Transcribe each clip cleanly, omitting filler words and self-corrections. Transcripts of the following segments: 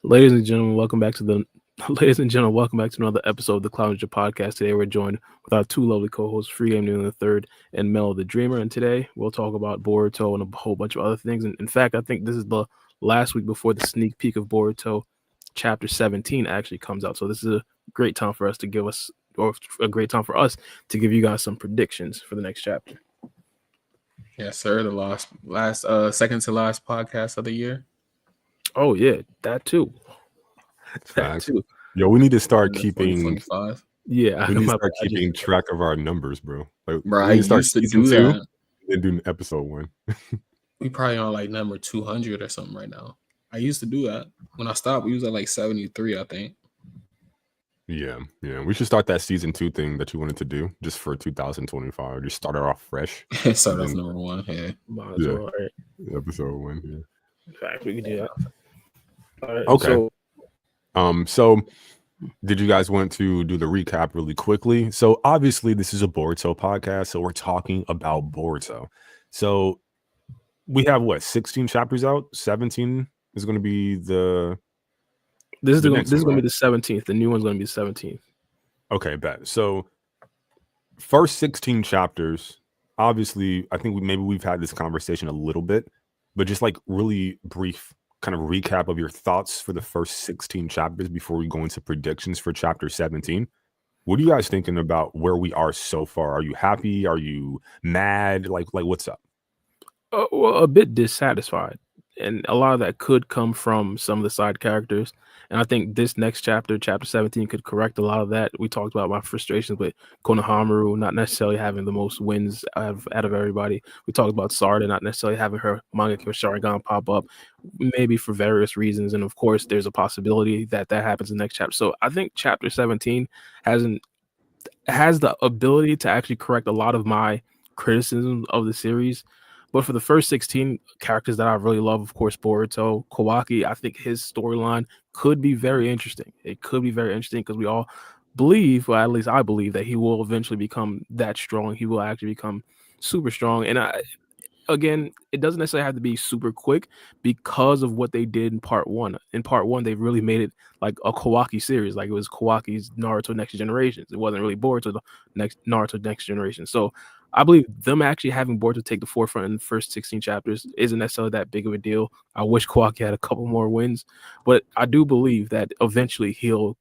Ladies and gentlemen, welcome back to the ladies and gentlemen, welcome back to another episode of the Cloud Ninja Podcast. Today we're joined with our two lovely co-hosts, Free Game Newton the Third and Mello the Dreamer. And today we'll talk about Boruto and a whole bunch of other things. And in fact, I think this is the last week before the sneak peek of Boruto chapter 17 actually comes out. So this is a great time for us to give us or a great time for us to give you guys some predictions for the next chapter. Yes, sir. The last second to last podcast of the year. Oh yeah, that too. That Facts. too. Yo, we need to start And the keeping. 2025. Yeah, We need to my start apologies. keeping track of our numbers, bro. Like, Bro, we I need to start used to season do 2 that. and do episode 1. We probably on like number 200 or something right now. I used to do that. When I stopped, we was at like 73, I think. Yeah. We should start that season 2 thing that you wanted to do just for 2025. Just start it off fresh. So that's then- number one. Yeah. Might as Yeah. well, right? Episode 1. Yeah. In fact, we can do that. All right. Okay. So So did you guys want to do the recap really quickly? So obviously this is a Boruto podcast, so we're talking about Boruto. So we have 16 chapters out? 17 is going to be the this is The going next to one, be the 17th. The new one's going to be the 17th. okay, bet. So first 16 chapters, obviously, I think we've had this conversation a little bit, but just like really brief kind of recap of your thoughts for the first 16 chapters before we go into predictions for chapter 17. What are you guys thinking about where we are so far? Are you happy? Are you mad? Like what's up? Well, a bit dissatisfied, and a lot of that could come from some of the side characters. And I think this next chapter, chapter 17, could correct a lot of that. We talked about my frustrations with Konohamaru not necessarily having the most wins out of everybody. We talked about Sarda not necessarily having her Mangekyo Sharingan pop up, maybe for various reasons. And of course, there's a possibility that happens in the next chapter. So I think chapter 17 has the ability to actually correct a lot of my criticism of the series. But for the first 16 characters that I really love, of course, Boruto, Kawaki, I think his storyline could be very interesting. It could be very interesting because we all believe, well, at least I believe, that he will eventually become that strong. He will actually become super strong. And again, it doesn't necessarily have to be super quick because of what they did in part one. In part one, they really made it like a Kawaki series. Like it was Kawaki's Naruto Next Generations. It wasn't really Boruto Naruto Next Generation. So I believe them actually having Boruto take the forefront in the first 16 chapters isn't necessarily that big of a deal. I wish Kawaki had a couple more wins, but I do believe that eventually he'll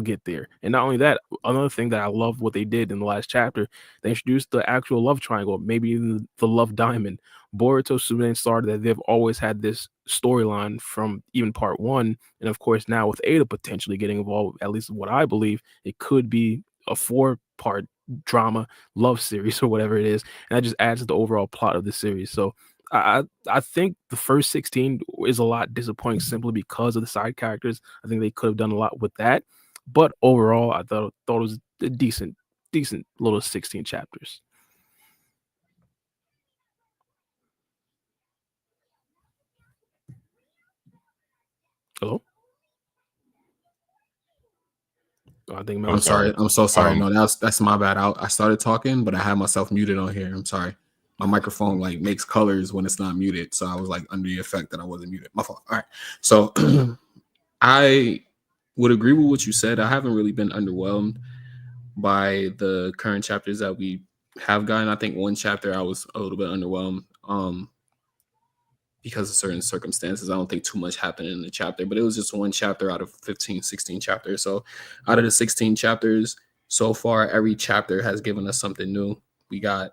get there. And not only that, another thing that I love what they did in the last chapter, they introduced the actual love triangle, maybe even the love diamond. Boruto, Sune, and Sarda, that they've always had this storyline from even part one, and of course now with Ada potentially getting involved, at least what I believe, it could be a 4-part drama love series or whatever it is, and that just adds to the overall plot of the series. So I think the first 16 is a lot disappointing simply because of the side characters. I think they could have done a lot with that, but overall, I thought it was a decent little 16 chapters. Hello? I think I'm sorry. I'm so sorry. Um, No, that's my bad. I started talking, but I had myself muted on here. I'm sorry. My microphone like makes colors when it's not muted, so I was like under the effect that I wasn't muted. My fault. All right. So I would agree with what you said. I haven't really been underwhelmed by the current chapters that we have gotten. I think one chapter I was a little bit underwhelmed because of certain circumstances. I don't think too much happened in the chapter, but it was just one chapter out of 15, 16 chapters. So out of the 16 chapters so far, every chapter has given us something new. We got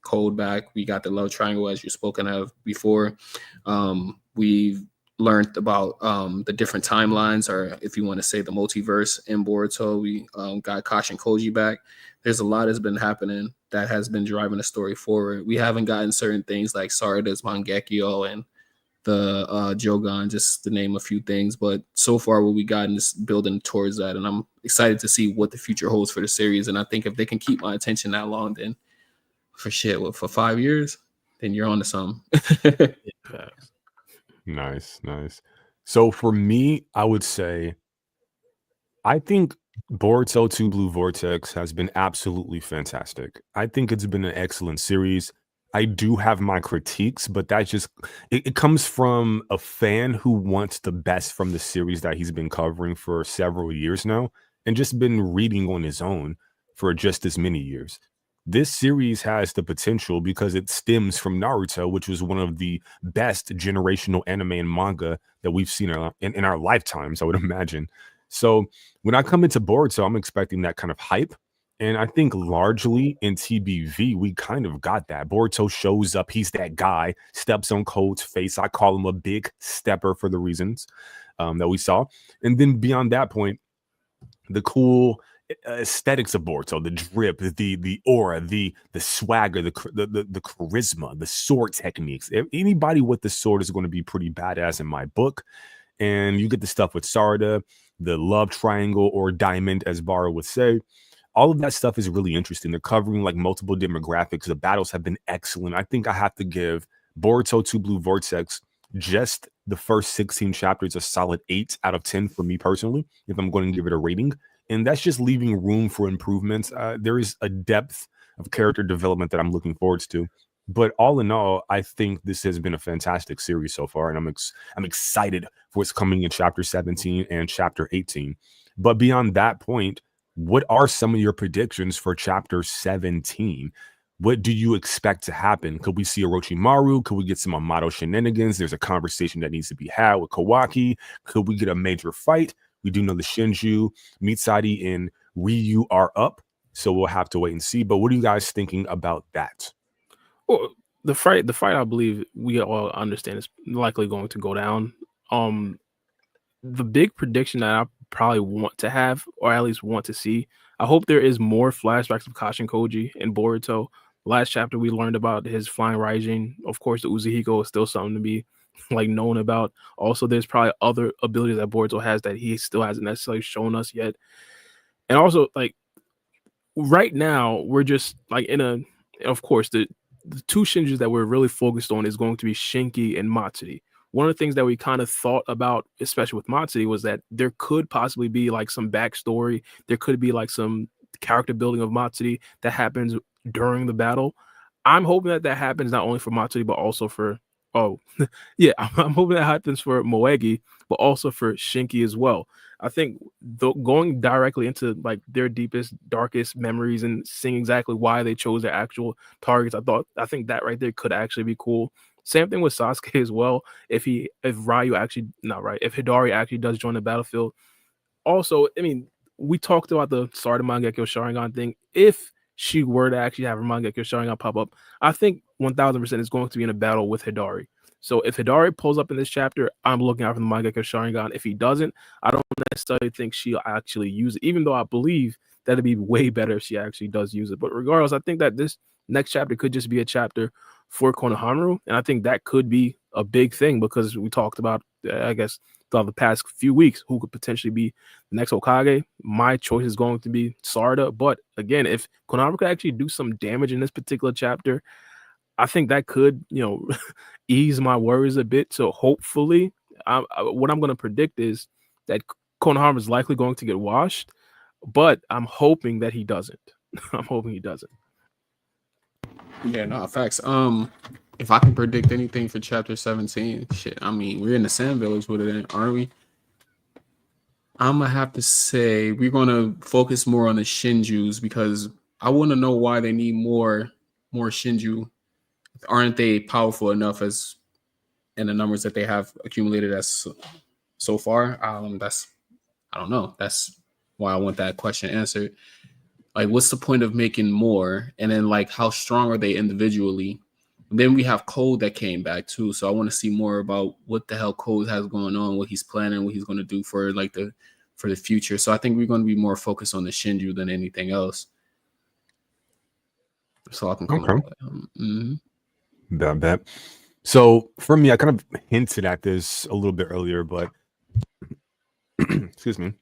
Cold back. We got the love triangle, as you've spoken of before. We've learned about the different timelines, or if you want to say the multiverse in Boruto. We got Kosh and Koji back. There's a lot that's been happening that has been driving the story forward. We haven't gotten certain things like Sarada's Mangekyo and the Jogan, just to name a few things. But so far, what we gotten is building towards that, and I'm excited to see what the future holds for the series. And I think if they can keep my attention that long, then for 5 years, then you're on to something. Nice. So for me, I would say I think Boruto 2 Blue Vortex has been absolutely fantastic. I think it's been an excellent series. I do have my critiques, but that's just it comes from a fan who wants the best from the series that he's been covering for several years now and just been reading on his own for just as many years. This series has the potential because it stems from Naruto, which was one of the best generational anime and manga that we've seen in our lifetimes, I would imagine. So when I come into Boruto, I'm expecting that kind of hype. And I think largely in TBV, we kind of got that. Boruto shows up. He's that guy, steps on Cold's face. I call him a big stepper for the reasons that we saw. And then beyond that point, the cool aesthetics of Boruto, the drip, the aura, the swagger, the charisma, the sword techniques. Anybody with the sword is going to be pretty badass in my book. And you get the stuff with Sarda, the love triangle or diamond, as Bara would say. All of that stuff is really interesting. They're covering like multiple demographics. The battles have been excellent. I think I have to give Boruto 2 Blue Vortex just the first 16 chapters a solid 8 out of 10 for me personally, if I'm going to give it a rating. And that's just leaving room for improvements. There is a depth of character development that I'm looking forward to. But all in all, I think this has been a fantastic series so far. And I'm excited for what's coming in chapter 17 and chapter 18. But beyond that point, what are some of your predictions for chapter 17? What do you expect to happen? Could we see Orochimaru? Could we get some Amato shenanigans? There's a conversation that needs to be had with Kawaki. Could we get a major fight? We do know the Shinju, Mitsari, and Ryu are up, so we'll have to wait and see. But what are you guys thinking about that? Well, the fight, I believe we all understand is likely going to go down. The big prediction that I probably want to have, or at least want to see, I hope there is more flashbacks of Kashin Koji in Boruto. Last chapter we learned about his flying Raijin. Of course, the Uzuhiko is still something to be like known about. Also, there's probably other abilities that Boruto has that he still hasn't necessarily shown us yet. And also, like right now, we're just like in a. Of course, the two Shinjis that we're really focused on is going to be Shinki and Matsuri. One of the things that we kind of thought about, especially with Matsuri, was that there could possibly be like some backstory. There could be like some character building of Matsuri that happens during the battle. I'm hoping that happens not only for Matsuri, but also for, oh, yeah, I'm hoping that happens for Moegi, but also for Shinki as well. I think going directly into like their deepest, darkest memories and seeing exactly why they chose their actual targets, I think that right there could actually be cool. Same thing with Sasuke as well. If Ryu actually not right, if Hidari actually does join the battlefield. Also, I mean, we talked about the Sarda Mangekyo Sharingan thing. If she were to actually have her Mangekyo Sharingan pop up, I think 1000% is going to be in a battle with Hidari. So if Hidari pulls up in this chapter, I'm looking out for the Mangekyo Sharingan. If he doesn't, I don't necessarily think she'll actually use it, even though I believe that'd be way better if she actually does use it. But regardless, I think that this next chapter could just be a chapter for Konohamaru, and I think that could be a big thing because we talked about, I guess, throughout the past few weeks, who could potentially be the next Hokage. My choice is going to be Sarda, but again, if Konohamaru could actually do some damage in this particular chapter, I think that could, ease my worries a bit. So hopefully, what I'm going to predict is that Konohamaru is likely going to get washed, but I'm hoping that he doesn't. I'm hoping he doesn't. Yeah, no, facts. If I can predict anything for chapter 17, shit, I mean, we're in the Sand Village with it, aren't we? I'm gonna have to say we're gonna focus more on the Shinjus because I want to know why they need more Shinju. Aren't they powerful enough as in the numbers that they have accumulated as so far? That's I don't know. That's why I want that question answered. Like, what's the point of making more? And then, like, how strong are they individually? And then we have Code that came back too. So I want to see more about what the hell Code has going on, what he's planning, what he's going to do for the future. So I think we're going to be more focused on the Shinju than anything else. So I can come up with Bet. So for me, I kind of hinted at this a little bit earlier, but excuse me.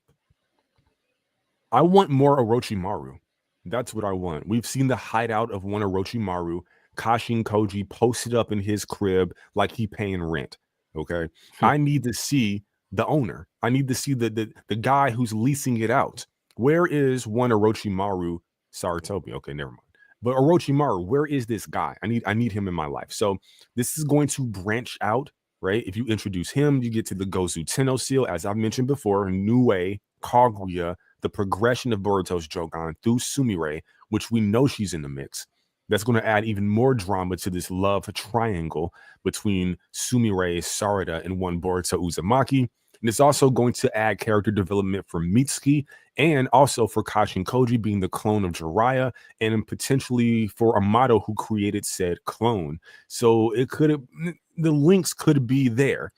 I want more Orochimaru. That's what I want. We've seen the hideout of one Orochimaru, Kashin Koji, posted up in his crib like he paying rent. Okay. I need to see the owner. I need to see the guy who's leasing it out. Where is one Orochimaru Sarutobi? Okay, never mind. But Orochimaru, where is this guy? I need him in my life. So this is going to branch out, right? If you introduce him, you get to the Gozu Tenno seal, as I've mentioned before, Nue, Kaguya, the progression of Boruto's Jogan through Sumire, which we know she's in the mix. That's going to add even more drama to this love triangle between Sumire, Sarada, and one Boruto Uzumaki. And it's also going to add character development for Mitsuki and also for Kashin Koji being the clone of Jiraiya and potentially for Amato who created said clone. So the links could be there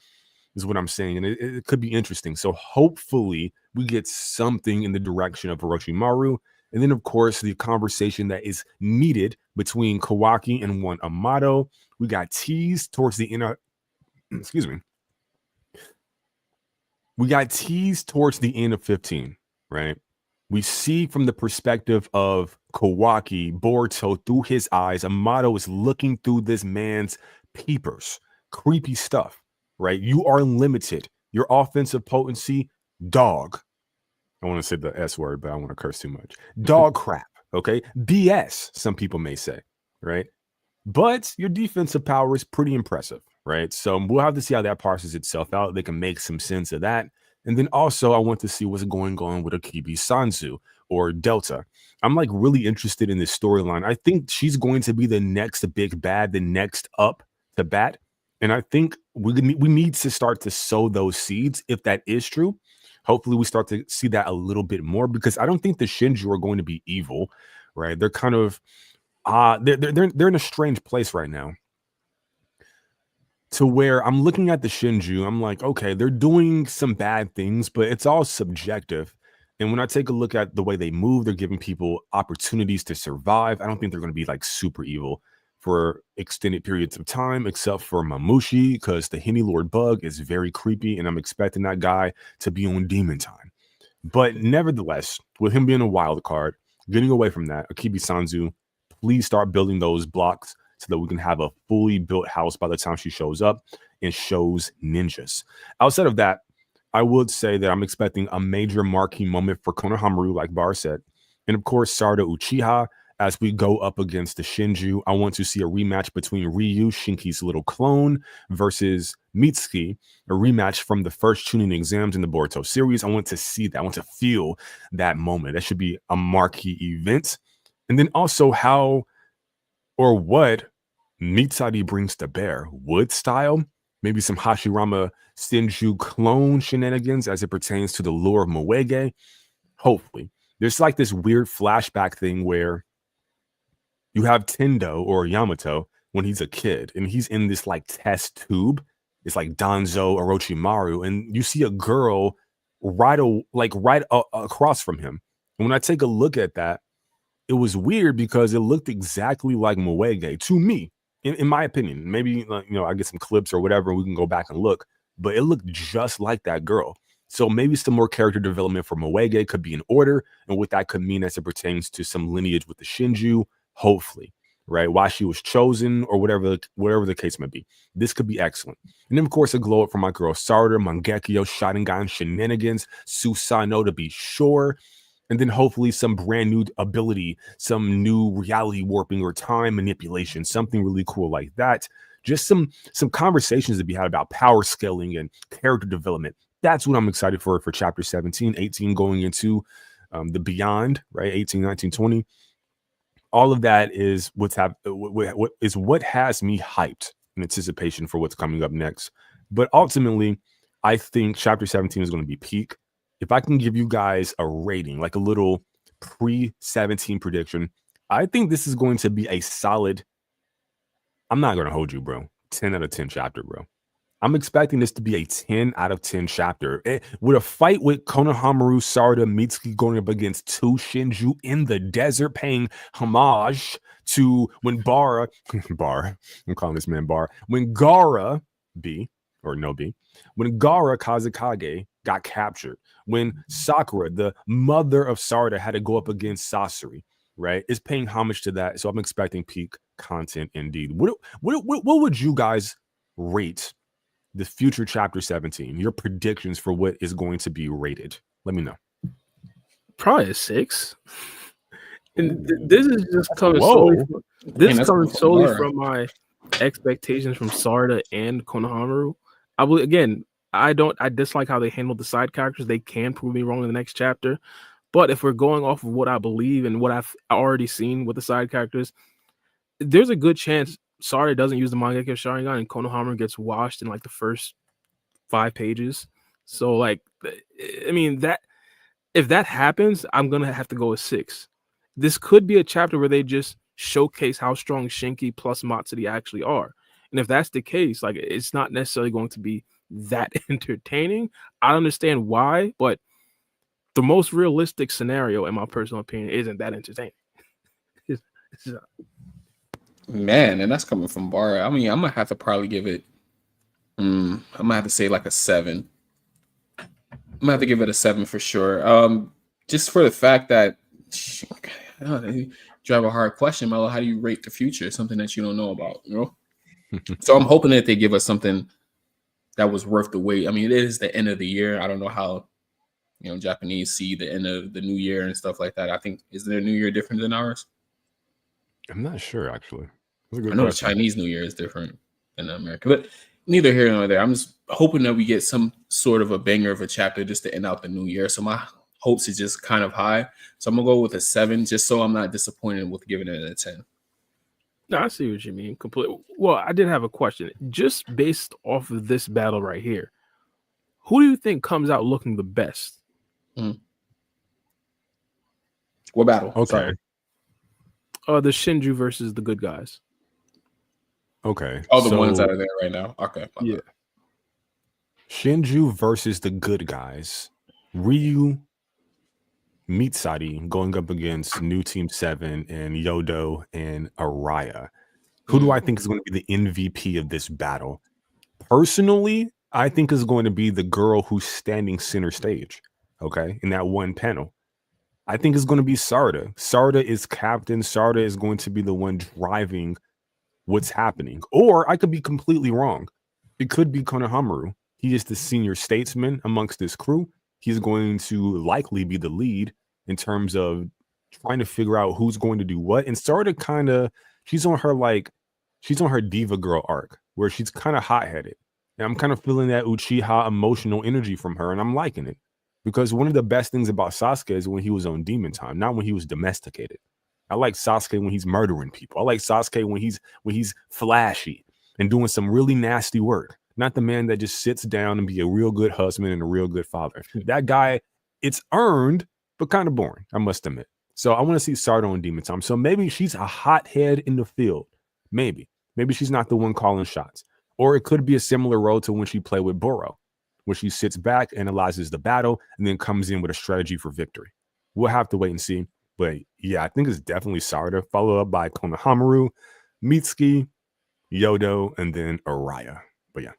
is what I'm saying. And it could be interesting. So hopefully we get something in the direction of Orochimaru. And then, of course, the conversation that is needed between Kawaki and one Amato. We got teased towards the end of, excuse me. We got teased towards the end of 15, right? We see from the perspective of Kawaki, Boruto, through his eyes, Amato is looking through this man's peepers. Creepy stuff, right? You are limited. Your offensive potency, dog. I want to say the S word, but I want to curse too much. Dog crap, okay? BS, some people may say, right? But your defensive power is pretty impressive, right? So we'll have to see how that parses itself out. They can make some sense of that. And then also, I want to see what's going on with Akibi Sanzu or Delta. I'm like really interested in this storyline. I think she's going to be the next big bad, the next up to bat. And I think we need to start to sow those seeds if that is true. Hopefully we start to see that a little bit more because I don't think the Shinju are going to be evil, right? They're kind of they're in a strange place right now to where I'm looking at the Shinju. I'm like, okay, they're doing some bad things, but it's all subjective. And when I take a look at the way they move, they're giving people opportunities to survive. I don't think they're going to be like super evil for extended periods of time, except for Mamushi, because the Henny Lord bug is very creepy, and I'm expecting that guy to be on demon time. But nevertheless, with him being a wild card, getting away from that, Akibi Sanzu, please start building those blocks so that we can have a fully built house by the time she shows up and shows ninjas. Outside of that, I would say that I'm expecting a major marquee moment for Konohamaru, like Bar said. And of course, Sarada Uchiha, as we go up against the Shinju. I want to see a rematch between Ryu, Shinki's little clone, versus Mitsuki, a rematch from the first Chunin exams in the Boruto series. I want to see that. I want to feel that moment. That should be a marquee event. And then also how or what Mitsari brings to bear. Wood style, maybe some Hashirama Senju clone shenanigans as it pertains to the lore of Moege. Hopefully. There's like this weird flashback thing where you have Tendo or Yamato when he's a kid and he's in this like test tube. It's like Danzo Orochimaru, and you see a girl right across from him. And when I take a look at that, it was weird because it looked exactly like Moege to me, in my opinion. Maybe I get some clips or whatever, and we can go back and look. But it looked just like that girl. So maybe some more character development for Moege could be in order, and what that could mean as it pertains to some lineage with the Shinju. Hopefully, right? Why she was chosen or whatever the case may be. This could be excellent. And then, of course, a glow up for my girl Sarada, Mangekyo, Sharingan shenanigans, Susanoo to be sure. And then hopefully some brand new ability, some new reality warping or time manipulation, something really cool like that. Just some conversations to be had about power scaling and character development. That's what I'm excited for chapter 17, 18 going into the beyond, right? 18, 19, 20. All of that is what has me hyped in anticipation for what's coming up next. But ultimately, I think chapter 17 is going to be peak. If I can give you guys a rating, like a little pre-17 prediction, I think this is going to be a solid, I'm not going to hold you, bro, 10 out of 10 chapter, bro. I'm expecting this to be a 10 out of 10 chapter. With a fight with Konohamaru, Sarada, Mitsuki going up against two Shinju in the desert, paying homage to when I'm calling this man Bar, when Gaara when Gaara Kazekage got captured, when Sakura, the mother of Sarada, had to go up against Sasori, right? It's paying homage to that. So I'm expecting peak content indeed. What would you guys rate the future chapter 17, your predictions for what is going to be rated? Let me know. Probably a 6. And this is just coming Whoa. solely from my expectations from Sarda and Konohamaru. I dislike how they handled the side characters. They can prove me wrong in the next chapter. But if we're going off of what I believe and what I've already seen with the side characters, there's a good chance Sarda doesn't use the Mangekyo Sharingan and Konohamaru gets washed in like the first 5 pages. So like, I mean, that if that happens, I'm gonna have to go with 6. This could be a chapter where they just showcase how strong Shinki plus Matsuri actually are. And if that's the case, like it's not necessarily going to be that entertaining. I understand why, but the most realistic scenario, in my personal opinion, isn't that entertaining. Man, and that's coming from Bar. I mean, I'm gonna have to probably give it. I'm gonna have to say like a 7. I'm gonna have to give it a 7 for sure. Just for the fact that you drive a hard question, Mello. How do you rate the future? Something that you don't know about, you know? So I'm hoping that they give us something that was worth the wait. I mean, it is the end of the year. I don't know how, Japanese see the end of the new year and stuff like that. I think, is their new year different than ours? I'm not sure, actually. I know the Chinese New Year is different than America, but neither here nor there. I'm just hoping that we get some sort of a banger of a chapter just to end out the new year. So my hopes is just kind of high. So I'm gonna go with a 7, just so I'm not disappointed with giving it a 10. No, I see what you mean. Completely. Well, I did have a question. Just based off of this battle right here, who do you think comes out looking the best? What battle? Okay. Sorry. The Shinju versus the good guys. Okay. Oh, the ones that are there right now. Okay. Yeah. Shinju versus the good guys. Ryu, Mitsari going up against New Team 7 and Yodo and Araya. Who do I think is going to be the MVP of this battle? Personally, I think is going to be the girl who's standing center stage, okay, in that one panel. I think it's going to be Sarda. Sarda is captain. Sarda is going to be the one driving what's happening. Or I could be completely wrong. It could be Konohamaru. He is the senior statesman amongst this crew. He's going to likely be the lead in terms of trying to figure out who's going to do what. And Sarda she's on her diva girl arc where she's kind of hot-headed. And I'm kind of feeling that Uchiha emotional energy from her, and I'm liking it. Because one of the best things about Sasuke is when he was on Demon Time, not when he was domesticated. I like Sasuke when he's murdering people. I like Sasuke when he's flashy and doing some really nasty work. Not the man that just sits down and be a real good husband and a real good father. That guy, it's earned, but kind of boring, I must admit. So I want to see Sarda on Demon Time. So maybe she's a hothead in the field. Maybe she's not the one calling shots. Or it could be a similar role to when she played with Boro, where she sits back, analyzes the battle, and then comes in with a strategy for victory. We'll have to wait and see. But yeah, I think it's definitely Sarda, followed up by Konohamaru, Mitsuki, Yodo, and then Araya. But yeah.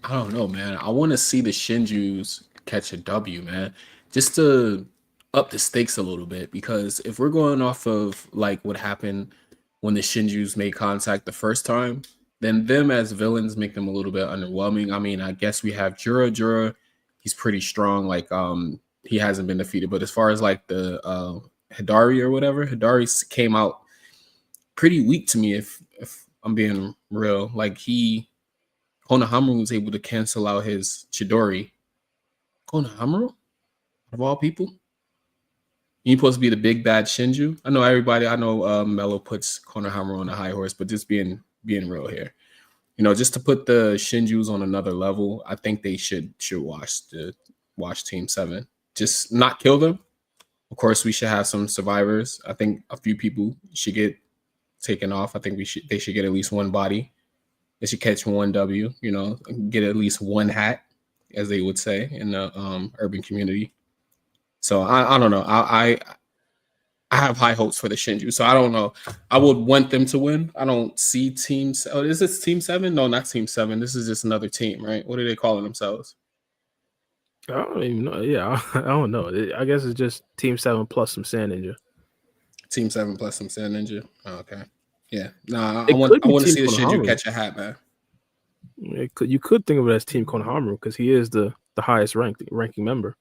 I don't know, man. I want to see the Shinjus catch a W, man, just to up the stakes a little bit. Because if we're going off of like what happened when the Shinjus made contact the first time, then them as villains make them a little bit underwhelming. I mean, I guess we have Jura. He's pretty strong. Like, he hasn't been defeated. But as far as like the Hidari or whatever, Hidari came out pretty weak to me, if I'm being real. Like, Konohamaru was able to cancel out his Chidori. Konohamaru? Of all people? You're supposed to be the big bad Shinju? I know Mello puts Konohamaru on a high horse, but just being real here. Just to put the Shinjus on another level, I think they should watch Team 7. Just not kill them. Of course, we should have some survivors. I think a few people should get taken off. I think they should get at least one body. They should catch one W, get at least one hat, as they would say in the urban community. So I don't know. I have high hopes for the Shinju. So I don't know. I would want them to win. I don't see teams. Oh, is this Team 7? No, not Team 7. This is just another team, right? What are they calling themselves? I don't even know. Yeah, I don't know. I guess it's just Team 7 plus some Sand Ninja. Team 7 plus some Sand Ninja. Oh, okay. Yeah. Nah, I want to see the Shinju catch a hat, man. You could think of it as Team Konohamaru because he is the highest ranking member.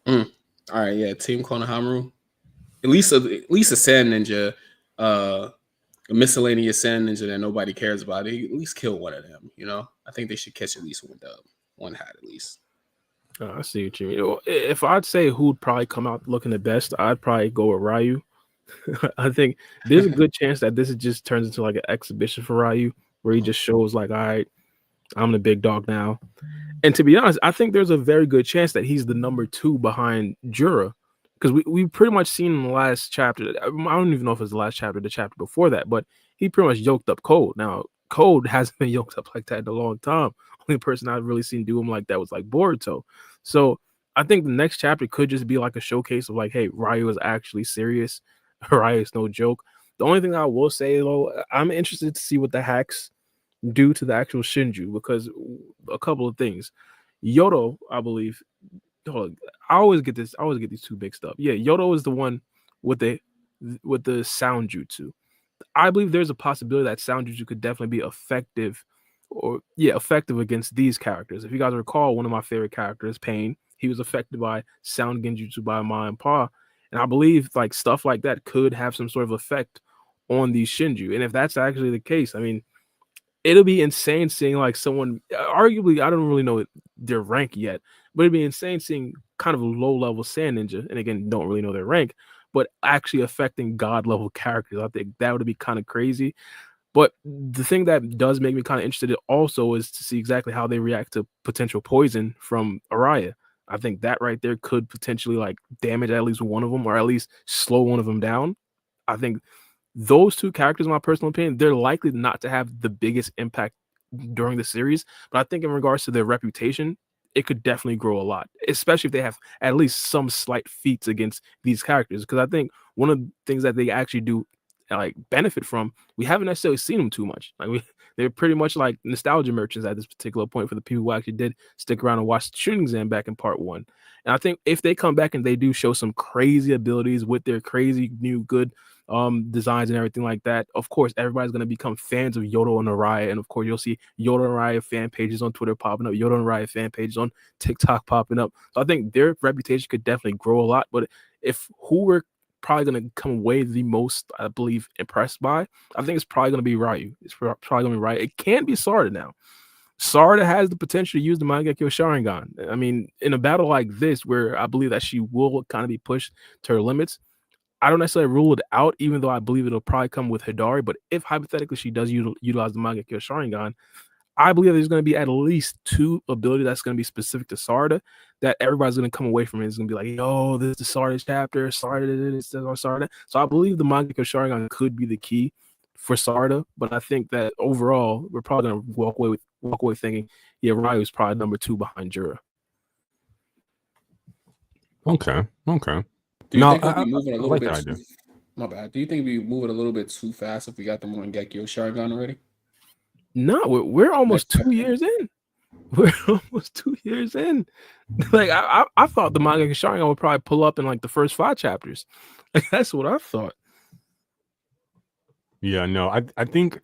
All right, yeah. Team Konohamaru. At least a sand ninja, a miscellaneous sand ninja that nobody cares about. They at least kill one of them. You know, I think they should catch at least one hat at least. I see what you mean. If I'd say who'd probably come out looking the best, I'd probably go with Ryu. I think there's a good chance that this just turns into like an exhibition for Ryu, where he just shows like, all right, I'm the big dog now. And to be honest, I think there's a very good chance that he's the number 2 behind Jura, because we pretty much seen in the last chapter. I don't even know if it's the last chapter, the chapter before that, but he pretty much yoked up Code. Now Code hasn't been yoked up like that in a long time. Only person I've really seen do him like that was like Boruto. So I think the next chapter could just be like a showcase of like, hey, Ryu is actually serious. Ryu is no joke. The only thing I will say though, I'm interested to see what the hacks do to the actual Shinju, because a couple of things. Yodo, I believe. Hold on, I always get these two mixed up. Yeah, Yodo is the one with the sound jutsu. I believe there's a possibility that sound jutsu could definitely be effective, effective against these characters. If you guys recall, one of my favorite characters, Pain, he was affected by sound genjutsu by Ma and Pa, and I believe like stuff like that could have some sort of effect on these Shinju. And if that's actually the case, I mean, it'll be insane seeing like someone, arguably, I don't really know their rank yet, but it'd be insane seeing kind of a low level sand ninja, and again, don't really know their rank, but actually affecting god level characters. I think that would be kind of crazy. But the thing that does make me kind of interested also is to see exactly how they react to potential poison from Araya. I think that right there could potentially like damage at least one of them, or at least slow one of them down. I think those two characters, in my personal opinion, they're likely not to have the biggest impact during the series. But I think in regards to their reputation, it could definitely grow a lot, especially if they have at least some slight feats against these characters. Because I think one of the things that they actually do like benefit from, we haven't necessarily seen them too much. They're pretty much like nostalgia merchants at this particular point for the people who actually did stick around and watch Shooting Exam back in part 1. And I think if they come back and they do show some crazy abilities with their crazy new good designs and everything like that, of course everybody's going to become fans of Yodo and Araya, and of course you'll see Yodo and Araya fan pages on Twitter popping up, Yodo and Araya fan pages on TikTok popping up. So I think their reputation could definitely grow a lot. But if who we're probably going to come away the most, I believe, impressed by, I think it's probably going to be Ryu. It's probably going to be Ryu. It can't be Sarda now. Sarda has the potential to use the Mangekyo Sharingan. I mean, in a battle like this, where I believe that she will kind of be pushed to her limits, I don't necessarily rule it out, even though I believe it'll probably come with Hidari. But if hypothetically she does utilize the Mangekyo Sharingan, I believe there's going to be at least 2 abilities that's going to be specific to Sarda that everybody's going to come away from it. It's going to be like, yo, this is the Sarda chapter, Sarda this, Sarda. So I believe the Mangekyo Sharingan could be the key for Sarda. But I think that overall, we're probably going to walk away thinking, yeah, Ryu's probably number 2 behind Jura. Okay. Do you think we'll be moving a little like bit too? My bad. Do you think we moving a little bit too fast if we got the Mangekyo Sharingan already? No, we're almost 2 years in. We're almost 2 years in. Like I thought the Mangekyo Sharingan would probably pull up in like the first 5 chapters. Like that's what I thought. Yeah, no, I think,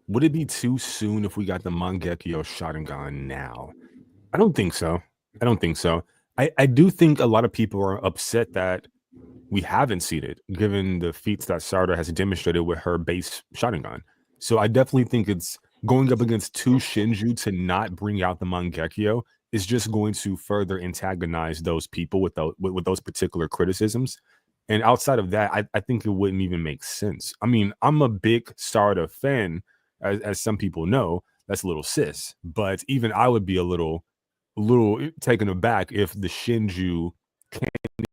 would it be too soon if we got the Mangekyo Sharingan now? I don't think so. I do think a lot of people are upset that we haven't seen it, given the feats that Sarda has demonstrated with her base Sharingan. So I definitely think it's going up against 2 Shinju to not bring out the Mangekyo is just going to further antagonize those people with those particular criticisms. And outside of that, I think it wouldn't even make sense. I mean, I'm a big Sarda fan, as some people know. That's a little cis, but even I would be a little taken aback if the Shinju can't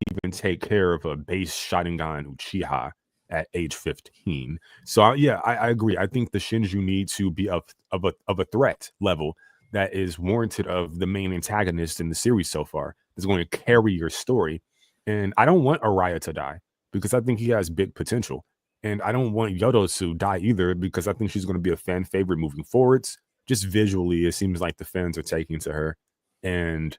even take care of a base Sharingan Uchiha at age 15. So I agree. I think the Shinju need to be of a threat level that is warranted of the main antagonist in the series so far. Is going to carry your story. And I don't want Araya to die because I think he has big potential. And I don't want Yodo to die either because I think she's going to be a fan favorite moving forwards. Just visually, it seems like the fans are taking to her. And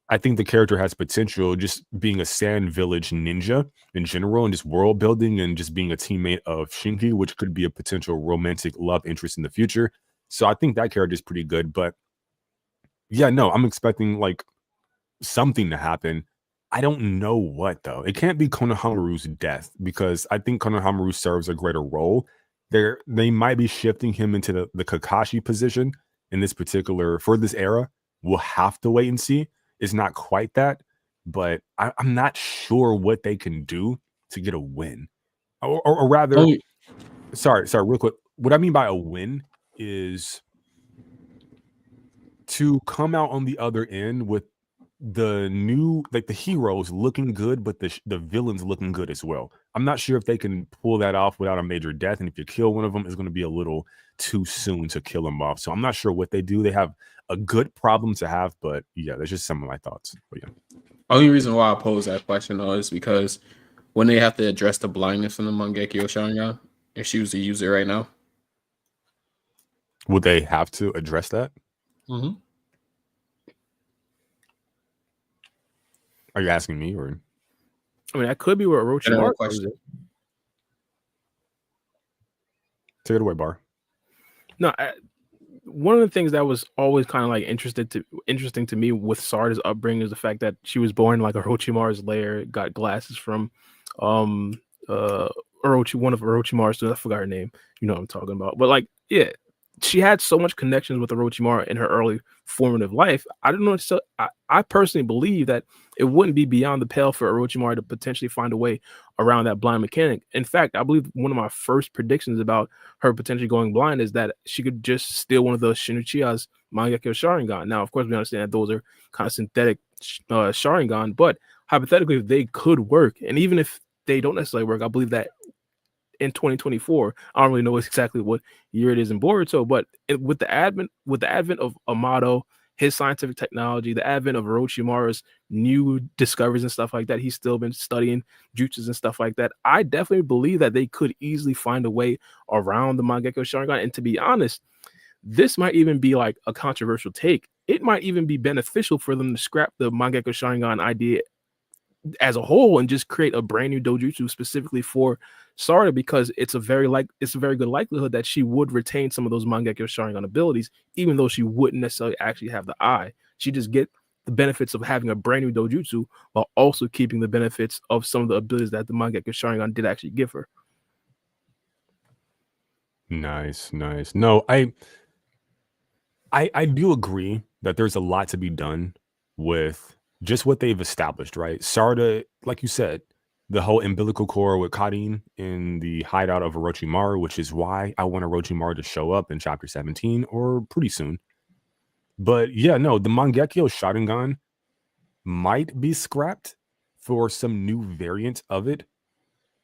I think the character has potential, just being a Sand Village ninja in general, and just world building and just being a teammate of Shinki, which could be a potential romantic love interest in the future. So I think that character is pretty good. But yeah, no, I'm expecting like something to happen. I don't know what though. It can't be Konohamaru's death because I think Konohamaru serves a greater role. They might be shifting him into the Kakashi position in this particular for this era. We'll have to wait and see. It's not quite that, but I'm not sure what they can do to get a win. Or rather, sorry, real quick. What I mean by a win is to come out on the other end with the new, like the heroes looking good, but the villains looking good as well. I'm not sure if they can pull that off without a major death, and if you kill one of them, it's going to be a little too soon to kill them off. So I'm not sure what they do. They have a good problem to have, but yeah, that's just some of my thoughts. But yeah, only reason why I pose that question though is because when they have to address the blindness in the Mangekyo Sharingan, if she was to use it right now, would they have to address that? Mm-hmm. Are you asking me, or? I mean, that could be where Orochimaru comes in. Take it away, Bar. No, one of the things that was always kind of like interesting to me with Sarda's upbringing is the fact that she was born like Orochimaru's lair, got glasses from one of Orochimaru's students. I forgot her name. You know what I'm talking about. But like, yeah, she had so much connections with Orochimaru in her early formative life. I don't know. So I personally believe that it wouldn't be beyond the pale for Orochimaru to potentially find a way around that blind mechanic. In fact, I believe one of my first predictions about her potentially going blind is that she could just steal one of those Shinichiya's Mangekyo Sharingan. Now, of course, we understand that those are kind of synthetic Sharingan, but hypothetically, they could work. And even if they don't necessarily work, I believe that in 2024, I don't really know exactly what year it is in Boruto, but with the advent of Amato, his scientific technology, the advent of Orochimaru's new discoveries and stuff like that, he's still been studying jutsus and stuff like that. I definitely believe that they could easily find a way around the Mangekyo Sharingan. And to be honest, this might even be like a controversial take. It might even be beneficial for them to scrap the Mangekyo Sharingan idea as a whole and just create a brand new dojutsu specifically for Sarda, because it's a very good likelihood that she would retain some of those Mangekyo Sharingan abilities, even though she wouldn't necessarily actually have the eye. She just get the benefits of having a brand new dojutsu while also keeping the benefits of some of the abilities that the Mangekyo Sharingan did actually give her. Nice. No, I do agree that there's a lot to be done with just what they've established, right? Sarda, like you said, the whole umbilical cord with Karin in the hideout of Orochimaru, which is why I want Orochimaru to show up in chapter 17 or pretty soon. But yeah, no, the Mangekyo Sharingan might be scrapped for some new variant of it.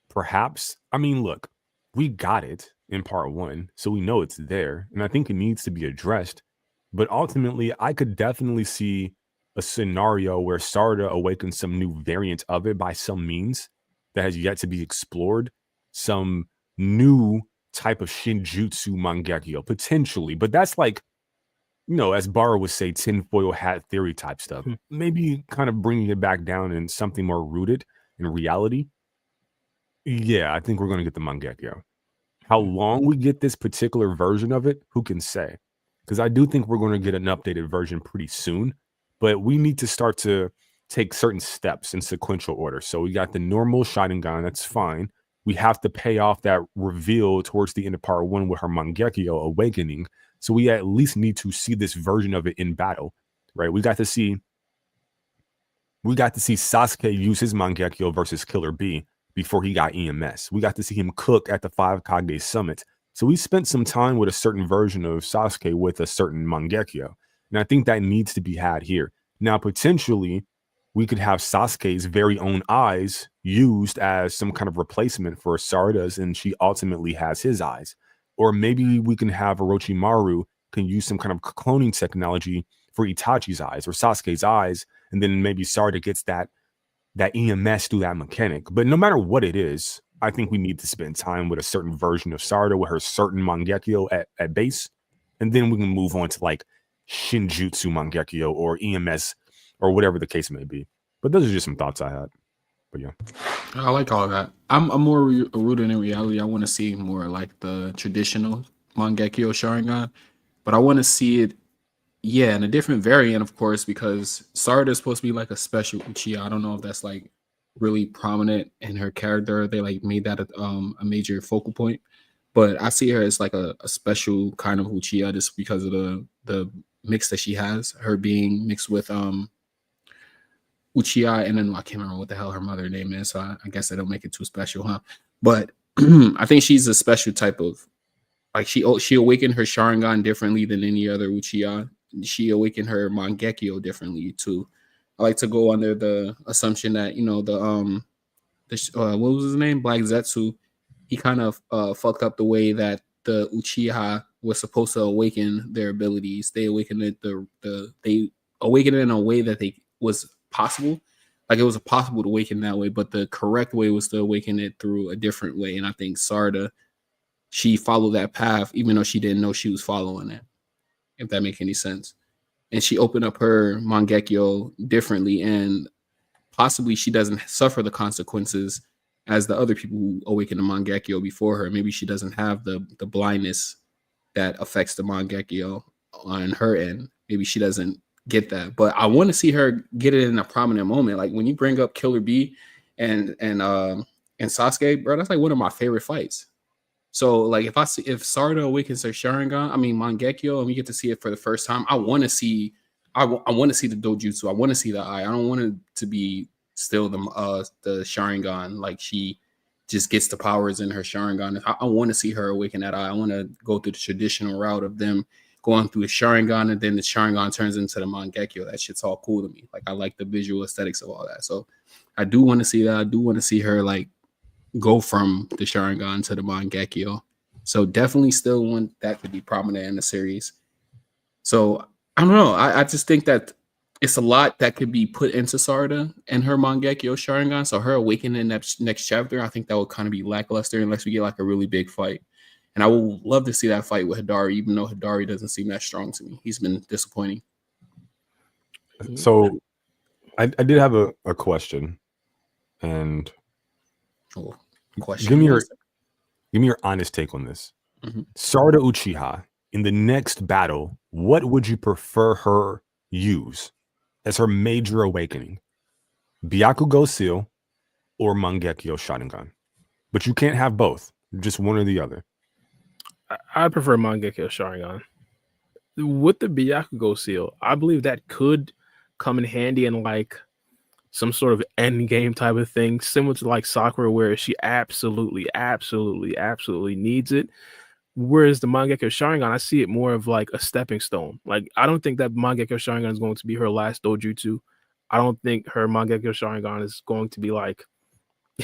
Perhaps. I mean, look, we got it in part 1, so we know it's there, and I think it needs to be addressed. But ultimately, I could definitely see a scenario where Sarda awakens some new variant of it by some means that has yet to be explored, some new type of Shinjutsu Mangekyo, potentially. But that's like, as Bara would say, tinfoil hat theory type stuff. Maybe kind of bringing it back down in something more rooted in reality. Yeah, I think we're going to get the Mangekyo. How long we get this particular version of it, who can say? Because I do think we're going to get an updated version pretty soon, but we need to start to take certain steps in sequential order. So we got the normal Sharingan, that's fine. We have to pay off that reveal towards the end of part 1 with her Mangekyo awakening. So we at least need to see this version of it in battle, right? We got to see Sasuke use his Mangekyo versus Killer B before he got EMS. We got to see him cook at the 5 Kage Summit. So we spent some time with a certain version of Sasuke with a certain Mangekyo. And I think that needs to be had here. Now, potentially, we could have Sasuke's very own eyes used as some kind of replacement for Sarda's, and she ultimately has his eyes. Or maybe we can have Orochimaru can use some kind of cloning technology for Itachi's eyes or Sasuke's eyes, and then maybe Sarda gets that EMS through that mechanic. But no matter what it is, I think we need to spend time with a certain version of Sarda with her certain Mangekyo at base, and then we can move on to like Shinjutsu Mangekyo or EMS or whatever the case may be. But those are just some thoughts I had. But yeah, I like all that. I'm more rooted in reality. I want to see more like the traditional Mangekyo Sharingan, but I want to see it Yeah, and a different variant, of course, because Sarda is supposed to be like a special Uchiha. I don't know if that's like really prominent in her character. They like made that a major focal point, but I see her as like a special kind of Uchiha just because of the mix that she has. Her being mixed with Uchiha, and then I can't remember what the hell her mother name is. So I guess I don't make it too special, huh? But I think she's a special type of like she awakened her Sharingan differently than any other Uchiha. She awakened her Mangekyo differently too. I like to go under the assumption that what was his name, Black Zetsu, he kind of fucked up the way that the Uchiha was supposed to awaken their abilities. They awakened it they awakened it in a way that they was possible. Like it was possible to awaken that way, but the correct way was to awaken it through a different way. And I think Sarda, she followed that path, even though she didn't know she was following it, if that makes any sense. And she opened up her Mangekyo differently, and possibly she doesn't suffer the consequences as the other people who awaken the Mangekyo before her. Maybe she doesn't have the blindness that affects the Mangekyo on her end. Maybe she doesn't get that. But I want to see her get it in a prominent moment. Like when you bring up Killer B and Sasuke, bro, that's like one of my favorite fights. So like if Sarda awakens her Sharingan, I mean Mangekyo, and we get to see it for the first time, I want to see I want to see the dojutsu. I want to see the eye. I don't want it to be still the Sharingan, like she just gets the powers in her Sharingan. I want to see her awaken that eye. I want to go through the traditional route of them going through the Sharingan, and then the Sharingan turns into the Mangekyo. That shit's all cool to me. Like I like the visual aesthetics of all that. So I do want to see that. I do want to see her like go from the Sharingan to the Mangekyo. So definitely still want that to be prominent in the series. So I don't know. I just think that it's a lot that could be put into Sarda and her Mangekyo Sharingan. So her awakening next chapter, I think that would kind of be lackluster unless we get like a really big fight. And I would love to see that fight with Hidari, even though Hidari doesn't seem that strong to me. He's been disappointing. So I did have a question, and Question. Give me your honest take on this. Mm-hmm. Sarda Uchiha, in the next battle, what would you prefer her use as her major awakening? Byakugo Seal or Mangekyo Sharingan? But you can't have both, just one or the other. I prefer Mangekyo Sharingan. With the Byakugo Seal, I believe that could come in handy in like some sort of end game type of thing, similar to like Sakura, where she absolutely needs it. Whereas the Mangekyo Sharingan, I see it more of like a stepping stone. Like I don't think that Mangekyo Sharingan is going to be her last dojutsu. I don't think her Mangekyo Sharingan is going to be like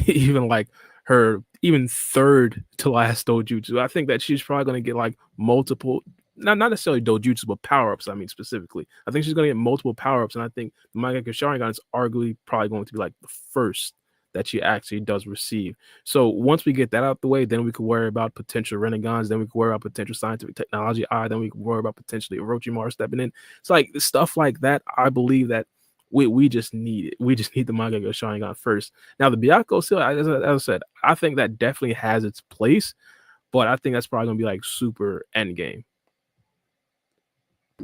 even like her third to last dojutsu. I think that she's probably going to get like multiple, not necessarily dojutsu, but power-ups. I mean, specifically, I think she's going to get multiple power-ups, and I think the Mangekyo Sharingan is arguably probably going to be like the first that she actually does receive. So once we get that out the way, then we could worry about potential renegades, then we could worry about potential scientific technology then we could worry about potentially Orochimaru stepping in. It's like stuff like that. I believe that we just need it. We just need the Mangekyo Sharingan first. Now the Byakugo Seal, as I said, I think that definitely has its place, but I think that's probably gonna be like super end game.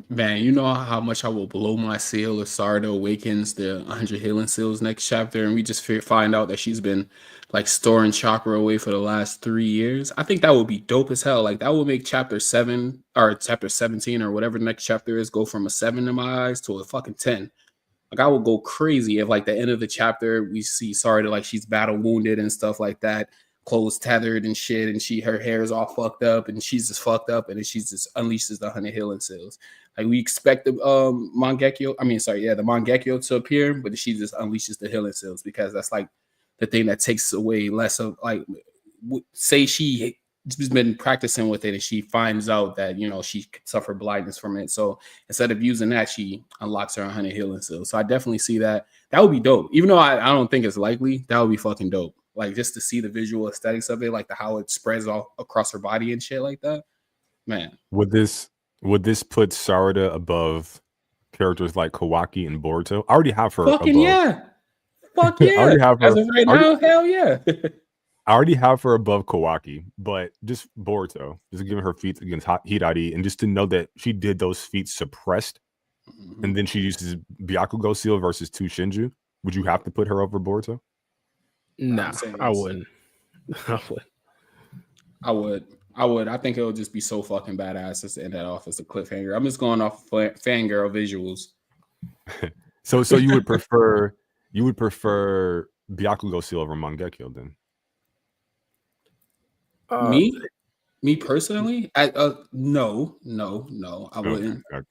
Man, you know how much I will blow my seal if Sarda awakens the 100 healing seals next chapter, and we just find out that she's been like storing chakra away for the last 3 years. I think that would be dope as hell. Like that would make chapter 7 or chapter 17 or whatever the next chapter is go from a 7 in my eyes to a fucking 10. Like I would go crazy if like the end of the chapter we see Sarda like she's battle wounded and stuff like that, clothes tethered and shit, and her hair is all fucked up and she's just fucked up, and then she's just unleashes the 100 healing seals. Like we expect the the Mangekyo to appear, but she just unleashes the healing seals because that's like the thing that takes away less of like say she's been practicing with it and she finds out that she could suffer blindness from it. So instead of using that, she unlocks her 100 healing seals. So I definitely see that. That would be dope. Even though I don't think it's likely, that would be fucking dope. Like just to see the visual aesthetics of it, like how it spreads all across her body and shit like that. Man. Would this put Sarada above characters like Kawaki and Boruto? I already have her fucking above. Yeah. Fuck yeah. I already have her. As of right now, hell yeah. I already have her above Kawaki, but just Boruto, just giving her feats against Hirari, and just to know that she did those feats suppressed and then she uses Byakugo seal versus 2 Shinju, would you have to put her over Boruto? Nah, I'm saying I yes. wouldn't. I would. I would. I think it would just be so fucking badass just to end that off as a cliffhanger. I'm just going off fangirl visuals. So you would prefer Byakugo seal over Mangekyo then? Me personally, no, I wouldn't. Okay.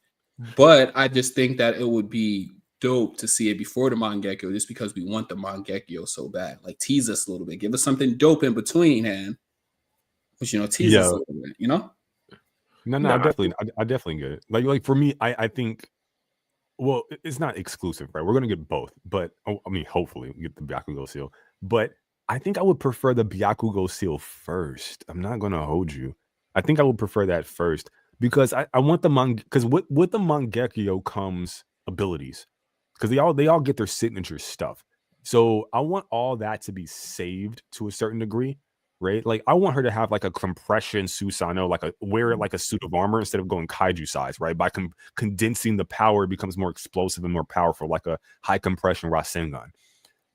But I just think that it would be dope to see it before the Mangekyo, just because we want the Mangekyo so bad. Like, tease us a little bit, give us something dope in between, and tease us a little bit, No, Nah. I definitely get it. Like for me, I think, well, it's not exclusive, right? We're gonna get both, but I mean, hopefully we get the Byakugo seal. But I think I would prefer the Byakugo seal first. I'm not gonna hold you. I think I would prefer that first because I want the because with the Mangekyo comes abilities, because they all get their signature stuff. So I want all that to be saved to a certain degree, right? Like I want her to have like a compression Susanoo, wear like a suit of armor instead of going kaiju size, right? By condensing the power, it becomes more explosive and more powerful, like a high compression Rasengan.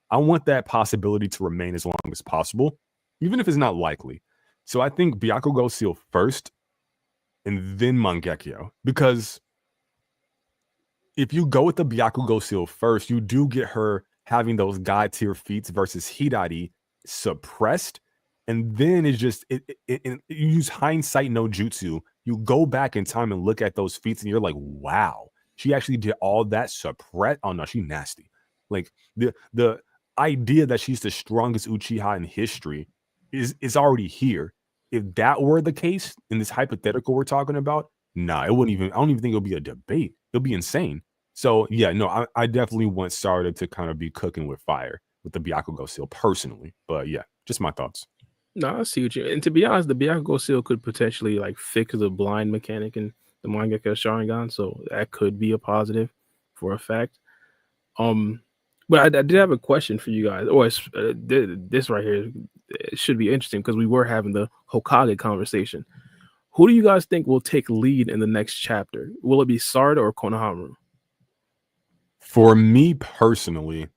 I want that possibility to remain as long as possible, even if it's not likely. So I think Byakugo seal first, and then Mangekyo, because if you go with the Byakugo seal first, you do get her having those god tier feats versus Hidari suppressed. And then it's just, you use hindsight no jutsu. You go back in time and look at those feats and you're like, wow, she actually did all that suppressed. Oh no, she nasty. Like the idea that she's the strongest Uchiha in history is already here. If that were the case in this hypothetical we're talking about, nah, it wouldn't even, I don't even think it'll be a debate. It'll be insane. So yeah, no, I definitely want Sarda to kind of be cooking with fire with the Byakugo seal personally. But yeah, just my thoughts. No, I see what you. And to be honest, the Byakugo seal could potentially like fix the blind mechanic in the Mangekyo Sharingan, so that could be a positive for a fact. But I did have a question for you guys. Or this right here, it should be interesting because we were having the Hokage conversation. Who do you guys think will take lead in the next chapter? Will it be Sarda or Konohamaru? For me personally,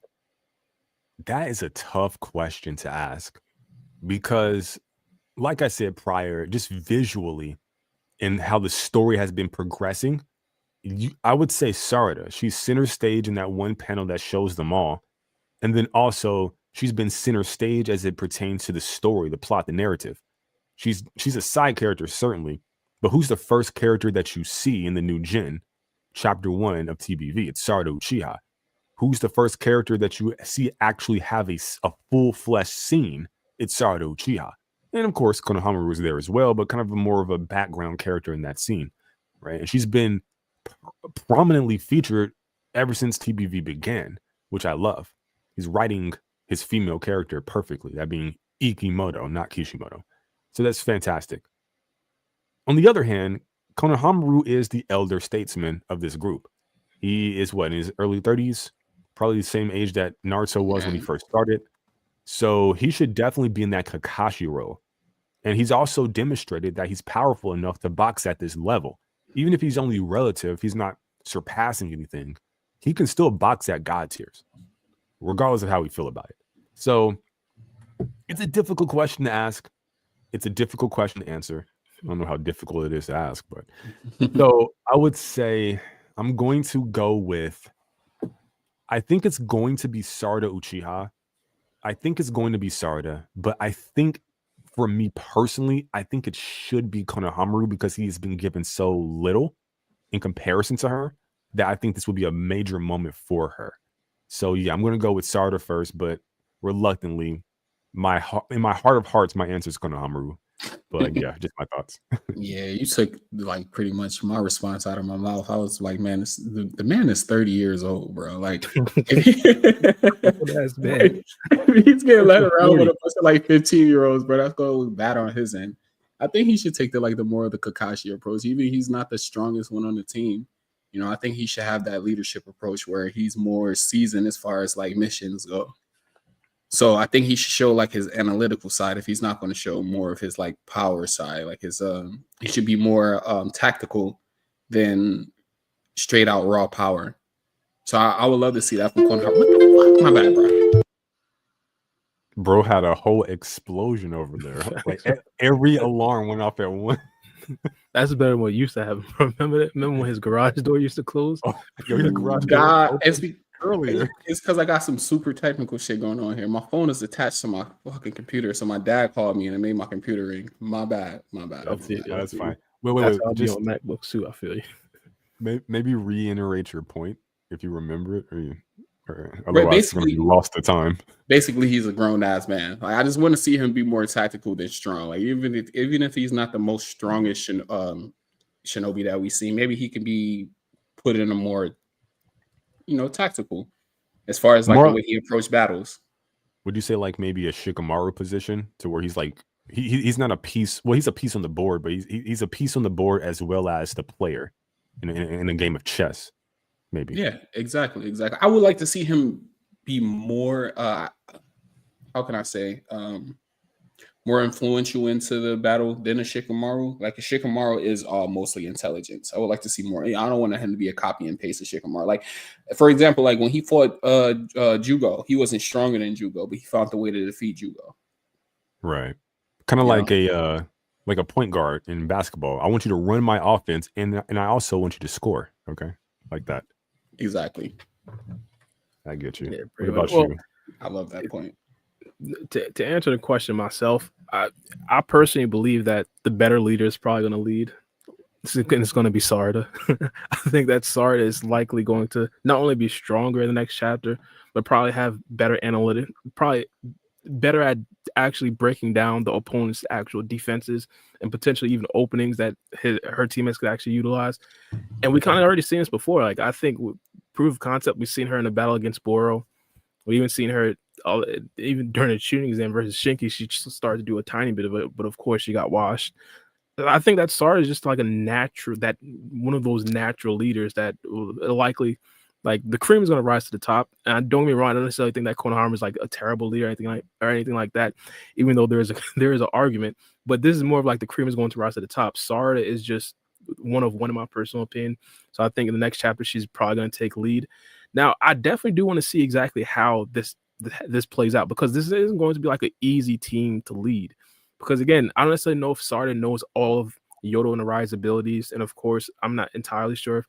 that is a tough question to ask because, like I said prior, just visually and how the story has been progressing, I would say Sarada. She's center stage in that one panel that shows them all. And then also, she's been center stage as it pertains to the story, the plot, the narrative. She's a side character, certainly. But who's the first character that you see in the new gen? Chapter 1 of TBV. It's Sarada Uchiha. Who's the first character that you see actually have a full flesh scene? It's Sarada Uchiha. And of course, Konohamaru is there as well, but kind of more of a background character in that scene, right? And she's been prominently featured ever since TBV began, which I love. He's writing his female character perfectly, that being Ikimoto, not Kishimoto. So that's fantastic. On the other hand, Konohamaru is the elder statesman of this group. He is in his early 30s, probably the same age that Naruto was when he first started. So he should definitely be in that Kakashi role. And he's also demonstrated that he's powerful enough to box at this level. Even if he's only relative, he's not surpassing anything. He can still box at God tiers, regardless of how we feel about it. So it's a difficult question to ask. It's a difficult question to answer. I don't know how difficult it is to ask, but so I would say I'm going to go with, I think it's going to be Sarada Uchiha. I think it's going to be Sarada, but I think for me personally, I think it should be Konohamaru because he's been given so little in comparison to her that I think this would be a major moment for her. So yeah, I'm going to go with Sarada first, but reluctantly, in my heart of hearts, my answer is Konohamaru. But yeah, just my thoughts. Yeah, you took like pretty much my response out of my mouth. I was like, man, the man is 30 years old, bro. Like, That's bad. He's getting led around with a bunch of like 15-year-olds, bro. That's going to look bad on his end. I think he should take the more of the Kakashi approach. Even he's not the strongest one on the team. I think he should have that leadership approach where he's more seasoned as far as like missions go. So I think he should show like his analytical side if he's not going to show more of his like power side. Like he should be more tactical than straight out raw power. So I would love to see that from Konohama. What the fuck? My bad, bro. Bro had a whole explosion over there. Like every alarm went off at once. That's better than what used to happen. Remember that? Remember when his garage door used to close? Oh, yo, the garage God, door it's earlier. It's because I got some super technical shit going on here. My phone is attached to my fucking computer, so my dad called me and it made my computer ring. My bad. That's fine. That's Wait. how I'll be Just on MacBooks too. I feel you. maybe reiterate your point if you remember it, or Right, otherwise it's gonna be lost to time. Basically, he's a grown ass man. Like I just want to see him be more tactical than strong. Like even if he's not the most strongest shinobi that we see, maybe he can be put in a more tactical as far as like the way he approached battles. Would you say like maybe a Shikamaru position to where he's like he's not a piece? Well, he's a piece on the board, but he's a piece on the board as well as the player in a game of chess. Maybe. Yeah, exactly. I would like to see him be more. How can I say? More influential into the battle than a Shikamaru. Like a Shikamaru is mostly intelligence. I would like to see more. I don't want him to be a copy and paste of Shikamaru. Like, for example, like when he fought Jugo, he wasn't stronger than Jugo, but he found the way to defeat Jugo. Right. Kind of like a point guard in basketball. I want you to run my offense, and I also want you to score. Okay, like that. Exactly. I get you. Yeah, what about you? I love that point. To answer the question myself, I personally believe that the better leader is probably going to lead. It's going to be Sarda. I think that Sarda is likely going to not only be stronger in the next chapter, but probably have better analytic, probably better at actually breaking down the opponent's actual defenses and potentially even openings that her teammates could actually utilize. And we kind of already seen this before. Like I think with proof of concept, we've seen her in the battle against Boro. We even seen her even during the shooting exam versus Shinki. She started to do a tiny bit of it, but of course she got washed. I think that Sarda is just like one of those natural leaders that will likely, like the cream is going to rise to the top. And don't get me wrong, I don't necessarily think that Konohama is like a terrible leader or anything like that. Even though there is an argument, but this is more of like the cream is going to rise to the top. Sarda is just one of my personal opinion. So I think in the next chapter she's probably going to take lead. Now I definitely do want to see exactly how this plays out, because this isn't going to be like an easy team to lead. Because again, I don't necessarily know if Sarda knows all of Yodo and Arai's abilities, and of course, I'm not entirely sure if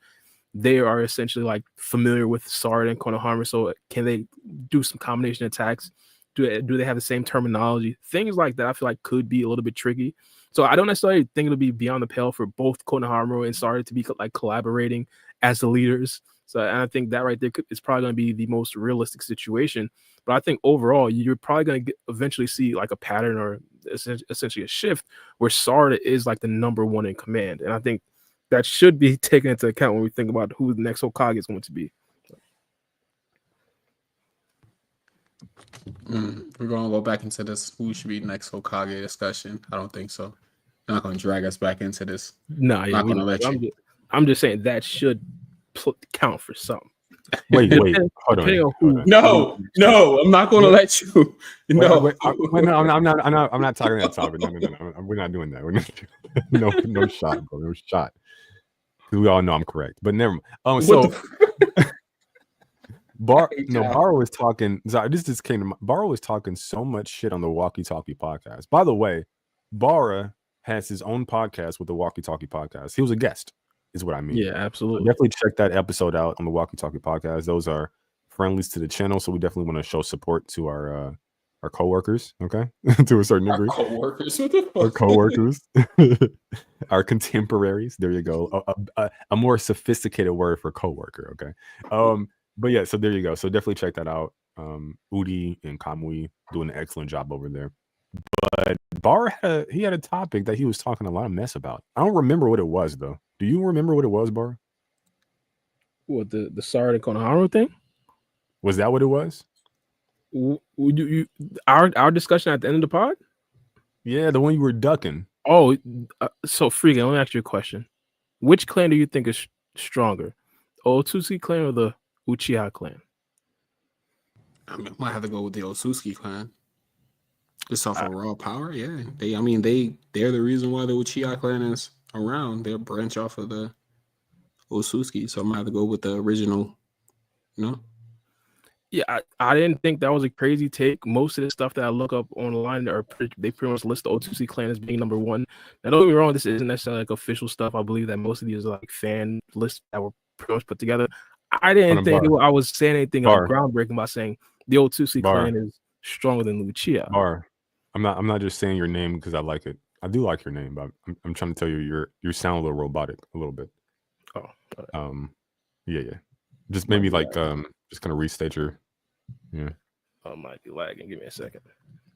they are essentially like familiar with Sarda and Konohama. So can they do some combination attacks? Do they have the same terminology? Things like that I feel like could be a little bit tricky. So I don't necessarily think it'll be beyond the pale for both Konohama and Sarda to be like collaborating as the leaders. So, and I think that right there is probably going to be the most realistic situation. But I think overall, you're probably going to eventually see like a pattern or essentially a shift where Sarda is like the number one in command. And I think that should be taken into account when we think about who the next Hokage is going to be. We're going to go back into this who should be next Hokage discussion. I don't think so. I'm not going to drag us back into this. No, yeah, I'm just saying that should count for something. Wait, hold on. No, I'm not going to let you. No, I'm not talking that topic. No, we're not doing that. We're not, no shot, bro. No shot. We all know I'm correct, but never mind. Baro was talking. This just came to mind. Baro was talking so much shit on the Walkie Talkie podcast. By the way, Bara has his own podcast with the Walkie Talkie podcast. He was a guest, is what I mean. Yeah, absolutely. Definitely check that episode out on the Walkie Talkie podcast. Those are friendlies to the channel, so we definitely want to show support to our coworkers. Okay, to a certain degree. Our coworkers. What the fuck? Our coworkers. Our contemporaries. There you go. A more sophisticated word for coworker. Okay. But yeah, so there you go. So definitely check that out. Udi and Kamui doing an excellent job over there. But Bar had a topic that he was talking a lot of mess about. I don't remember what it was though. Do you remember what it was, Bar? What, the Sarda Konohama thing? Was that what it was? Our discussion at the end of the pod? Yeah, the one you were ducking. Oh, so Freegan, let me ask you a question. Which clan do you think is stronger? Otsutsuki clan or the Uchiha clan? I might have to go with the Otsutsuki clan. Just off of raw power, yeah. They're the reason why the Uchiha clan is around. They're a branch off of the Osuski, so I'm gonna have to go with the original. You know. Yeah, I didn't think that was a crazy take. Most of the stuff that I look up online they pretty much list the Otsuki clan as being number one. Now, don't get me wrong, this isn't necessarily like official stuff. I believe that most of these are like fan lists that were pretty much put together. I didn't think I was saying anything like groundbreaking by saying the Otsuki clan is stronger than Lucia. I'm not just saying your name because I like it. I do like your name, but I'm trying to tell you you sound a little robotic a little bit. Oh, yeah. Just maybe just kind of restate your. Yeah. I might be lagging. Give me a second.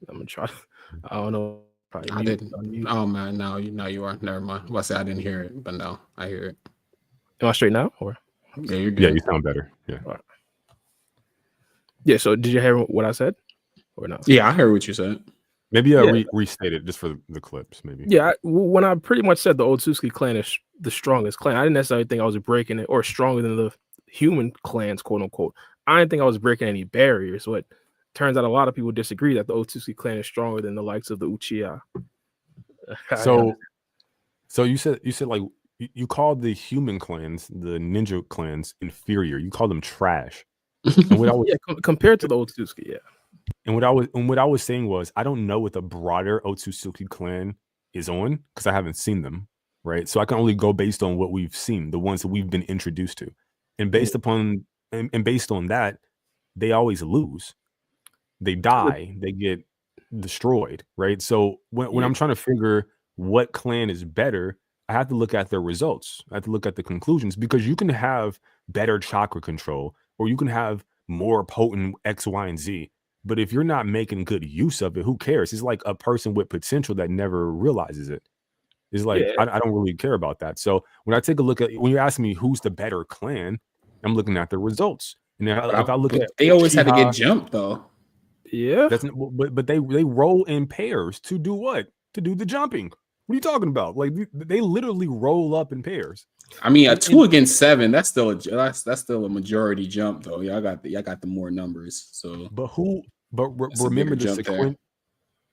I'm gonna try. I don't know. Probably I didn't. Oh man, now you are. Never mind. Well, I said I didn't hear it, but now I hear it. Am I straight now? Or yeah, you're good. Yeah, you sound better. Yeah. Right. Yeah. So did you hear what I said, or no? Yeah, I heard what you said. Maybe restate it just for the clips, maybe. Yeah, when I pretty much said the Otsuki clan is the strongest clan, I didn't necessarily think I was breaking it or stronger than the human clans, quote unquote. I didn't think I was breaking any barriers. But turns out a lot of people disagree that the Otsuki clan is stronger than the likes of the Uchiha. So you said like you called the human clans, the ninja clans, inferior. You called them trash. And what I was, compared to the Otsuki, yeah. And what I was saying was I don't know what the broader Otsutsuki clan is on because I haven't seen them, right? So I can only go based on what we've seen, the ones that we've been introduced to, and based on that, they always lose. They die. They get destroyed, right? So when I'm trying to figure what clan is better, I have to look at their results. I have to look at the conclusions because you can have better chakra control or you can have more potent X, Y, and Z. But if you're not making good use of it, who cares? It's like a person with potential that never realizes it. It's like, I don't really care about that. So when I take a look at, when you ask me who's the better clan, I'm looking at the results. And if I look at, they always had to get jumped though. Yeah. But they roll in pairs to do what? To do the jumping. What are you talking about? Like they literally roll up in pairs. I mean, a 2 against 7, that's still a majority jump though. Y'all got the more numbers. So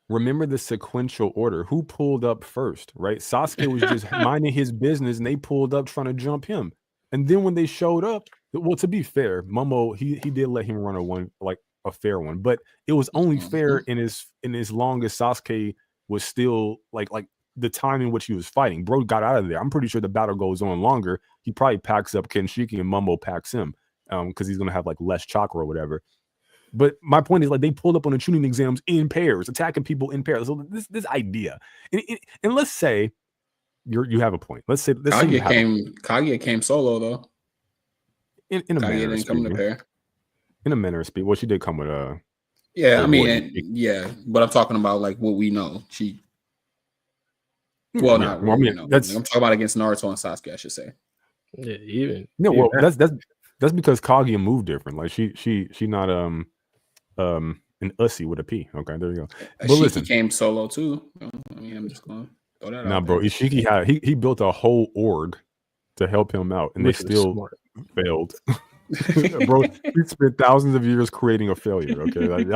remember the sequential order. Who pulled up first, right? Sasuke was just minding his business and they pulled up trying to jump him. And then when they showed up, well, to be fair, Momo, he did let him run a fair one, but it was only fair in as long as Sasuke was still like the time in which he was fighting. Bro got out of there. I'm pretty sure the battle goes on longer. He probably packs up Kenshiki and Momo packs him because he's gonna have like less chakra or whatever. But my point is like they pulled up on the tuning exams in pairs, attacking people in pairs. So this idea, and let's say you have a point. Let's say Kaguya came solo though. In a manner didn't come in a pair. In a manner of speed. Well, she did come with a. Yeah, I mean, but I'm talking about like what we know. Well, not what we know. I'm talking about against Naruto and Sasuke, I should say. Yeah, even. Well, that's because Kaguya moved different. Like she not an ussy with a P. Okay, there you go. But listen, came solo too. I mean, I'm just going to throw that out. Nah, bro, Ishiki he built a whole org to help him out, and they still failed. Bro, he spent thousands of years creating a failure. Okay, like,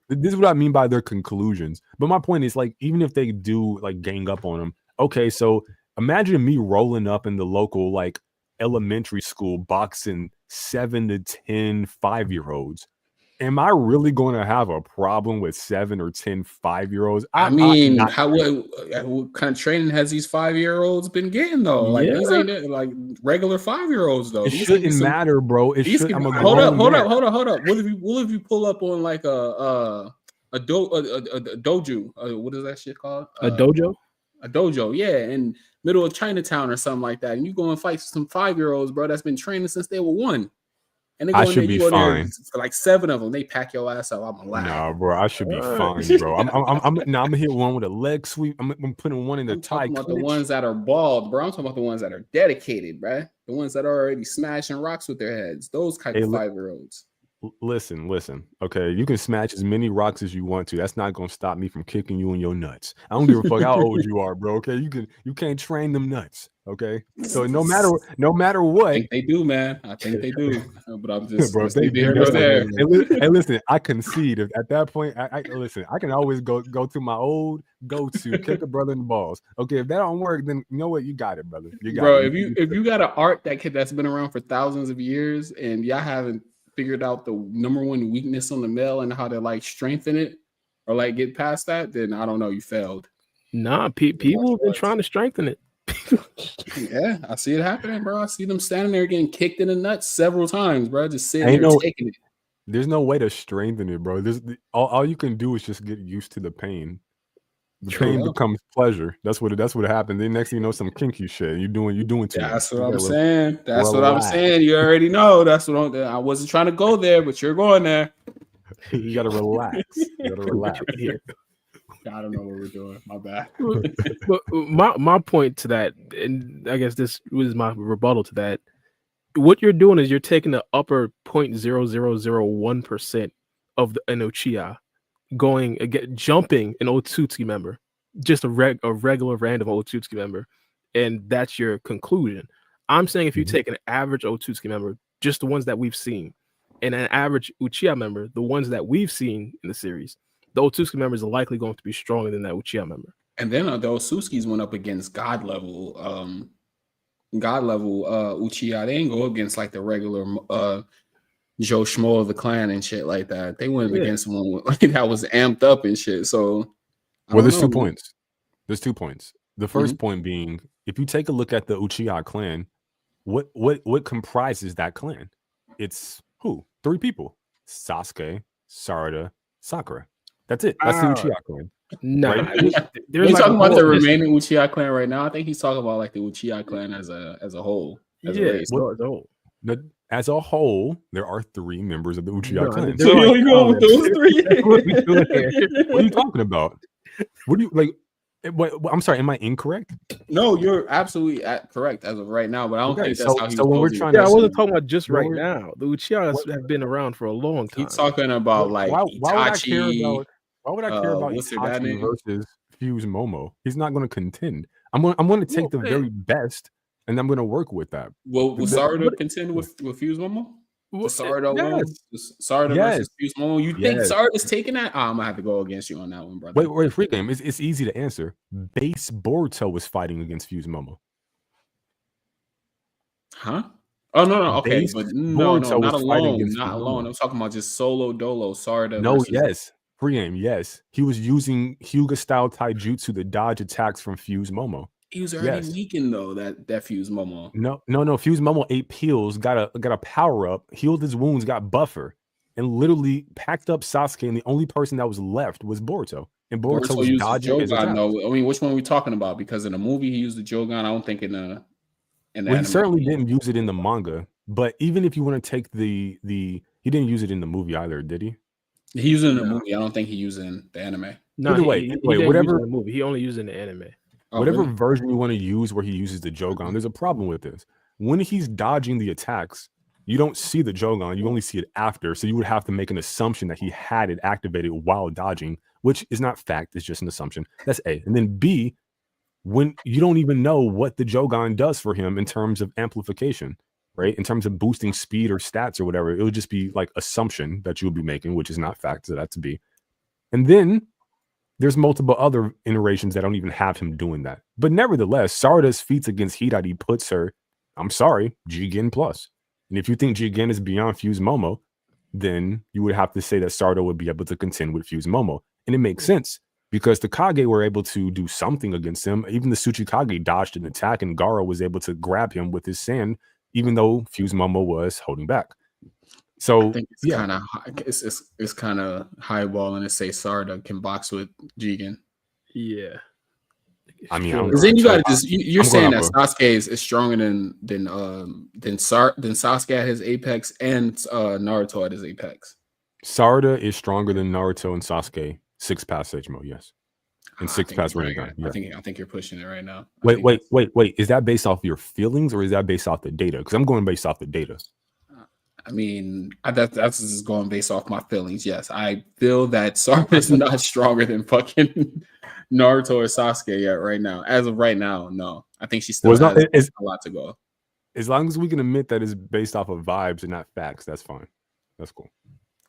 this is what I mean by their conclusions. But my point is, like, even if they do like gang up on him, okay, so imagine me rolling up in the local like elementary school boxing 7 to 10 5-year-olds. Am I really going to have a problem with 7 or 10 5-year-olds? I mean, what kind of training has these 5-year-olds been getting though? Like these ain't like regular 5-year-olds though. It shouldn't matter, bro. Hold up. What if you pull up on like a dojo? What is that shit called? A dojo? A dojo, yeah, in middle of Chinatown or something like that. And you go and fight some 5-year-olds, bro, that's been training since they were 1. And they go I should be fine. For like 7 of them, they pack your ass up. I'm alive. Nah, bro, I should be fine, bro. I'm gonna hit one with a leg sweep. I'm putting one in the tie. I'm talking about the ones that are bald, bro. I'm talking about the ones that are dedicated, bro. The ones that are already smashing rocks with their heads. Those type of 5-year-olds. Listen. Okay, you can smash as many rocks as you want to. That's not gonna stop me from kicking you in your nuts. I don't give a fuck how old you are, bro. Okay, you can't train them nuts. Okay, so no matter I what, think they do, man. I think they do. But I'm just bro. If that's they neither do, here nor that's on there. them. Hey, listen. I concede. At that point, I listen. I can always go to my old go-to, kick a brother in the balls. Okay, if that don't work, then you know what? You got it, brother. You got Bro, it. if you got an art that's been around for thousands of years and y'all haven't figured out the number one weakness on the male and how to like strengthen it or like get past that, then I don't know, you failed. Nah, people have been trying to strengthen it. Yeah, I see it happening, bro. I see them standing there getting kicked in the nuts several times, bro. Just sitting Ain't there no- taking it. There's no way to strengthen it, bro. All you can do is just get used to the pain. The pain becomes pleasure. That's what happened. Then next thing you know, some kinky shit. You're doing too much. That's what I'm saying. That's what I'm saying. You already know. That's what I wasn't trying to go there, but you're going there. You gotta relax. You gotta relax. Here. I don't know what we're doing. My bad. But my point to that, and I guess this was my rebuttal to that. What you're doing is you're taking the upper 0.0001% of an Uchiha, jumping an Otsutsuki member, just a regular random Otsutsuki member, and that's your conclusion. I'm saying if you take an average Otsutsuki member, just the ones that we've seen, and an average Uchiha member, the ones that we've seen in the series, the Otsutsuki members are likely going to be stronger than that Uchiha member. And then the Otsutskis went up against God level Uchiha. They didn't go against like the regular Joe Schmo of the clan and shit like that. They went against someone that was amped up and shit. So there's 2 points. There's 2 points. The first point being, if you take a look at the Uchiha clan, what comprises that clan? It's who? 3 people: Sasuke, Sarada, Sakura. That's it. That's the Uchiha clan. No, right? We're talking about the remaining Uchiha clan right now. I think he's talking about like the Uchiha clan as a whole, as a race. As a whole, there are 3 members of the Uchiha clan. So you go with those 3? What are you talking about? What do you like? What, I'm sorry, am I incorrect? No, you're absolutely correct as of right now, but I don't think that's how he's when we're trying I wasn't talking about just right now. The Uchihas have been around for a long time. He's talking about like Itachi. Why would I care about Itachi versus Fuse Momo? He's not going to contend. I'm going to take the very best, and I'm going to work with that. Well, was Sarada contend with Fuse Momo? Sarada alone? Sarada versus Fuse Momo? You think Sarada's taking that? I'm going to have to go against you on that one, brother. Wait, free game. It's easy to answer. Base Boruto was fighting against Fuse Momo. Huh? Oh, no. Okay, but no, not alone. Not alone. I'm talking about just solo dolo Sarada. No, free game, yes. He was using Hyuga style taijutsu to dodge attacks from Fuse Momo. He was already weakened though, that Fuse Momo. No. Fuse Momo ate pills, got a power up, healed his wounds, got buffer, and literally packed up Sasuke, and the only person that was left was Boruto. And Boruto was dodging his attacks. No, I mean, which one are we talking about? Because in the movie he used the Jogan. I don't think in the he certainly didn't use it in the manga. But even if you want to take the he didn't use it in the movie either, did he? He used it in the movie. I don't think he used it in the anime. No, he whatever in the movie. He only used it in the anime. Whatever version you want to use where he uses the Jogan, there's a problem with this. When he's dodging the attacks, you don't see the Jogan, you only see it after. So you would have to make an assumption that he had it activated while dodging, which is not fact, it's just an assumption. That's A. And then B, when you don't even know what the Jogan does for him in terms of amplification, right? In terms of boosting speed or stats or whatever, it would just be like assumption that you would be making, which is not fact, so that's B. And then there's multiple other iterations that don't even have him doing that. But nevertheless, Sarada's feats against Hidari puts her, I'm sorry, Jigen plus. And if you think Jigen is beyond Fuse Momo, then you would have to say that Sarada would be able to contend with Fuse Momo. And it makes sense because the Kage were able to do something against him. Even the Tsuchikage dodged an attack and Gaara was able to grab him with his sand, even though Fuse Momo was holding back. So I think it's kind of highballing to say Sarada can box with Jigen. Yeah. I mean, because then you got to you're saying that Sasuke is stronger than Sasuke at his apex and Naruto at his apex. Sarada is stronger than Naruto and Sasuke 6 past Sage Mode, yes. And 6 past Rinnegan. Yeah. I think you're pushing it right now. Wait. Is that based off your feelings or is that based off the data? Because I'm going based off the data. I mean, that's just going based off my feelings. Yes, I feel that Sakura is not stronger than fucking Naruto or Sasuke yet right now. As of right now, no. I think she Well, still has a lot to go. as long as we can admit that it's based off of vibes and not facts, that's fine. That's cool.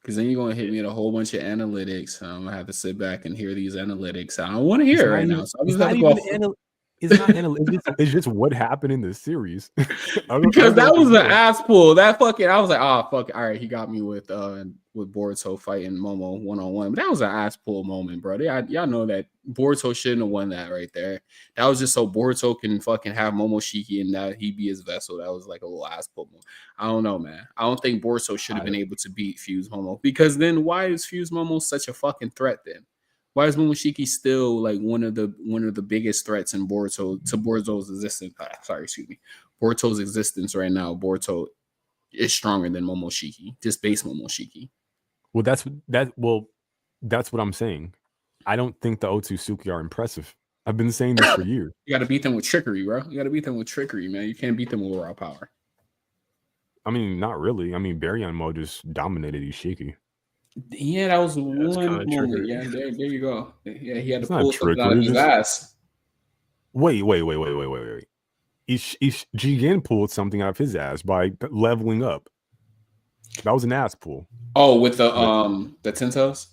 Because then you're gonna hit me with a whole bunch of analytics. I'm gonna have to sit back and hear these analytics. I don't want to It's hear it not right even. now, so I'm It's just have not to go. even. It's not analytics. It's just what happened in the series. I Because don't know that what to was an say. ass pull. That fucking, I was like, oh fuck, all right, he got me with Boruto fighting Momo 1-on-1. But that was an ass pull moment, bro. Y'all know that Boruto shouldn't have won that right there. That was just so Boruto can fucking have Momoshiki and that he be his vessel. That was like a little ass pull moment. I don't know, man. I don't think Boruto should have been able to beat Fuse Momo, because then why is Fuse Momo such a fucking threat then? Why is Momoshiki still like one of the biggest threats in Boruto's existence? Sorry, excuse me. Boruto's existence right now. Boruto is stronger than Momoshiki, just base Momoshiki. Well, that's what I'm saying. I don't think the Otsutsuki are impressive. I've been saying this for years. You got to beat them with trickery, bro. You got to beat them with trickery, man. You can't beat them with raw power. I mean, not really. I mean, Baryon Mo just dominated Ishiki. Yeah, that was That's one kind of moment. trickery. Yeah, there you go. Yeah, he had It's to not pull something out of trickery. his ass. Wait. Jigen pulled something out of his ass by leveling up. That was an ass pull. Oh, with the But Tentos?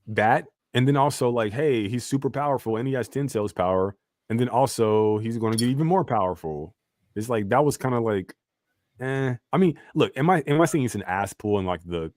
that, and then also like, hey, he's super powerful and he has 10 cells power, and then also he's going to get even more powerful. It's like that was kind of like, I mean, look, am I saying it's an ass pull in like the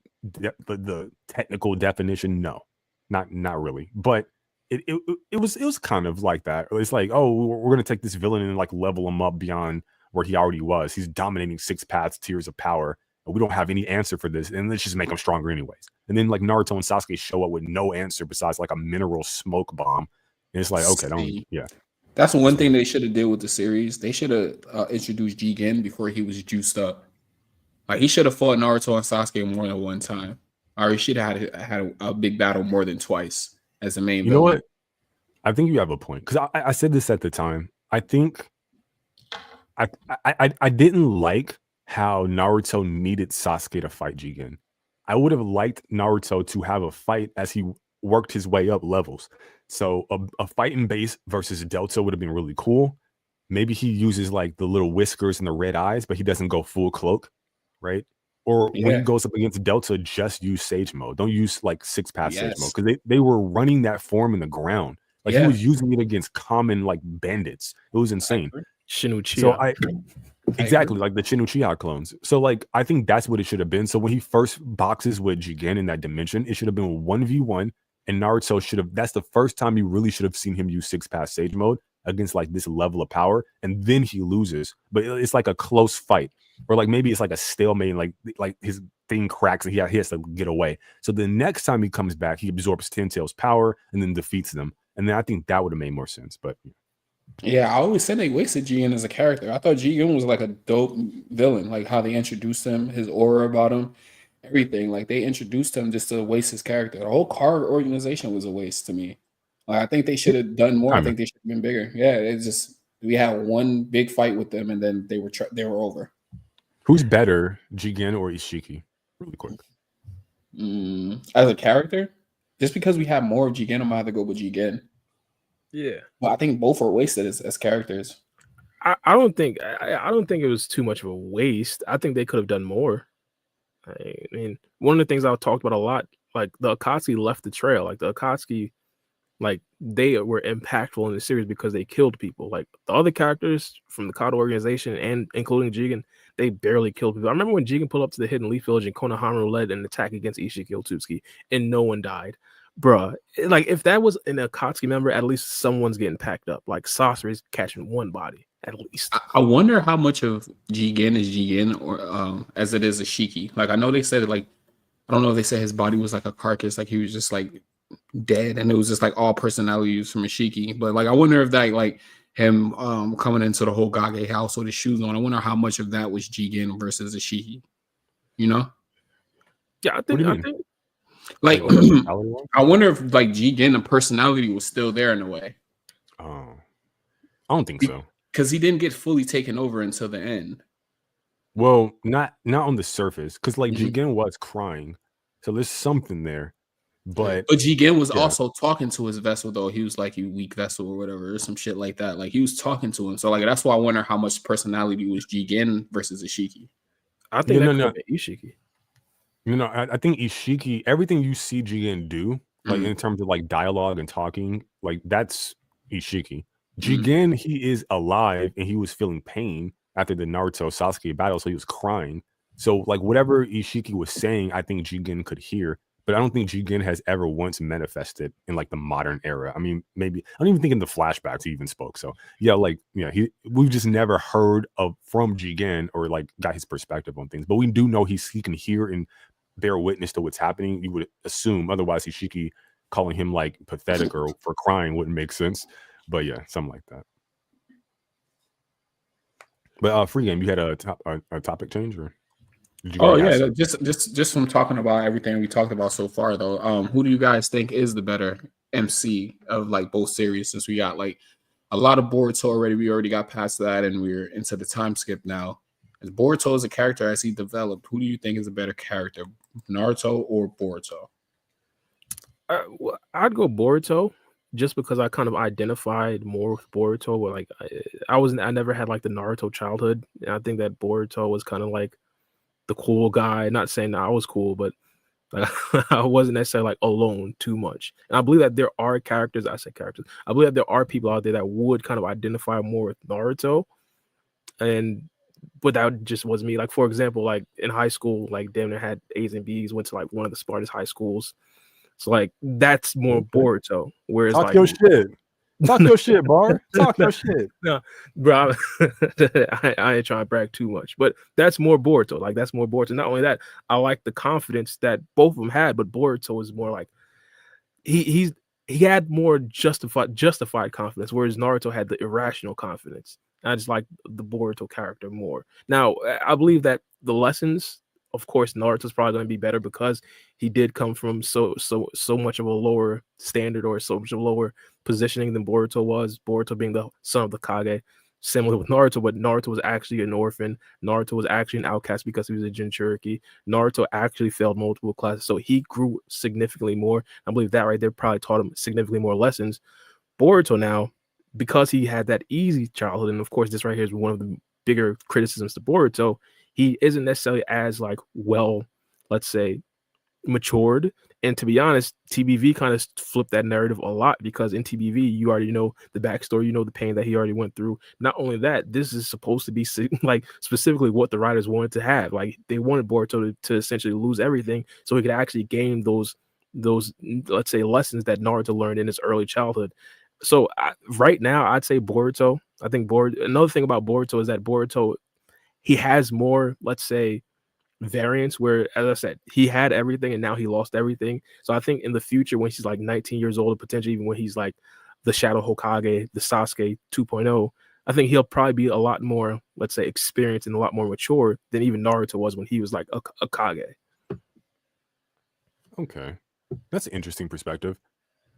technical definition? No, not really, but it was kind of like that. It's like, oh, we're gonna take this villain and like level him up beyond where he already was. He's dominating 6 paths, tiers of power, and we don't have any answer for this, and let's just make him stronger anyways. And then like Naruto and Sasuke show up with no answer besides like a mineral smoke bomb, and it's like, okay, yeah. That's one thing they should have did with the series. They should have introduced Jigen before he was juiced up. Like he should have fought Naruto and Sasuke more than one time, or he should have had a big battle more than twice as the main You villain. know what? I think you have a point, because I said this at the time. I think I didn't like how Naruto needed Sasuke to fight Jigen. I would have liked Naruto to have a fight as he worked his way up levels. So a fight in base versus Delta would have been really cool. Maybe he uses like the little whiskers and the red eyes, but he doesn't go full cloak, right? Or when he goes up against Delta, just use Sage Mode. Don't use like 6-path Sage Mode, because they were running that form in the ground. Like he was using it against common like bandits. It was insane. Shinuchiya. So exactly like the Shinuchiya clones. So like I think that's what it should have been. So when he first boxes with Jigen in that dimension, it should have been 1v1, and Naruto should have. That's the first time you really should have seen him use 6-path Sage Mode against like this level of power, and then he loses. But it's like a close fight, or like maybe it's like a stalemate, like his thing cracks and he has to get away. So the next time he comes back, he absorbs 10 Tails power and then defeats them. And then I think that would have made more sense. But yeah, I always said they wasted Jigen as a character. I thought Jigen was like a dope villain, like how they introduced him, his aura about him, everything. Like they introduced him just to waste his character. The whole card organization was a waste to me. Like I think they should have done more. I think they should have been bigger. Yeah, it's just we had one big fight with them, and then they were over. Who's better, Jigen or Ishiki? Really quick. As a character, just because we have more of Jigen, I'm gonna have to go with Jigen. Yeah. Well, I think both are wasted as characters. I don't think it was too much of a waste. I think they could have done more. I mean, one of the things I talked about a lot, like the Akatsuki left the trail. Like the Akatsuki, like they were impactful in the series because they killed people. Like the other characters from the Kado organization and including Jigen, they barely killed people. I remember when Jigen pulled up to the Hidden Leaf Village and Konohamaru led an attack against Ishiki Otsutsuki and no one died. Bruh, like if that was an Akatsuki member, at least someone's getting packed up. Like Sasori's catching one body at least. I wonder how much of Jigen is Jigen or as it is a Shiki. Like I know they said like I don't know if they said his body was like a carcass, like he was just like dead, and it was just like all personalities from a Shiki. But like I wonder if that like him coming into the whole Gage house with his shoes on. I wonder how much of that was Jigen versus a Shiki. You know? Yeah, I think like I wonder if like Jigen, the personality was still there in a way. I don't think so. Because he didn't get fully taken over until the end. Well, not on the surface, because like Mhm. Jigen was crying, so there's something there. But But Jigen was yeah, also talking to his vessel, though. He was like, "You weak vessel," or whatever, or some shit like that. Like he was talking to him. So like that's why I wonder how much personality was Jigen versus Ishiki. I think yeah, that no, could no, have been Ishiki. I think Ishiki, everything you see Jigen do, like Mhm, in terms of like dialogue and talking, like that's Ishiki. mhm. Jigen, he is alive and he was feeling pain after the Naruto Sasuke battle, so he was crying. So like whatever Ishiki was saying, I think Jigen could hear, but I don't think Jigen has ever once manifested in like the modern era. I mean, maybe I don't even think in the flashbacks he even spoke. So yeah, like we've just never heard of from Jigen or like got his perspective on things. But we do know he can hear and bear witness to what's happening. You would assume, otherwise Ishiki calling him like pathetic or for crying wouldn't make sense. But yeah, something like that. But free game, you had a topic change, or did you Oh already yeah, ask? just from talking about everything we talked about so far, though. Who do you guys think is the better MC of like both series? Since we got like a lot of Boruto already, we already got past that, and we're into the time skip now. As Boruto as a character as he developed, who do you think is a better character, Naruto or Boruto? I'd go Boruto just because I kind of identified more with Boruto. Where like I never had like the Naruto childhood, and I think that Boruto was kind of like the cool guy. Not saying that I was cool, but like, I wasn't necessarily like alone too much. And I believe that there are characters. I say characters. I believe that there are people out there that would kind of identify more with Naruto, and but that just was me. Like for example, like in high school, like damn near had A's and B's. Went to like one of the smartest high schools. So like that's more Okay. Boruto. Whereas Talk like your shit. Talk your shit, Bar. Talk no, your shit. no, bro, I ain't trying to brag too much, but that's more Boruto. Like that's more Boruto. Not only that, I like the confidence that both of them had, but Boruto is more like he's he had more justified confidence, whereas Naruto had the irrational confidence. I just like the Boruto character more. Now, I believe that the lessons, of course, Naruto's probably going to be better because he did come from so much of a lower standard or so much of a lower positioning than Boruto was. Boruto being the son of the Kage, similar with Naruto, but Naruto was actually an orphan. Naruto was actually an outcast because he was a Jinchuriki. Naruto actually failed multiple classes, so he grew significantly more. I believe that right there probably taught him significantly more lessons. Boruto now, because he had that easy childhood, and of course, this right here is one of the bigger criticisms to Boruto. He isn't necessarily as like well, let's say, matured. And to be honest, TBV kind of flipped that narrative a lot because in TBV, you already know the backstory, you know the pain that he already went through. Not only that, this is supposed to be like specifically what the writers wanted to have. Like they wanted Boruto to essentially lose everything so he could actually gain those let's say lessons that Naruto learned in his early childhood. So right now, I'd say Boruto. I think Boruto. Another thing about Boruto is that Boruto he has more, let's say, variance where, as I said, he had everything and now he lost everything. So I think in the future, when he's like 19 years old, or potentially even when he's like the Shadow Hokage, the Sasuke 2.0, I think he'll probably be a lot more, let's say, experienced and a lot more mature than even Naruto was when he was like a Kage. Okay. That's an interesting perspective.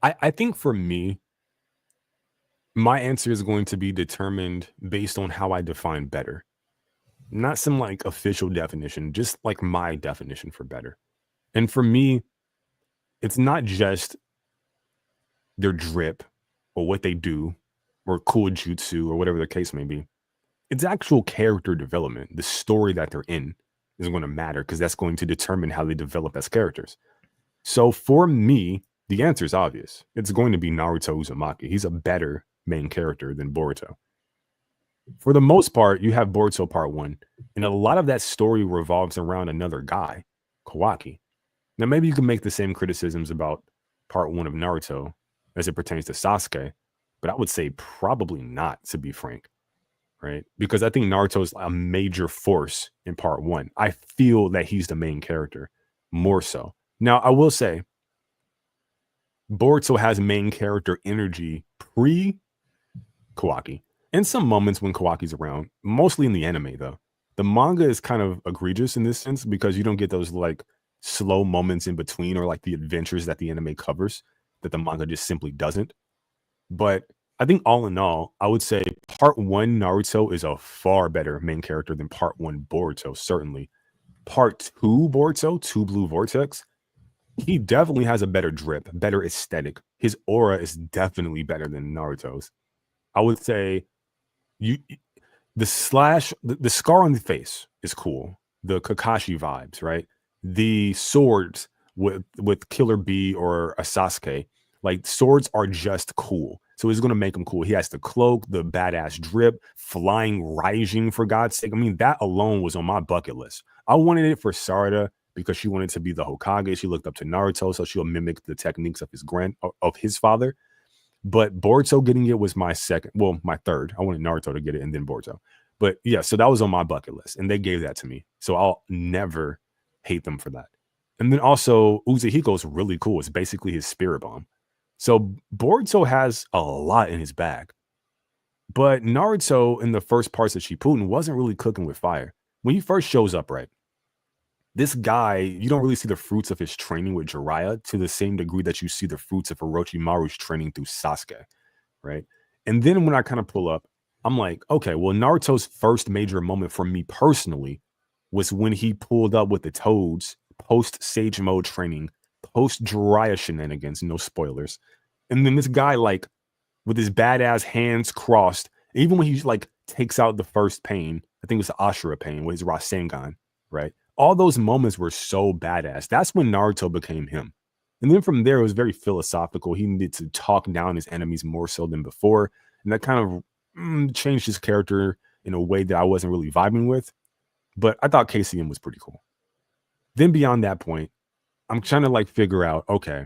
I think for me, my answer is going to be determined based on how I define better. Not some like official definition, just like my definition for better. And for me, it's not just their drip or what they do or cool jutsu or whatever the case may be. It's actual character development. The story that they're in is going to matter because that's going to determine how they develop as characters. So for me, the answer is obvious. It's going to be Naruto Uzumaki. He's a better main character than Boruto. For the most part, you have Boruto Part 1, and a lot of that story revolves around another guy, Kawaki. Now, maybe you can make the same criticisms about Part 1 of Naruto as it pertains to Sasuke, but I would say probably not, to be frank, right? Because I think Naruto is a major force in Part 1. I feel that he's the main character more so. Now, I will say Boruto has main character energy pre Kawaki. In some moments when Kawaki's around, mostly in the anime though. The manga is kind of egregious in this sense because you don't get those like slow moments in between or like the adventures that the anime covers that the manga just simply doesn't. But I think all in all, I would say part 1 Naruto is a far better main character than part 1 Boruto, certainly. Part 2 Boruto, 2 Blue Vortex, he definitely has a better drip, better aesthetic. His aura is definitely better than Naruto's. I would say you the scar on the face is cool. The Kakashi vibes, right? The swords with Killer B or a Sasuke, like swords are just cool. So he's gonna make him cool. He has the cloak, the badass drip, flying Raijin for God's sake. I mean, that alone was on my bucket list. I wanted it for Sarada because she wanted to be the Hokage. She looked up to Naruto, so she'll mimic the techniques of his father. But Boruto getting it was my third. I wanted Naruto to get it and then Boruto. But yeah, so that was on my bucket list, and they gave that to me. So I'll never hate them for that. And then also Uzuhiko is really cool. It's basically his spirit bomb. So Boruto has a lot in his bag. But Naruto in the first parts of Shippuden wasn't really cooking with fire. When he first shows up, right? This guy, you don't really see the fruits of his training with Jiraiya to the same degree that you see the fruits of Orochimaru's training through Sasuke, right? And then when I kind of pull up, I'm like, okay, well, Naruto's first major moment for me personally was when he pulled up with the Toads post Sage Mode training, post Jiraiya shenanigans, no spoilers. And then this guy, like, with his badass hands crossed, even when he like takes out the first pain, I think it was the Ashura pain with his Rasengan, right? All those moments were so badass. That's when Naruto became him. And then from there, it was very philosophical. He needed to talk down his enemies more so than before. And that kind of changed his character in a way that I wasn't really vibing with. But I thought KCM was pretty cool. Then beyond that point, I'm trying to like figure out, okay,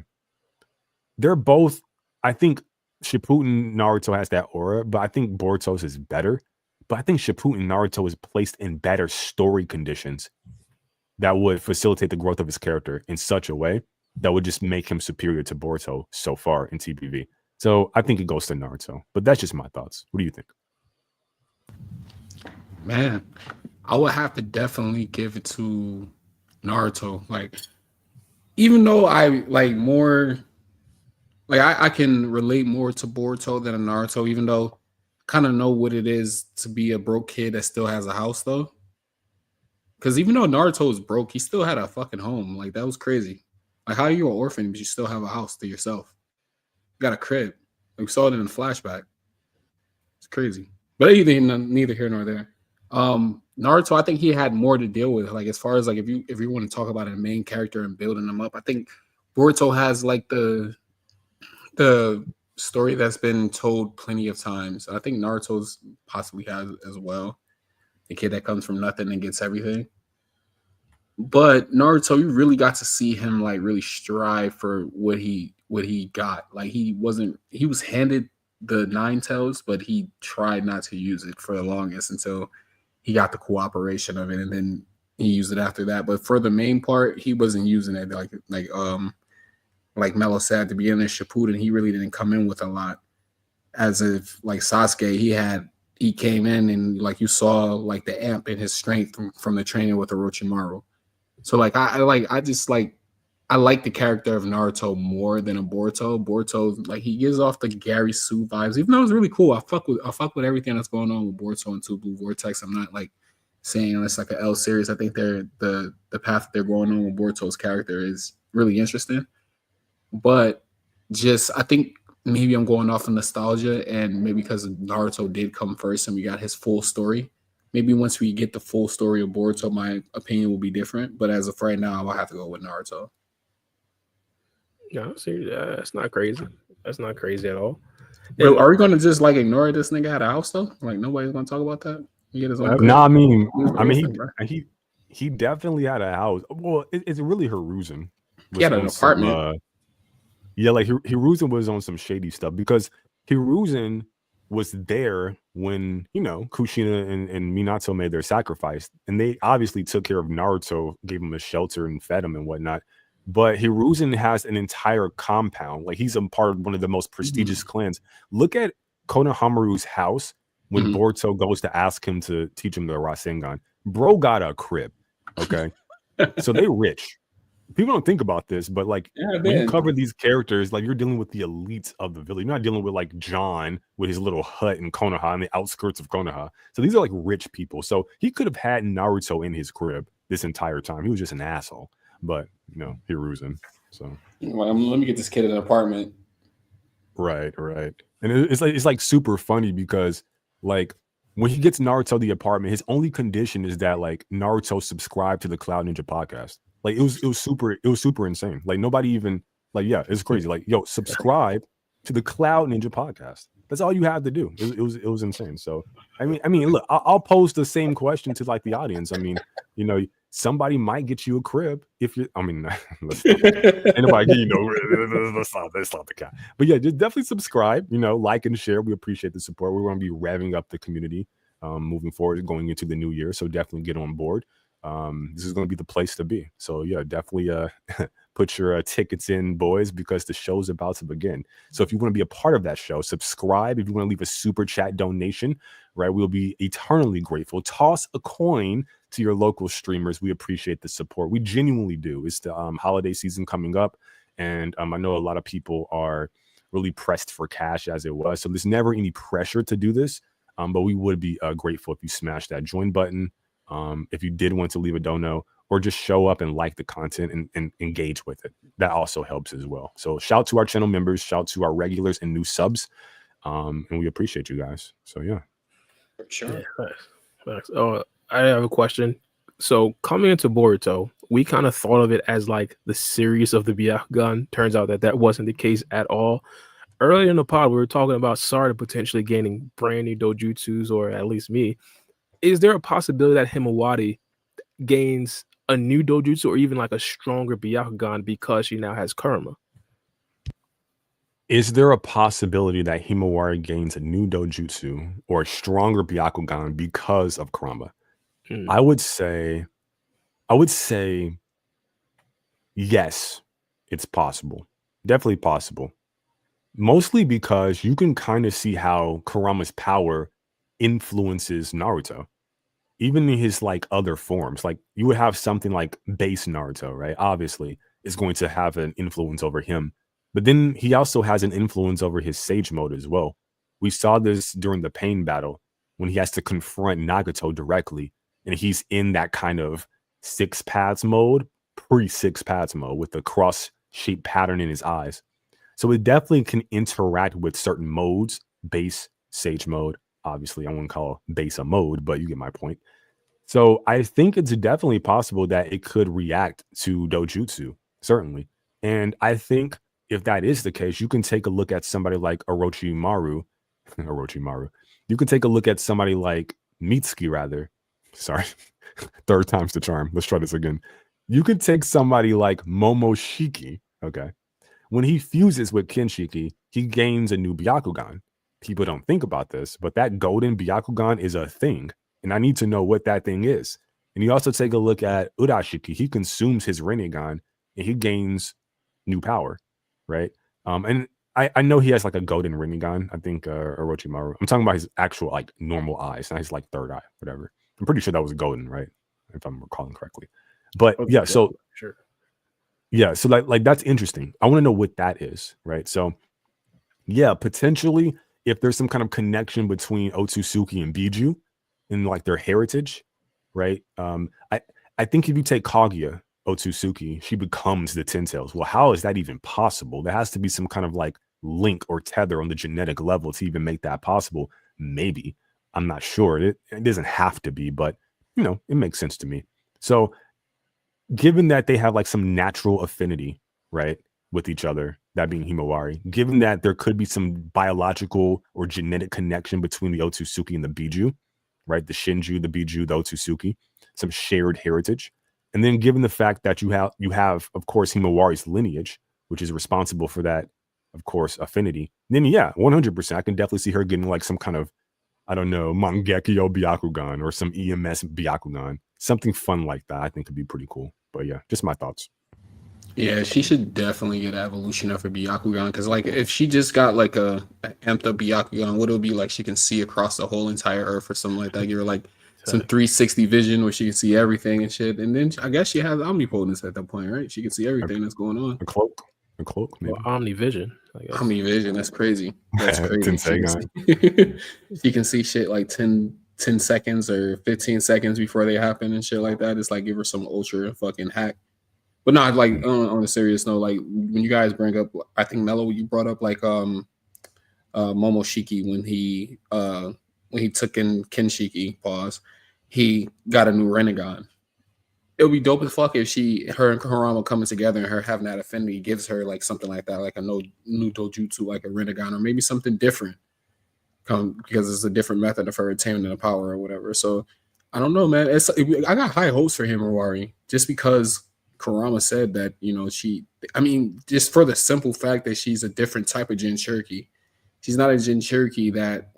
they're both, I think Shippuden Naruto has that aura, but I think Boruto's is better. But I think Shippuden Naruto is placed in better story conditions that would facilitate the growth of his character in such a way that would just make him superior to Boruto so far in TPV. So I think it goes to Naruto, but that's just my thoughts. What do you think? Man, I would have to definitely give it to Naruto. Like, even though I like more, like I can relate more to Boruto than a Naruto, even though I kind of know what it is to be a broke kid that still has a house though. Because even though Naruto was broke, he still had a fucking home. Like, that was crazy. Like, how are you an orphan, but you still have a house to yourself? You got a crib. Like, we saw it in the flashback. It's crazy. But neither here nor there. Naruto, I think he had more to deal with. Like, as far as like if you want to talk about a main character and building them up, I think Boruto has like the story that's been told plenty of times. I think Naruto's possibly has as well. The kid that comes from nothing and gets everything. But Naruto, you really got to see him like really strive for what he got. Like, he was handed the Nine Tails, but he tried not to use it for the longest until he got the cooperation of it, and then he used it after that. But for the main part, he wasn't using it. Like Mello said at the beginning of Shippuden, he really didn't come in with a lot. As if like Sasuke, he came in and like you saw like the amp in his strength from the training with Orochimaru. So like I like the character of Naruto more than a Boruto. Boruto, like, he gives off the Gary Sue vibes, even though it's really cool. I fuck with everything that's going on with Boruto and 2 Blue Vortex. I'm not like saying it's like an L series. I think the path they're going on with Boruto's character is really interesting. But just I think maybe I'm going off of nostalgia, and maybe because Naruto did come first and we got his full story. Maybe once we get the full story of Boruto, my opinion will be different. But as of right now, I'll have to go with Naruto. No, seriously, that's not crazy. That's not crazy at all. Bro, are we going to just like ignore this nigga had a house though? Like, nobody's going to talk about that? He get his own. No, I mean, he definitely had a house. Well, it's really Hiruzen. He had an apartment. Yeah, like Hiruzen was on some shady stuff because Hiruzen was there when, you know, Kushina and Minato made their sacrifice, and they obviously took care of Naruto, gave him a shelter and fed him and whatnot. But Hiruzen has an entire compound. Like, he's a part of one of the most prestigious clans. Look at Konohamaru's house when Boruto goes to ask him to teach him the Rasengan. Bro got a crib, okay? So they rich. people don't think about this, but like Yeah, when you man. cover these characters, like you're dealing with the elites of the village. You're not dealing with like John with his little hut in Konoha, on the outskirts of Konoha. So these are like rich people. So he could have had Naruto in his crib this entire time. He was just an asshole. But you know, Hiruzen. So Well, let me get this kid an apartment. right. And it's like super funny because like when he gets Naruto the apartment, his only condition is that like Naruto subscribe to the Cloud Ninja podcast. Like it was super insane. Like nobody even like yeah, it's crazy. Like yo, subscribe to the Cloud Ninja podcast. That's all you have to do. It was insane. So I mean, look, I'll pose the same question to like the audience. I mean, you know, somebody might get you a crib if you. I mean, let's stop. Ain't nobody, you know, let's stop the cat. But yeah, just definitely subscribe. You know, like and share. We appreciate the support. We want to be revving up the community moving forward, going into the new year. So definitely get on board. This is going to be the place to be. So yeah, definitely put your tickets in, boys, because the show's about to begin. So if you want to be a part of that show, subscribe. If you want to leave a super chat donation, right, we'll be eternally grateful. Toss a coin to your local streamers. We appreciate the support. We genuinely do. It's the holiday season coming up, and I know a lot of people are really pressed for cash as it was. So there's never any pressure to do this, but we would be grateful if you smash that join button. If you did want to leave a dono or just show up and like the content and engage with it, that also helps as well. So shout to our channel members, shout to our regulars and new subs, and we appreciate you guys. So yeah, For sure. Yeah, facts. Oh, I have a question. So coming into Boruto, we kind of thought of it as like the series of the Byakugan. Turns out that wasn't the case at all. Earlier in the pod, we were talking about Sarda potentially gaining brand new dojutsus, or at least me. Is there a possibility that Himawari gains a new dojutsu or even like a stronger Byakugan because she now has Kurama? is there a possibility that Himawari gains a new dojutsu or a stronger Byakugan because of Kurama? Hmm. I would say yes, it's possible. Definitely possible. Mostly because you can kind of see how Kurama's power influences Naruto. Even in his like other forms. Like you would have something like base Naruto, right? Obviously, is going to have an influence over him. But then he also has an influence over his Sage mode as well. We saw this during the Pain battle when he has to confront Nagato directly, and he's in that kind of six paths mode, pre-six paths mode with the cross shaped pattern in his eyes. So it definitely can interact with certain modes, base, Sage mode. Obviously, I wouldn't call base a mode, but you get my point. So I think it's definitely possible that it could react to dojutsu, certainly. And I think if that is the case, you can take a look at somebody like Orochimaru. Orochimaru. You can take a look at somebody like Mitsuki, rather. Sorry, third time's the charm. Let's try this again. You could take somebody like Momoshiki. Okay. When he fuses with Kinshiki, he gains a new Byakugan. People don't think about this, but that golden Byakugan is a thing. And I need to know what that thing is. And you also take a look at Urashiki. He consumes his Rinnegan and he gains new power, right? And I know he has like a golden Rinnegan, I think, Orochimaru. I'm talking about his actual like normal eyes, not his like third eye, whatever. I'm pretty sure that was golden, right? If I'm recalling correctly. But yeah, so sure. yeah, so like that's interesting. I want to know what that is, right? So yeah, potentially if there's some kind of connection between Otsutsuki and Biju in like their heritage, right? I think if you take Kaguya Otsutsuki, she becomes the Ten Tails. Well, how is that even possible? There has to be some kind of like link or tether on the genetic level to even make that possible. Maybe. I'm not sure. It doesn't have to be, but you know, it makes sense to me. So given that they have like some natural affinity, right, with each other, that being Himawari, given that there could be some biological or genetic connection between the Otsutsuki and the Biju, right, the Shinju, the Biju, the Otsutsuki, some shared heritage, and then given the fact that you have of course Himawari's lineage, which is responsible for that, of course, affinity, then yeah, 100%, I can definitely see her getting like some kind of, I don't know, Mangekyo Byakugan or some EMS Byakugan, something fun like that. I think could be pretty cool. But yeah, just my thoughts. Yeah, she should definitely get an evolution of her Byakugan, because like if she just got like a amped up Byakugan, what it would be like she can see across the whole entire earth or something like that. You're like some 360 vision where she can see everything and shit. And then I guess she has omnipotence at that point, right? She can see everything that's going on. A cloak, maybe. Well, omnivision, I guess. Omnivision, that's crazy. That's crazy. Tensegon. She can see shit like 10 seconds or 15 seconds before they happen and shit like that. It's like give her some ultra fucking hack. But not like on a serious note, like when you guys bring up, I think Mello, you brought up like Momoshiki when he took in Kenshiki, pause, he got a new Renegon. It would be dope as fuck if her and Kurama coming together and her having that affinity gives her like something like that, like a new dojutsu, like a Renegon, or maybe something different. Because it's a different method of her attaining the power or whatever. So I don't know, man. I got high hopes for Himawari just because Kurama said that, just for the simple fact that she's a different type of Jinchuriki. She's not a Jinchuriki that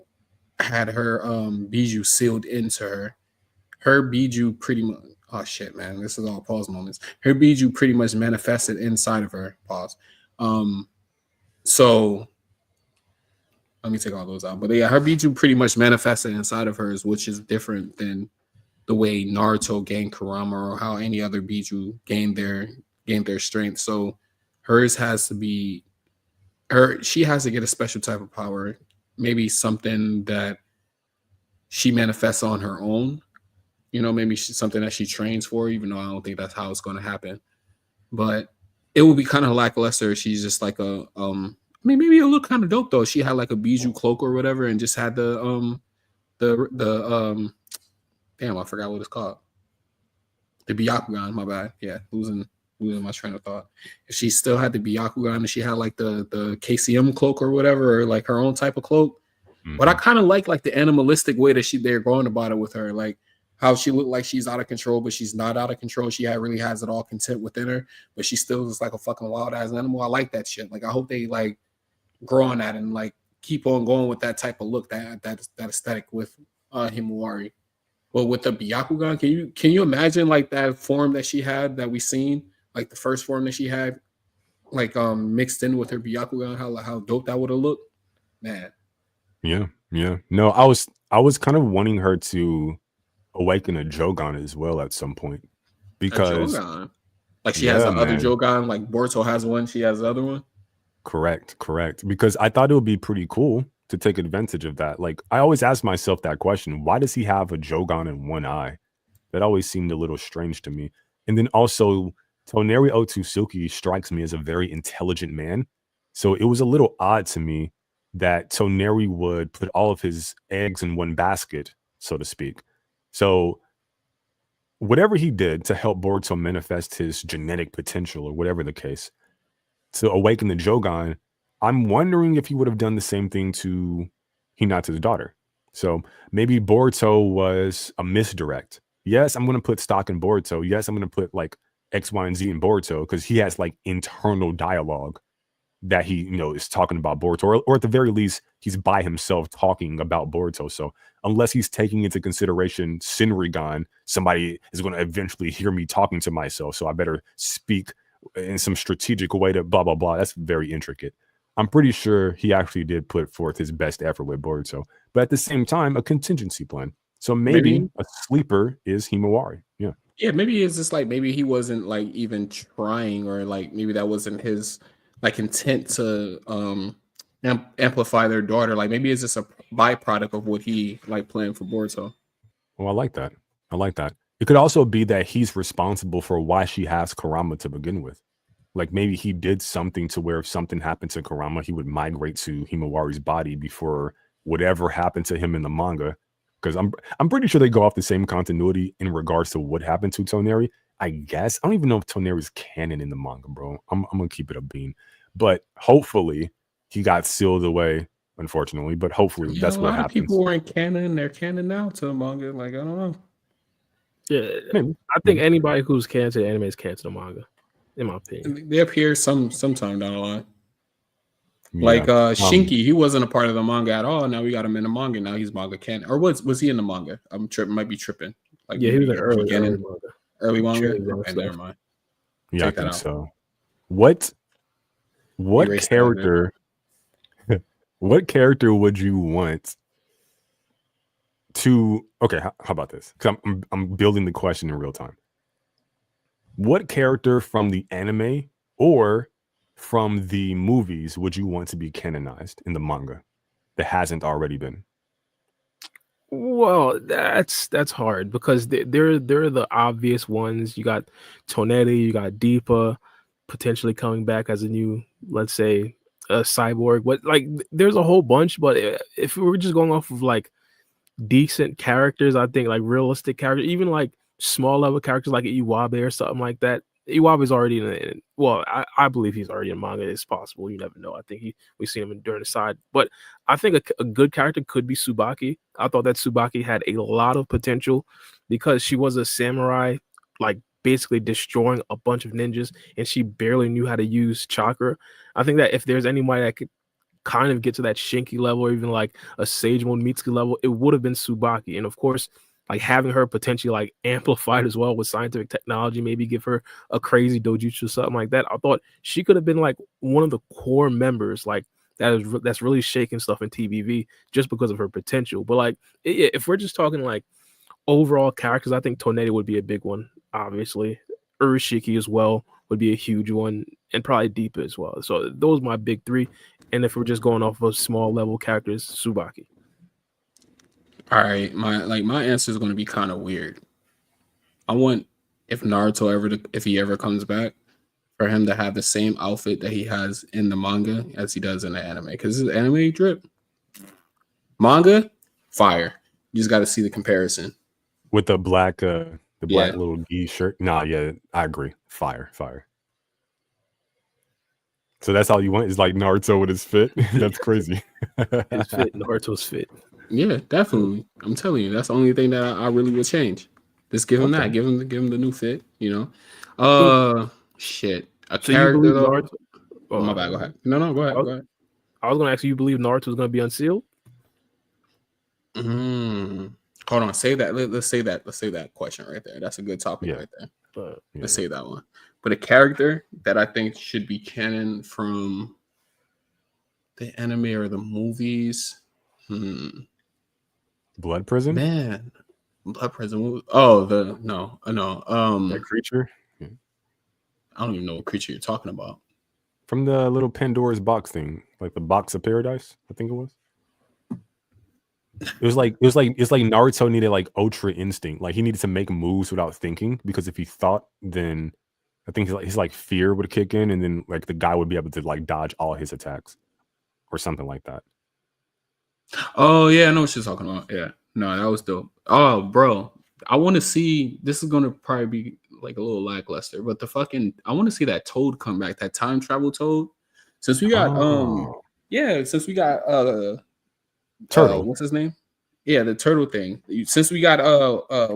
had her Biju sealed into her. Her Biju pretty much, oh shit, man, this is all pause moments. Her Biju pretty much manifested inside of her. Pause. So let me take all those out. But yeah, her Biju pretty much manifested inside of hers, which is different than the way Naruto gained Kurama or how any other Biju gained their strength. So hers has to be she has to get a special type of power, maybe something that she manifests on her own. Maybe something that she trains for, even though I don't think that's how it's going to happen. But it would be kind of lackluster if she's just like maybe it'll look kind of dope though. She had like a Biju cloak or whatever, and just had the damn, I forgot what it's called. The Byakugan, my bad. Yeah, losing my train of thought. If she still had the Byakugan and she had like the KCM cloak or whatever, or like her own type of cloak. Mm-hmm. But I kind of like the animalistic way that they're going about it with her, like how she looked like she's out of control, but she's not out of control. She really has it all content within her, but she still is like a fucking wild ass animal. I like that shit. Like I hope they like grow on that and like keep on going with that type of look, that aesthetic with Himawari. Well, with the Byakugan, can you imagine like that form that she had that we seen, like the first form that she had, like mixed in with her Byakugan, how dope that would have looked, man. Yeah. No, I was kind of wanting her to awaken a Jogan as well at some point, because like she has the other Jogan, like Boruto has one, she has the other one. Correct. Because I thought it would be pretty cool to take advantage of that. Like I always ask myself that question: why does he have a Jogan in one eye? That always seemed a little strange to me. And then also, Toneri Otsutsuki strikes me as a very intelligent man, so it was a little odd to me that Toneri would put all of his eggs in one basket, so to speak. So whatever he did to help Boruto manifest his genetic potential, or whatever the case, to awaken the Jogan, I'm wondering if he would have done the same thing to Hinata's daughter. So maybe Boruto was a misdirect. Yes, I'm going to put stock in Boruto. Yes, I'm going to put like X, Y, and Z in Boruto because he has like internal dialogue that he, is talking about Boruto, or at the very least, he's by himself talking about Boruto. So unless he's taking into consideration Shinrigan, somebody is going to eventually hear me talking to myself. So I better speak in some strategic way to blah, blah, blah. That's very intricate. I'm pretty sure he actually did put forth his best effort with Boruto, but at the same time, a contingency plan. So maybe a sleeper is Himawari. Yeah. Yeah, maybe it's just like maybe he wasn't like even trying, or like maybe that wasn't his like intent to amplify their daughter. Like maybe it's just a byproduct of what he like planned for Boruto. Well, I like that. It could also be that he's responsible for why she has Kurama to begin with. Like maybe he did something to where if something happened to Kurama, he would migrate to Himawari's body before whatever happened to him in the manga. Because I'm pretty sure they go off the same continuity in regards to what happened to Toneri. I guess I don't even know if Toneri's canon in the manga, bro. I'm gonna keep it a bean, but hopefully he got sealed away, unfortunately. But hopefully that's what happens. A lot of people weren't canon; they're canon now to the manga. Like I don't know. Yeah, maybe. I think anybody who's canon to the anime is canon to the manga, in my opinion. They appear sometime down the line. Like Shinki, he wasn't a part of the manga at all. Now we got him in the manga. Now he's manga canon. Or was he in the manga? I'm tripping. Might be tripping. Like yeah, he was in early manga. Early manga. Okay, never mind. Yeah, I think so. What character? What character would you want Okay, how about this? Because I'm building the question in real time. What character from the anime or from the movies would you want to be canonized in the manga that hasn't already been? Well, that's hard because they're the obvious ones. You got Toneri, you got Deepa potentially coming back as a new, let's say, a cyborg. But like, there's a whole bunch. But if we were just going off of like decent characters, I think like realistic characters, even like small level characters like Iwabe or something like that. Iwabe's already well, I believe he's already in manga. It's possible. You never know. I think we've seen him during the side. But I think a good character could be Tsubaki. I thought that Tsubaki had a lot of potential because she was a samurai, like basically destroying a bunch of ninjas, and she barely knew how to use chakra. I think that if there's anybody that could kind of get to that Shinki level or even like a Sage Mode Mitsuki level, it would have been Tsubaki. And of course, like having her potentially like amplified as well with scientific technology, maybe give her a crazy dojutsu or something like that. I thought she could have been like one of the core members, like that's really shaking stuff in TBV just because of her potential. But like, if we're just talking like overall characters, I think Toneri would be a big one, obviously. Urishiki as well would be a huge one, and probably Deepa as well. So those are my big three. And if we're just going off of small level characters, Tsubaki. All right, my answer is going to be kind of weird. I want if if he ever comes back, for him to have the same outfit that he has in the manga as he does in the anime, because his anime drip, manga fire. You just got to see the comparison. With the black Yeah. little gi shirt. Nah, yeah, I agree. Fire. So that's all you want is like Naruto with his fit. That's crazy. His fit, Naruto's fit. Yeah, definitely. I'm telling you, that's the only thing that I really would change. Just give him Okay. that. Give him the new fit. Shit. A So you character believe though. Naruto? Oh, my bad. Go ahead. No, go ahead. Go ahead. I was gonna ask you believe Naruto's gonna be unsealed? Hold on. Say that. Let's say that. Let's say that question right there. That's a good topic right there. Let's say that one. But a character that I think should be canon from the anime or the movies. Blood Prison? Man. Blood Prison. Oh, no. That creature? I don't even know what creature you're talking about. From the little Pandora's box thing, like the box of paradise, I think it was. It's like Naruto needed like ultra instinct. Like he needed to make moves without thinking, because if he thought, then I think his like fear would kick in, and then like the guy would be able to like dodge all his attacks or something like that. Oh yeah, I know what you're talking about. Yeah, no, that was dope. Oh, bro, I want to see. This is gonna probably be like a little lackluster, but I want to see that Toad come back, that time travel Toad. Since we got since we got Turtle. what's his name? Yeah, the turtle thing. Since we got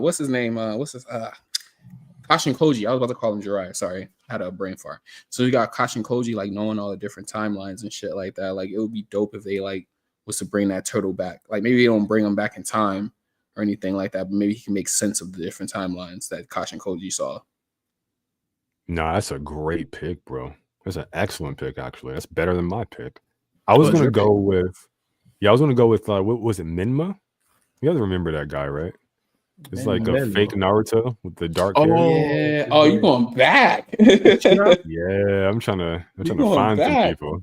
what's his name? Kashin Koji. I was about to call him Jiraiya. Sorry, I had a brain fart. So we got Kashin Koji like knowing all the different timelines and shit like that. Like it would be dope if they like was to bring that turtle back. Like maybe they don't bring him back in time or anything like that, but maybe he can make sense of the different timelines that Kashin Koji saw. Nah, that's a great pick, bro. That's an excellent pick, actually. That's better than my pick. I was gonna go with what was it, Minma? You guys remember that guy, right? It's like a fake Naruto with the dark hair. Yeah. Oh, you going back? Yeah, I'm trying to find some people.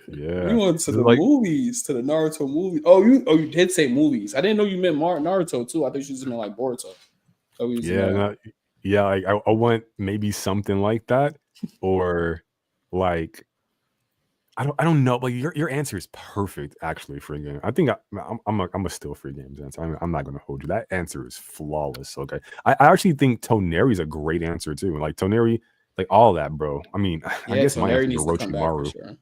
Yeah. You went to the movies, to the Naruto movie. Oh, you did say movies. I didn't know you meant Naruto too. I thought you just meant like Boruto. Like I want maybe something like that, or like I don't know. Like your answer is perfect, actually. Free game. I think I'm a still free games answer. I'm not going to hold you. That answer is flawless. Okay, I actually think Toneri is a great answer too. Like Toneri, like all that, bro. I mean, I guess my answer is Orochimaru. Sure.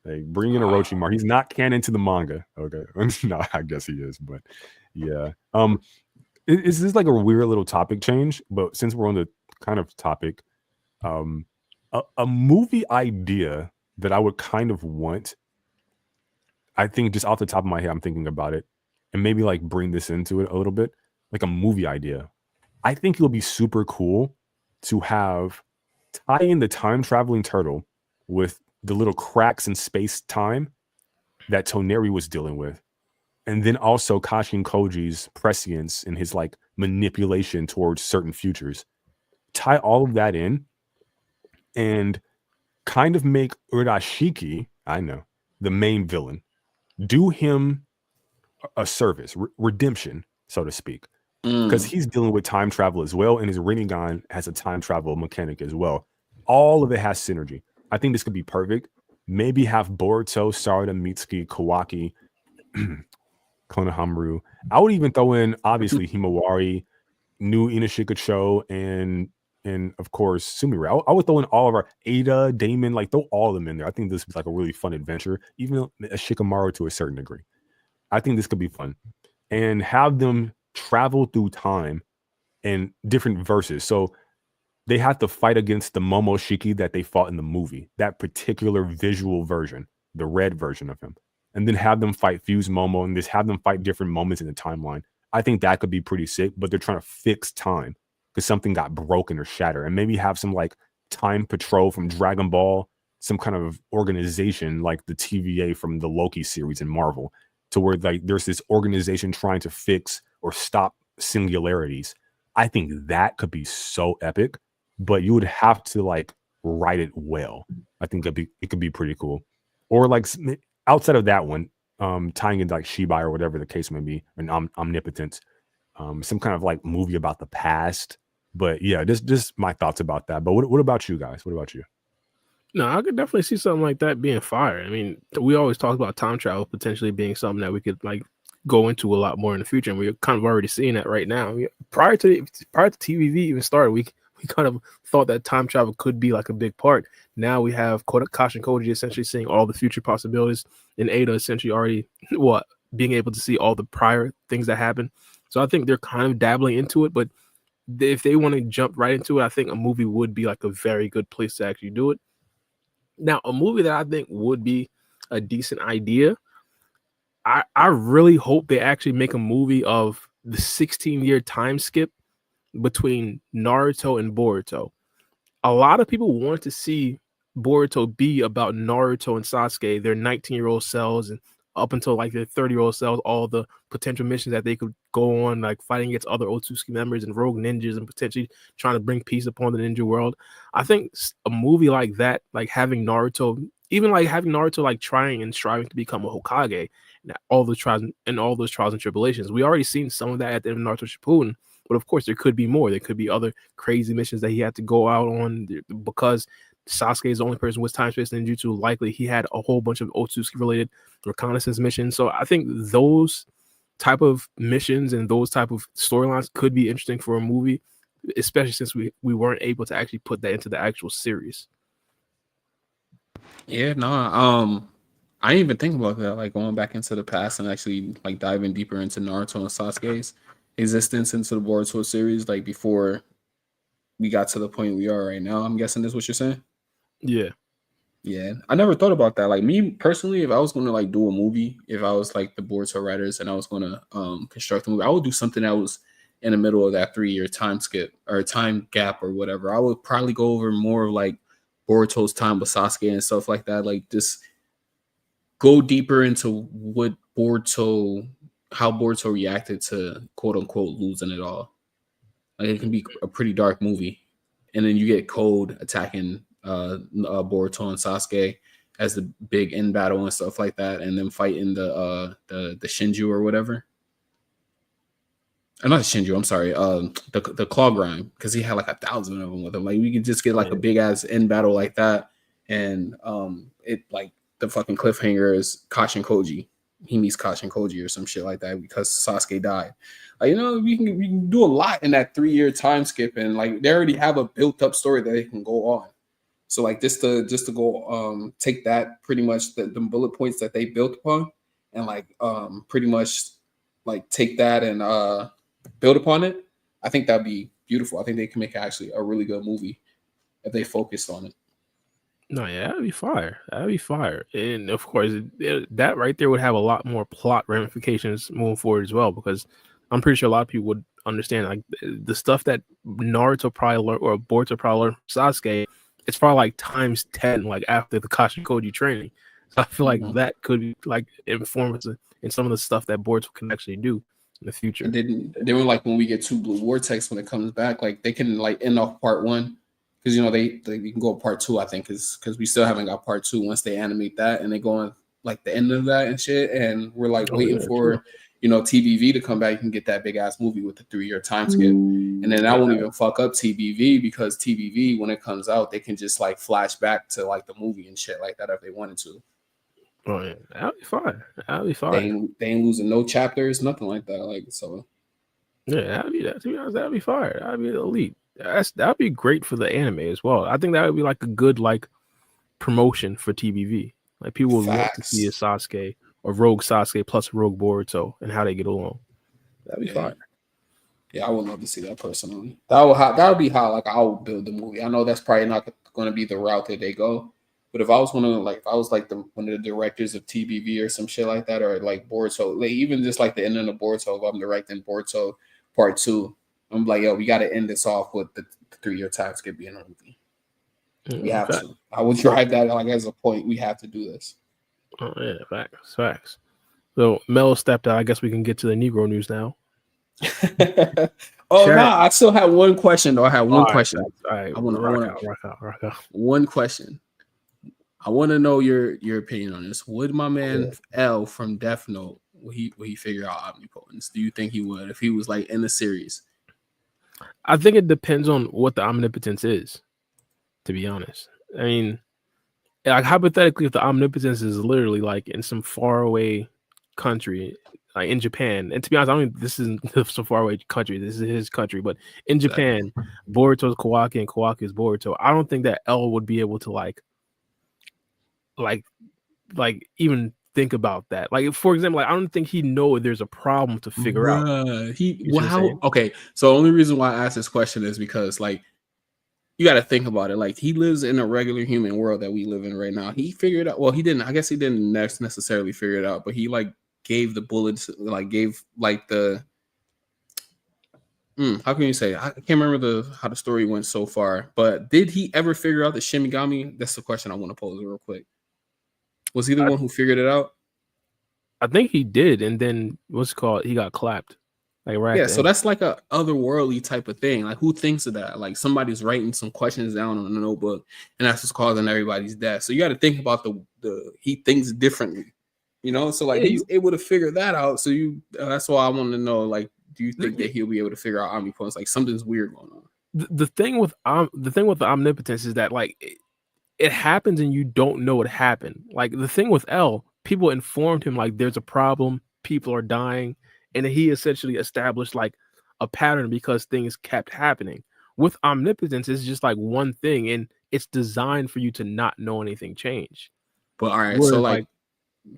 Like bring in Orochimaru. He's not canon to the manga. Okay, no, I guess he is, but yeah. This is like a weird little topic change, but since we're on the kind of topic, a movie idea that I would kind of want, I think just off the top of my head, I'm thinking about it, and maybe like bring this into it a little bit, like a movie idea. I think it would be super cool to have tie in the time traveling turtle with the little cracks in space time that Toneri was dealing with, and then also Kashin Koji's prescience and his like manipulation towards certain futures. Tie all of that in and kind of make Urashiki, I know, the main villain. Do him a service, redemption, so to speak, because he's dealing with time travel as well, and his Rinnegan has a time travel mechanic as well. All of it has synergy. I think this could be perfect. Maybe have Boruto, Sarada, Mitsuki, Kawaki, Konohamaru. I would even throw in obviously Himawari, New Inashikacho, and of course Sumire. I would throw in all of our Ada, Damon, like throw all of them in there. I think this is like a really fun adventure, even a Shikamaru to a certain degree. I think this could be fun. And have them travel through time in different verses. So they have to fight against the Momoshiki that they fought in the movie, that particular visual version, the red version of him. And then have them fight Fuse Momo and just have them fight different moments in the timeline. I think that could be pretty sick, but they're trying to fix time because something got broken or shattered. And maybe have some like time patrol from Dragon Ball, some kind of organization like the TVA from the Loki series in Marvel, to where like there's this organization trying to fix or stop singularities. I think that could be so epic, but you would have to like write it well. I think it could be pretty cool. Or like outside of that one, tying into like Shibai or whatever the case may be, and omnipotence, some kind of like movie about the past. But yeah, just my thoughts about that. But what about you guys? What about you? No, I could definitely see something like that being fire. I mean, we always talk about time travel potentially being something that we could like go into a lot more in the future, and we're kind of already seeing that right now. Prior to TVV even started, we kind of thought that time travel could be like a big part. Now we have Kashin Koji essentially seeing all the future possibilities, and Ada essentially already being able to see all the prior things that happened. So I think they're kind of dabbling into it, but if they want to jump right into it, I think a movie would be like a very good place to actually do it. Now, a movie that I think would be a decent idea, I really hope they actually make a movie of the 16-year time skip between Naruto and Boruto. A lot of people want to see Boruto be about Naruto and Sasuke, their 19-year-old selves, and up until like their 30-year-old selves, all the potential missions that they could go on, like fighting against other Otsutsuki members and rogue ninjas and potentially trying to bring peace upon the ninja world. I think a movie like that, like having Naruto, even like having Naruto like trying and striving to become a Hokage, and all those trials and tribulations. We already seen some of that at the end of Naruto Shippuden, but of course there could be more. There could be other crazy missions that he had to go out on because Sasuke is the only person with time space ninjutsu. Likely he had a whole bunch of Otsutsuki related reconnaissance missions. So I think those type of missions and those type of storylines could be interesting for a movie, especially since we weren't able to actually put that into the actual series. Yeah, no, I didn't even think about that, like going back into the past and actually like diving deeper into Naruto and Sasuke's existence into the Boruto series, like before we got to the point we are right now. I'm guessing that's what you're saying. Yeah. Yeah, I never thought about that. Like me personally, if I was going to like do a movie, if I was like the Boruto writers and I was going to construct a movie, I would do something that was in the middle of that 3-year time skip or time gap or whatever. I would probably go over more of like Boruto's time with Sasuke and stuff like that. Like just go deeper into how Boruto reacted to quote unquote losing it all. Like it can be a pretty dark movie, and then you get Code attacking Boruto and Sasuke as the big end battle and stuff like that, and then fighting the Shinju or whatever. Not Shinju, I'm sorry, the Claw Grime, because he had like 1,000 of them with him. Like we could just get like a big ass end battle like that, and it like the fucking cliffhanger is Kashin Koji. He meets Kashin Koji or some shit like that because Sasuke died. Like, you know, we can do a lot in that 3-year time skip, and like they already have a built up story that they can go on. So like just to go take that pretty much the bullet points that they built upon, and like pretty much like take that and build upon it. I think that'd be beautiful. I think they can make actually a really good movie if they focused on it. No, yeah, that'd be fire. That'd be fire. And of course, that right there would have a lot more plot ramifications moving forward as well, because I'm pretty sure a lot of people would understand like the stuff that Naruto probably learned or Boruto probably learned from Sasuke. It's probably like times 10, like after the Kashin Koji training. So I feel like that could like inform us in some of the stuff that Boruto can actually do in the future. And then they were like, when we get to Blue Vortex, when it comes back, like they can like end off part 1, because you know they can go part 2, I think, because we still haven't got part 2 once they animate that and they go on like the end of that and shit, and we're like waiting for TBV to come back and get that big ass movie with the 3-year time skip, and then that won't even fuck up TBV, because TBV, when it comes out, they can just like flash back to like the movie and shit like that if they wanted to. Oh yeah, that'll be fine. That'll be fine. They ain't losing no chapters, nothing like that. Like, so yeah, that'd be that. To be honest, that'd be fire. That'd be elite. That'd be great for the anime as well. I think that would be like a good like promotion for TBV. Like people would love to see a Sasuke or Rogue Sasuke plus Rogue Boruto and how they get along. That'd be fire. Yeah, I would love to see that personally. That would be how like I would build the movie. I know that's probably not going to be the route that they go, but if I was one of one of the directors of TBV or some shit like that, or like Boruto, like even just like the ending of Boruto, if I'm directing Boruto Part 2, I'm like, yo, we got to end this off with the 3-year time skip being a movie. We have to. I would drive that like as a point. We have to do this. Oh yeah, facts. So Mello stepped out. I guess we can get to the Negro news now. I still have one question though. I have one question. All right, I want to rock out. One question. I want to know your opinion on this. Would my man L from Death Note, will he figure out omnipotence? Do you think he would if he was like in the series? I think it depends on what the omnipotence is, to be honest. I mean, like hypothetically, if the omnipotence is literally like in some faraway country, like in Japan, and to be honest, I don't think this isn't some faraway country. This is his country, but in Japan, Boruto's Kawaki and Kawaki is Boruto. I don't think that L would be able to like even think about that. Like, for example, like I don't think he know there's a problem to figure out. Okay, so the only reason why I asked this question is because like you got to think about it. Like he lives in a regular human world that we live in right now. He figured out. Well, he didn't. I guess he didn't necessarily figure it out, but he like gave the bullets, like gave like the. How can you say? I can't remember how the story went so far. But did he ever figure out the Shinigami? That's the question I want to pose real quick. Was he the one who figured it out? I think he did, and then he got clapped. Like right. So that's like a otherworldly type of thing. Like who thinks of that? Like somebody's writing some questions down on a notebook, and that's what's causing everybody's death. So you got to think about he thinks differently, So like he's able to figure that out. So that's why I want to know. Like, do you think that he'll be able to figure out omnipotence? Like something's weird going on. The thing with the omnipotence is that like it happens and you don't know what happened. Like the thing with L, people informed him like there's a problem, people are dying, and he essentially established like a pattern because things kept happening. With omnipotence, it's just like one thing, and it's designed for you to not know anything change. But all right, so like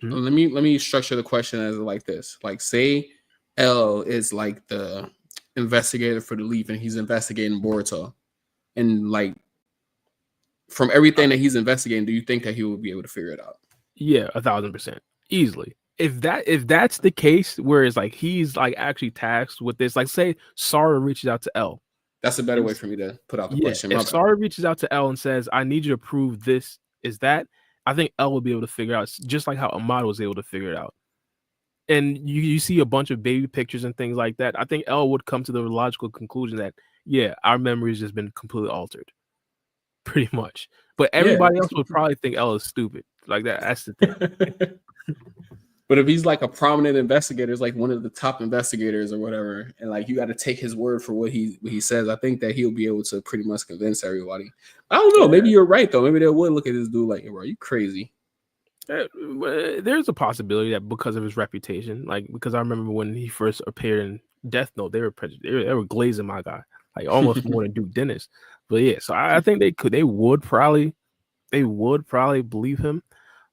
let me structure the question as like this. Like say L is like the investigator for the Leaf, and he's investigating Boruto, and like from everything that he's investigating, do you think that he will be able to figure it out? Yeah, 1,000% easily. If that's the case, where it's like he's like actually tasked with this, like say Sara reaches out to L. That's a better way for me to put out the question. If Sara reaches out to L and says, "I need you to prove this is that," I think L will be able to figure out, just like how Amado was able to figure it out. And you see a bunch of baby pictures and things like that. I think L would come to the logical conclusion that our memory has just been completely altered, pretty much. But everybody else would probably think L is stupid. Like that. That's the thing. But if he's like a prominent investigator, is like one of the top investigators or whatever, and like you got to take his word for what he says, I think that he'll be able to pretty much convince everybody. I don't know. Maybe you're right though. Maybe they would look at this dude like, bro, you crazy. There's a possibility that because of his reputation, like because I remember when he first appeared in Death Note, they were glazing my guy, like almost more than Duke Dennis. But yeah, so I think they would probably believe him.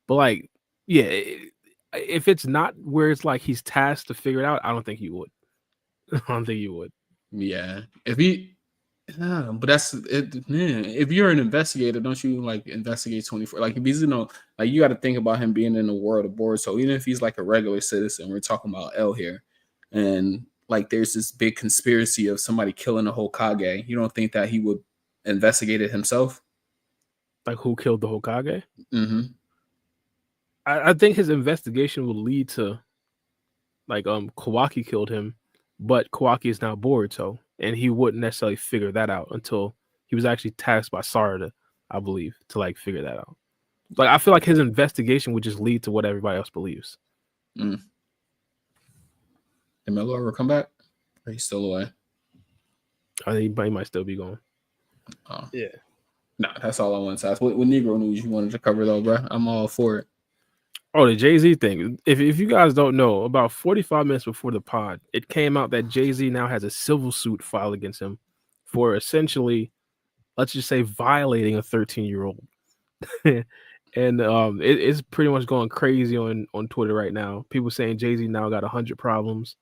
But like, yeah, if it's not where it's like he's tasked to figure it out, I don't think he would. I don't think he would. Yeah, but that's it. Man, if you're an investigator, don't you like investigate 24? Like if he's like you got to think about him being in the world of Boruto. So even if he's like a regular citizen, we're talking about L here, and like there's this big conspiracy of somebody killing the Hokage. You don't think that he would investigate it himself? Like who killed the Hokage? Mm-hmm. I think his investigation will lead to like Kawaki killed him, but Kawaki is now Boruto, and he wouldn't necessarily figure that out until he was actually tasked by Sarada, I believe, to like figure that out. Like I feel like his investigation would just lead to what everybody else believes. Did MELLO ever come back? Or he's still away? I think he might still be going. Oh. Yeah. Nah, that's all I wanted to ask. What Negro news you wanted to cover though, bro? I'm all for it. Oh, the Jay-Z thing. If you guys don't know, about 45 minutes before the pod, it came out that Jay-Z now has a civil suit filed against him for essentially, let's just say, violating a 13-year-old. And it's pretty much going crazy on Twitter right now. People saying Jay-Z now got 100 problems.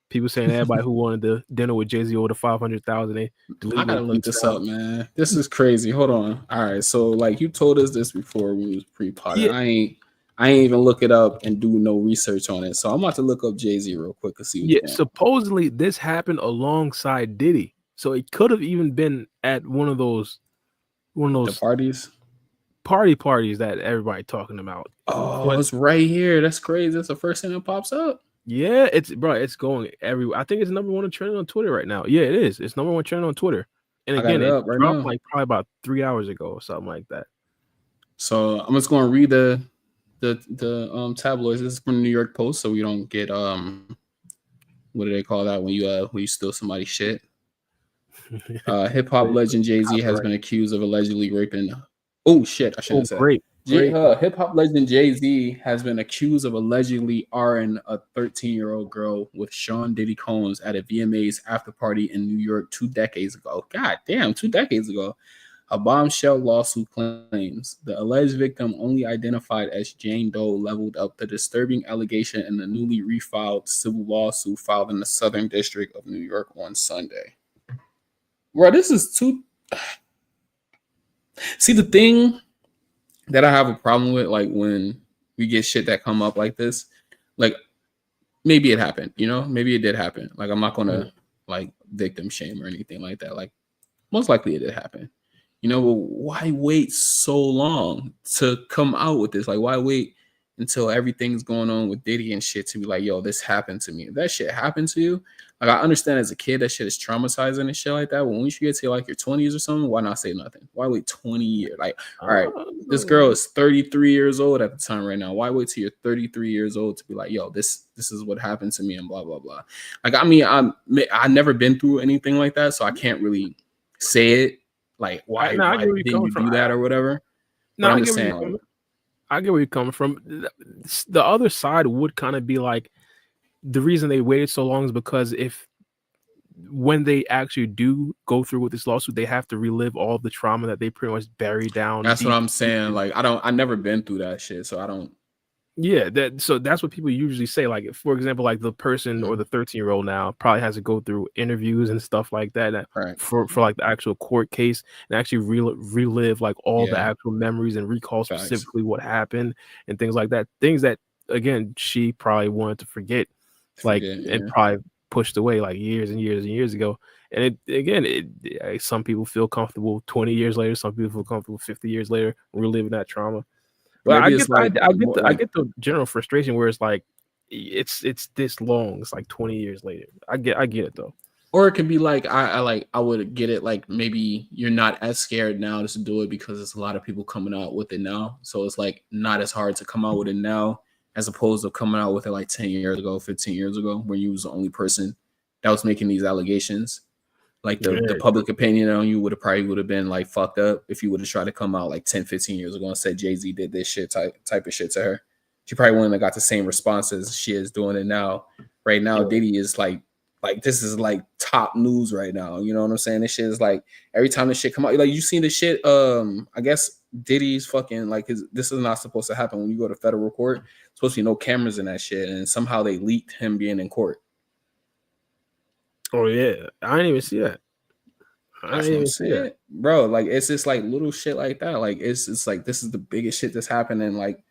People saying everybody who wanted to dinner with Jay-Z over 500,000, they deleted. I gotta look this up, man. This is crazy. Hold on. All right, so like you told us this before we was pre-pod. Yeah. I ain't even look it up and do no research on it. So I'm about to look up Jay-Z real quick to see. Yeah, supposedly this happened alongside Diddy, so it could have even been at one of those the parties that everybody talking about. Oh, it's right here. That's crazy. That's the first thing that pops up. Yeah, it's going everywhere. I think it's number one trending on Twitter right now. Yeah, it is. It's number one trending on Twitter. And again, it dropped like probably about 3 hours ago or something like that. So I'm just going to read the tabloids. This is from the New York Post, so we don't get what do they call that when you steal somebody's shit? Hip hop legend Jay-Z has been accused of allegedly raping. Oh shit! I shouldn't say. Great. Hip hop legend Jay-Z has been accused of allegedly R-ing a 13-year-old girl with Sean Diddy Combs at a VMAs after party in New York 2 decades ago. God damn, 2 decades ago. A bombshell lawsuit claims the alleged victim, only identified as Jane Doe, leveled up the disturbing allegation in the newly refiled civil lawsuit filed in the Southern District of New York on Sunday. Bro, this is too... See, the thing that I have a problem with, like, when we get shit that come up like this, like, maybe it happened, you know? Maybe it did happen. Like, I'm not going to, like, victim shame or anything like that. Like, most likely it did happen. You know, but why wait so long to come out with this? Like, why wait until everything's going on with Diddy and shit to be like, yo, this happened to me? If that shit happened to you, like, I understand as a kid that shit is traumatizing and shit like that. But when you get to like your 20s or something, why not say nothing? Why wait 20 years? Like, all right, this girl is 33 years old at the time right now. Why wait till you're 33 years old to be like, yo, this is what happened to me and blah, blah, blah. Like, I mean, I've never been through anything like that, so I can't really say it. Like, why didn't you do that or whatever? No, I'm just saying, like, I get where you're coming from. The other side would kind of be like, the reason they waited so long is because when they actually do go through with this lawsuit, they have to relive all the trauma that they pretty much buried down. That's what I'm saying. Like, I've never been through that shit, so I don't. Yeah, so that's what people usually say. Like, for example, like the person or the 13-year-old now probably has to go through interviews and stuff like that for like the actual court case and actually relive like all the actual memories and recall specifically what happened and things like that. Things that, again, she probably wanted to forget, and probably pushed away like years and years and years ago. And some people feel comfortable 20 years later. Some people feel comfortable 50 years later reliving that trauma. Well, I get the general frustration where it's like it's this long. It's like 20 years later. I get it though. Or it could be like I would get it like maybe you're not as scared now to do it because there's a lot of people coming out with it now. So it's like not as hard to come out with it now as opposed to coming out with it like 10 years ago, 15 years ago when you was the only person that was making these allegations. Like the public opinion on you would have been like fucked up if you would have tried to come out like 10, 15 years ago and said Jay-Z did this shit type of shit to her. She probably wouldn't have got the same responses she is doing it now. Right now, Diddy is like this is like top news right now. You know what I'm saying? This shit is like every time this shit come out, like you seen the shit. I guess Diddy's fucking like this is not supposed to happen when you go to federal court. It's supposed to be no cameras in that shit, and somehow they leaked him being in court. Oh yeah, I didn't even see that. I didn't even see it, bro. Like it's just like little shit like that. Like it's like this is the biggest shit that's happening. Like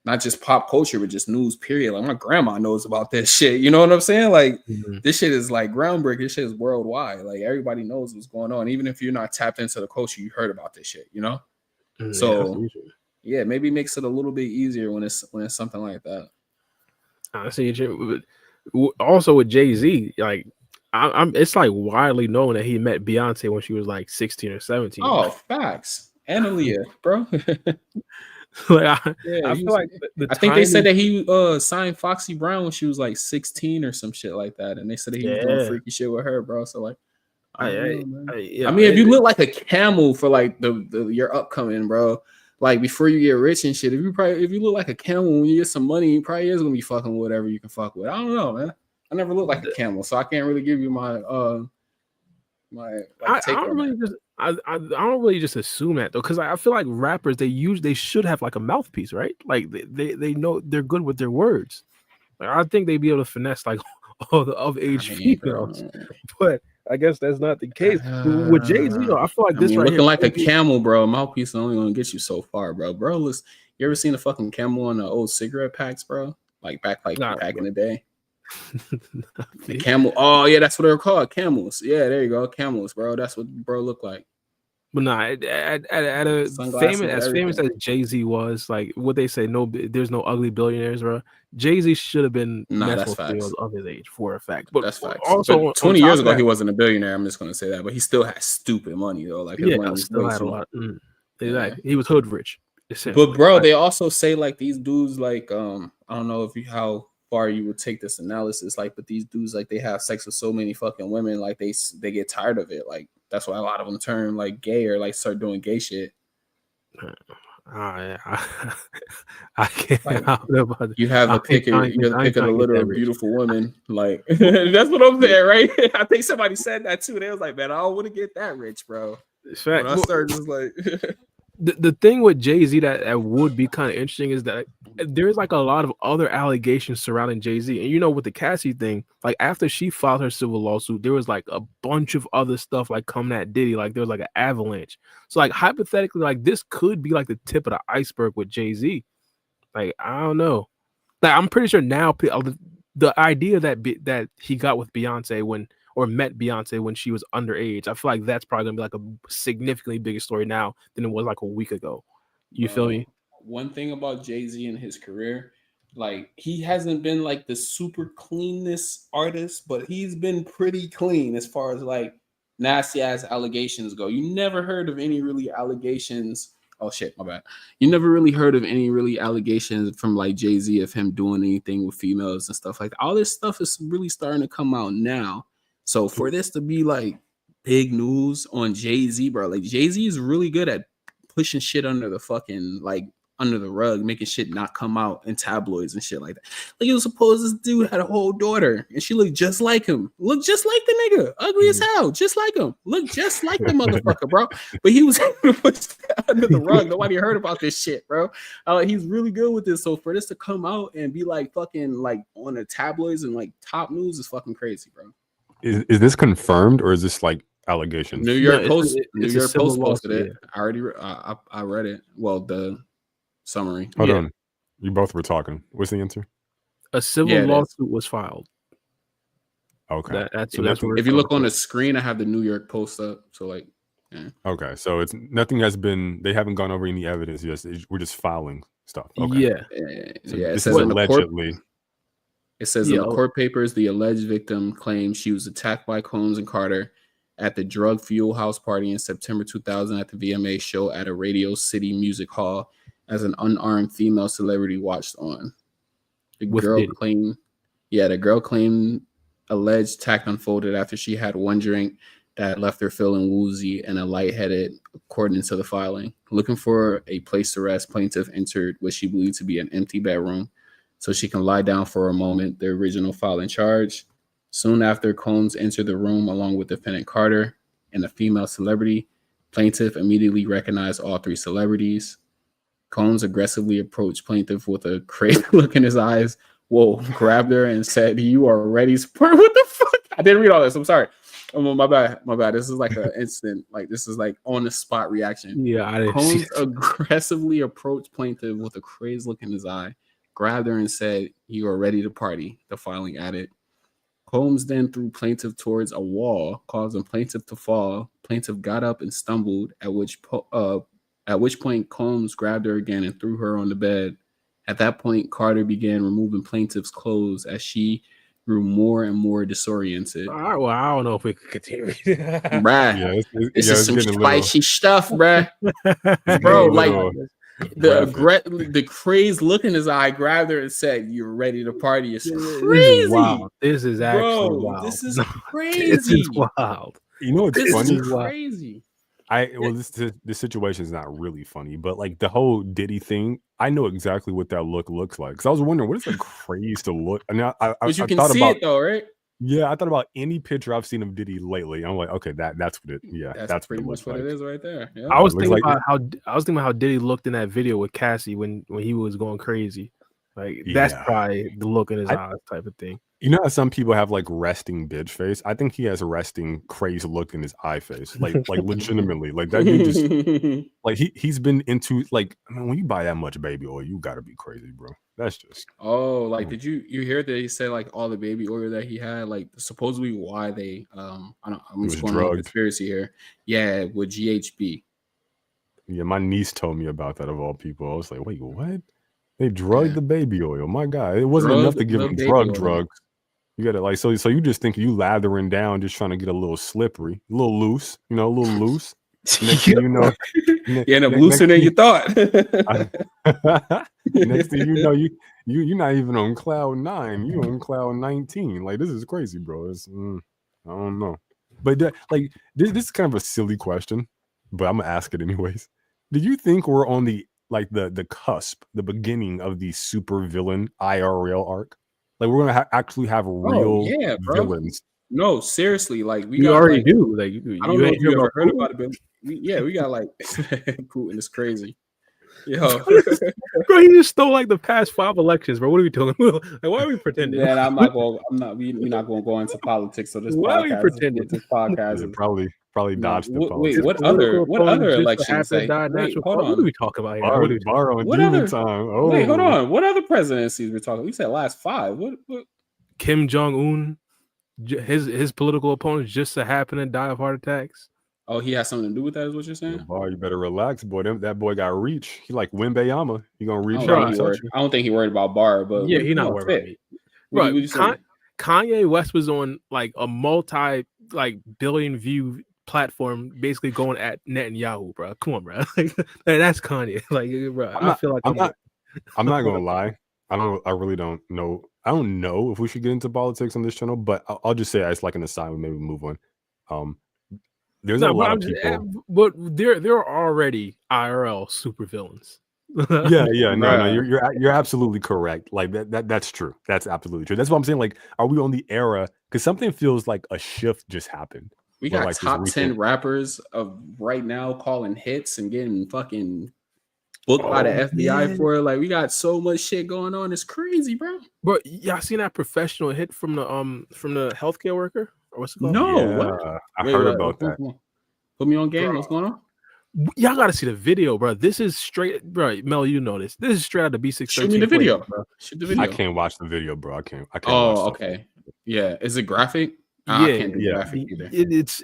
not just pop culture, but just news. Period. Like my grandma knows about this shit. You know what I'm saying? Like this shit is like groundbreaking. This shit is worldwide. Like everybody knows what's going on. Even if you're not tapped into the culture, you heard about this shit. You know. So Yeah, maybe makes it a little bit easier when it's something like that. I see. Also with Jay-Z, like I'm it's like widely known that he met Beyonce when she was like 16 or 17. Oh, facts. And Aaliyah, bro. Like Yeah, I he feel was. like the I think they said timing. that he signed Foxy Brown when she was like 16 or some shit like that, and they said that he was doing Yeah. freaky shit with her, bro. So like, I don't know, man. I Yeah, mean, if you look like a camel for like the your upcoming, bro, like before you get rich and shit, if you look like a camel when you get some money, you probably is gonna be fucking whatever you can fuck with. I don't know, man. I never looked like a camel, so I can't really give you my my like take on that. I don't really just assume that though, because I feel like rappers they should have like a mouthpiece, right? Like they know they're good with their words. Like, I think they'd be able to finesse like all the of age I mean, females, bro. but I guess that's not the case with Jay-Z. Though I feel like I this mean, right here looking like a could be. camel, bro. A mouthpiece is only gonna get you so far, bro. Bro, listen, you ever seen a fucking camel on the old cigarette packs, bro? Like back Nah, in the day. The see? camel. Oh yeah, that's what they're called, camels. Yeah, there you go, camels, bro. That's what bro look like. But nah, at a Sunglasses, famous everything. as Jay-Z was, like what they say, there's no ugly billionaires, bro. Jay-Z should have been Nah, messing that's with females facts. of his age for a fact. But That's facts. also But on 20 years top of ago, that, he wasn't a billionaire. I'm just gonna say that, but he still had stupid money though. Like his yeah, money I was still way had a too. lot. Yeah. Exactly, he was hood rich, But essentially. bro, Like, they also say like these dudes like I don't know if you how far you would take this analysis like, but these dudes like they have sex with so many fucking women like they get tired of it. Like that's why a lot of them turn like gay or like start doing gay shit. I, I can't. Like I don't know about that. you have the pick of you're the I ain't pick of the trying to get litter that of rich. beautiful women. Like that's what I'm saying, right? I think somebody said that too. They was like, man, I don't want to get that rich, bro. It's When fact. I Well, started just like the thing with Jay-Z that would be kind of interesting is that there's like a lot of other allegations surrounding Jay-Z. And you know, with the Cassie thing, like after she filed her civil lawsuit, there was like a bunch of other stuff like coming at Diddy, like there was like an avalanche. So like hypothetically, like this could be like the tip of the iceberg with Jay-Z. Like, I don't know. Like, I'm pretty sure now the idea that he got with Beyonce or met Beyonce when she was underage, I feel like that's probably gonna be like a significantly bigger story now than it was like a week ago. You feel me? one thing about Jay-Z in his career, like he hasn't been like the super cleanness artist, but he's been pretty clean as far as like nasty ass allegations go. You never heard of any really allegations. Oh shit, my bad. You never really heard of any really allegations from like Jay-Z of him doing anything with females and stuff like that. All this stuff is really starting to come out now. So for this to be like big news on Jay-Z, bro, like Jay-Z is really good at pushing shit under the fucking like under the rug, making shit not come out in tabloids and shit like that. Like, you suppose this dude had a whole daughter and she looked just like him, looked just like the nigga, ugly as hell, just like him, looked just like the motherfucker, bro. But he was under the rug. Nobody heard about this shit, bro. He's really good with this. So for this to come out and be like fucking like on the tabloids and like top news is fucking crazy, bro. Is this confirmed or is this like allegations? New No, York Post. New it's a York civil Post posted lawsuit. it. I already. I read it. Well, the summary. Hold Yeah. on. You both were talking. What's the answer? A civil Yeah, it is. lawsuit was filed. Okay. That's So that's nothing. where If you look on the screen, I have the New York Post up. So like, yeah. Okay. So it's nothing has been. They haven't gone over any evidence. We're just filing stuff. Okay. Yeah. So Yeah, it this says is in the court. allegedly. It says in the court papers, the alleged victim claimed she was attacked by Combs and Carter at the Drug Fuel House party in September 2000 at the VMA show at a Radio City Music Hall as an unarmed female celebrity watched on. The girl claimed alleged attack unfolded after she had one drink that left her feeling woozy and a lightheaded, according to the filing. Looking for a place to rest, plaintiff entered what she believed to be an empty bedroom so she can lie down for a moment, the original filing charge. Soon after, Combs entered the room along with defendant Carter and a female celebrity. Plaintiff immediately recognized all three celebrities. Combs aggressively approached plaintiff with a crazy look in his eyes. Whoa, grabbed her and said, "You are ready to support." What the fuck? I didn't read all this. I'm sorry. Oh, my bad. This is like an instant, like this is like on the spot reaction. Yeah, I didn't Combs see it. aggressively approached plaintiff with a crazed look in his eye, grabbed her and said, "You are ready to party," the filing added. Combs then threw plaintiff towards a wall, causing plaintiff to fall. Plaintiff got up and stumbled, at at which point Combs grabbed her again and threw her on the bed. At that point, Carter began removing plaintiff's clothes as she grew more and more disoriented. All right, well, I don't know if we could continue. Bruh, this is some getting spicy stuff, bruh. It's Bro, getting a like little the crazed look in his eye grabbed her and said, "You're ready to party." It's This crazy. is wild. This is actually Bro, wild. this is This crazy. is wild. You know what's This funny? is crazy. This situation is not really funny, but like the whole Diddy thing, I know exactly what that look looks like. Because I was wondering, what is the craze to look? And But you can thought see about it though, right? I thought about any picture I've seen of Diddy lately. I'm like, okay, that's what it. Yeah, That's pretty what much what it is right there. Yeah. I was looks thinking like- about how Diddy looked in that video with Cassie when he was going crazy. Like that's Yeah. probably the look in his eyes type of thing. You know how some people have like resting bitch face? I think he has a resting crazy look in his eye face. Like legitimately. Like that dude just like he's been into like, I mean, when you buy that much baby oil, you gotta be crazy, bro. That's just Oh, like did you hear that he said like all the baby oil that he had, like supposedly why they I'm just going on a conspiracy here. Yeah, with GHB. Yeah, my niece told me about that of all people. I was like, wait, what? They drugged the baby oil. My God. It wasn't enough to give him drugs. You gotta like so you just think you lathering down, just trying to get a little slippery, a little loose, a little loose. Next thing you know, you end up looser than you thought. Next thing you know, you're not even on cloud 9, you on cloud 19. Like this is crazy, bro. It's I don't know. But like this is kind of a silly question, but I'm gonna ask it anyways. Do you think we're on the cusp, the beginning of the super villain IRL arc? Like we're gonna actually have real villains. No, seriously, like we already do. Like I don't know if you ever heard about it, but we got like Putin is crazy. Yo, bro, he just stole like the past 5 elections, bro. What are we doing? Like, why are we pretending? Yeah, we're not going to go into politics. So this why podcast, are we pretending? This podcast is probably dodged the politics. Wait, what other elections? Hold on, what are we talking about here? What other time? Oh. Wait, hold on. What other presidencies we're talking? We said last 5. What? Kim Jong-un, his political opponents just so happen to die of heart attacks. Oh, he has something to do with that, is what you're saying? Bar, you better relax, boy. That boy got reach. He like Wembayama. He gonna reach out. I don't think he worried about Bar, but yeah, he not worried about me. Bro, Kanye West was on like a billion view platform, basically going at Netanyahu, bro. Come on, bro. Like that's Kanye. Like, bro, I'm not gonna lie. I really don't know. I don't know if we should get into politics on this channel, but I'll just say it's like an aside. Maybe move on. There's a lot of people, but there are already IRL supervillains. No, you're absolutely correct. Like that's true. That's absolutely true. That's what I'm saying. Like, are we on the era? Because something feels like a shift just happened. We got like top 10 rappers of right now calling hits and getting fucking booked by the FBI for it. Like, we got so much shit going on. It's crazy, bro. But y'all seen that professional hit from the healthcare worker? Or what's it called? No, I heard about that. Put me on game. Bro. What's going on? Y'all gotta see the video, bro. This is straight, bro. Mel, you know this. This is straight out of B613. Shoot me the video, bro. Shoot the video. I can't watch the video, bro. I can't. Oh, okay. Yeah. Is it graphic? Yeah, I can't do graphic either. It's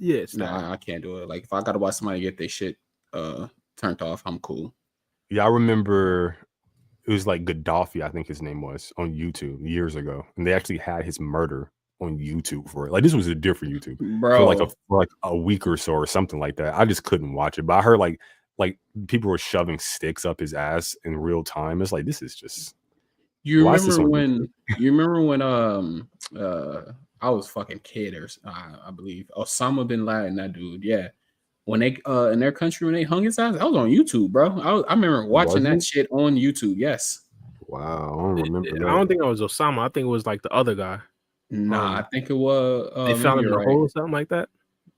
I can't do it. Like if I gotta watch somebody get their shit turned off, I'm cool. Yeah, I remember it was like Gaddafi, I think his name was, on YouTube years ago, and they actually had his murder on YouTube for it. Like this was a different YouTube, bro, for like a week or so or something like that. I just couldn't watch it, but I heard like people were shoving sticks up his ass in real time. It's like this is just. You remember when I was fucking kid or I believe Osama bin Laden, that dude, yeah. When they in their country when they hung his ass, I was on YouTube, bro. I remember watching that shit on YouTube. Yes. Wow, I don't remember. I don't think it was Osama. I think it was like the other guy. Nah, I think it was. They found him in a hole or something like that.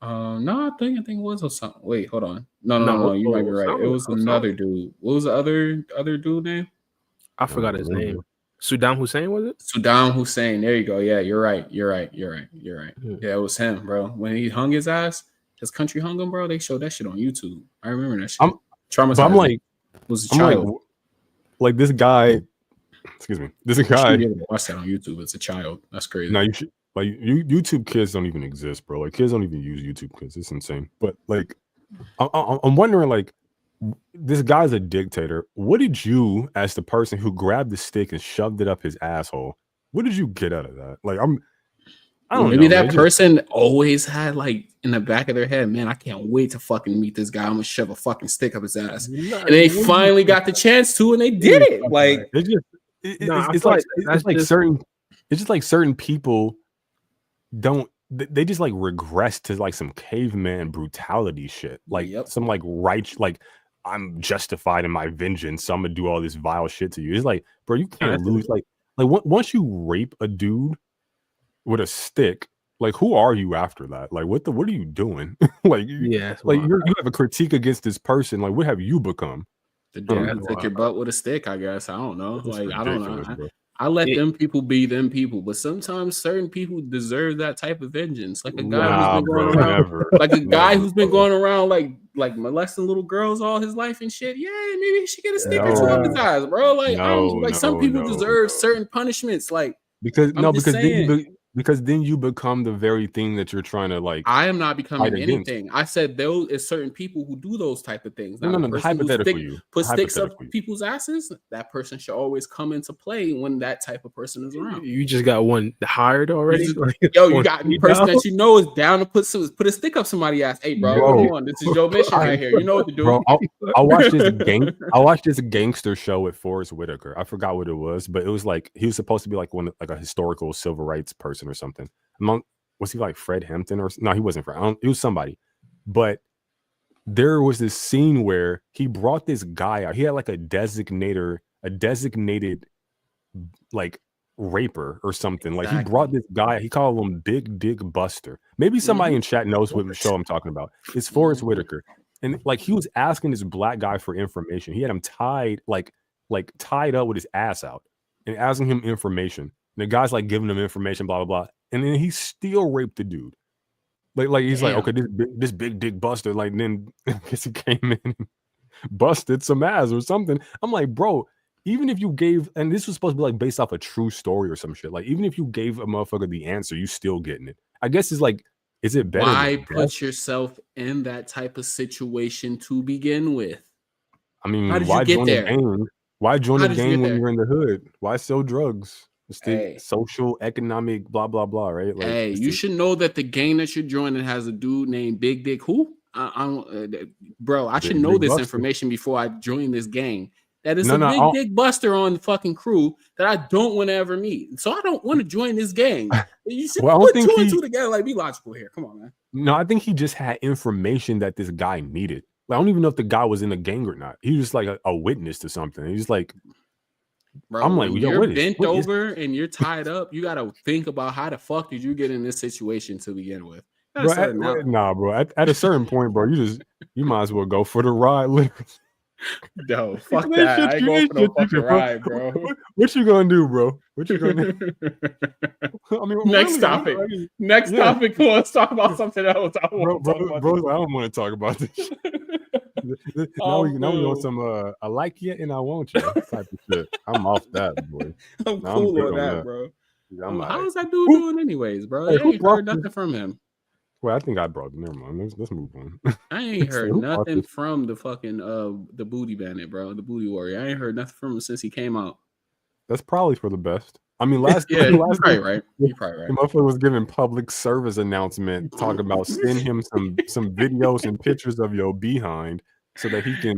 No, I think it was Osama. Wait, hold on. No. You might be right. It was another dude. What was the other dude name? I forgot his name. Saddam Hussein, was it? Saddam Hussein. There you go. Yeah, you're right. Yeah, it was him, bro. When he hung his ass, his country hung him, bro. They showed that shit on YouTube. I remember that shit. I'm traumatized. Was a child. Like this guy. Excuse me. This guy. You should watch that on YouTube. It's a child. That's crazy. No, you should. Like YouTube kids don't even exist, bro. Like kids don't even use YouTube kids. It's insane. But like, I'm wondering, like, this guy's a dictator. What did you, as the person who grabbed the stick and shoved it up his asshole, what did you get out of that? Like, I don't Maybe know, that man. person always had like in the back of their head, man, I can't wait to fucking meet this guy. I'm gonna shove a fucking stick up his ass. And they finally got the chance to, and they did it. Like, it's like certain people don't. They just like regress to like some caveman brutality shit. Like some like like I'm justified in my vengeance, so I'm gonna do all this vile shit to you. It's like, bro, you can't lose. Like once you rape a dude with a stick, like who are you after that? Like what are you doing? Like you have a critique against this person. Like what have you become? The dude who took your butt with a stick, I guess. I don't know. Like I don't know. I let them people be them people, but sometimes certain people deserve that type of vengeance. Like a guy who's been going around, like a guy who's been going around like molesting little girls all his life and shit. Yeah, maybe he should get a stick or two up his eyes, bro. Like some people deserve certain punishments. Like because then you become the very thing that you're trying to like. I am not becoming anything. I said there is certain people who do those type of things. Now, no, hypothetical put sticks up people's asses. That person should always come into play when that type of person is around. You just got one hired already. You got a person that you know is down to put a stick up somebody's ass. Hey, bro, come on, this is your mission right here. You know what to do. Bro, I watched this gangster show with Forrest Whitaker. I forgot what it was, but it was like he was supposed to be like a historical civil rights person or something. Was he like Fred Hampton or no? He wasn't Fred. It was somebody. But there was this scene where he brought this guy out. He had like a designated like raper or something. Like he brought this guy. He called him Big Dick Buster. Maybe somebody in chat knows what show I'm talking about. It's Forrest Whitaker, and like he was asking this black guy for information. He had him tied tied up with his ass out and asking him information. And the guy's like giving him information, blah, blah, blah. And then he still raped the dude. Like he's like, okay, this big dick buster. Like then I guess he came in and busted some ass or something. I'm like, bro, even if you gave, and this was supposed to be like based off a true story or some shit. Like even if you gave a motherfucker the answer, you still getting it. I guess it's like, is it better? Why put yourself in that type of situation to begin with? I mean, why join the gang? Why join the gang when you're in the hood? Why sell drugs? It's the social, economic, blah, blah, blah, right? Like, you should know that the gang that you're joining has a dude named Big Dick. Who? I should know this information before I join this gang. That is Big Dick Buster on the fucking crew that I don't want to ever meet. So I don't want to join this gang. You should put two and two together. Like, be logical here. Come on, man. No, I think he just had information that this guy needed. Like, I don't even know if the guy was in a gang or not. He was like a witness to something. He's like, bro, I'm like, you're bent over and you're tied up. You got to think about how the fuck did you get in this situation to begin with. Bro, at a certain point, bro, you might as well go for the ride. No, fuck that. I ain't going for no fucking ride, bro. What you gonna do, bro? What you gonna do? I mean, next topic. Next topic. Let's talk about something else. I don't want to talk about this. Now we want some I like you and I want you type of shit. I'm off that, boy. I'm cool on that, bro. How is that dude doing anyways, bro? I ain't heard nothing from him. Well, I think I brought it. Never mind. Let's move on. I ain't heard nothing from the fucking the booty bandit, bro. The booty warrior. I ain't heard nothing from him since he came out. That's probably for the best. I mean, last you're probably right. You're probably right. The motherfucker was giving public service announcement talking about send him some videos and pictures of your behind so that he can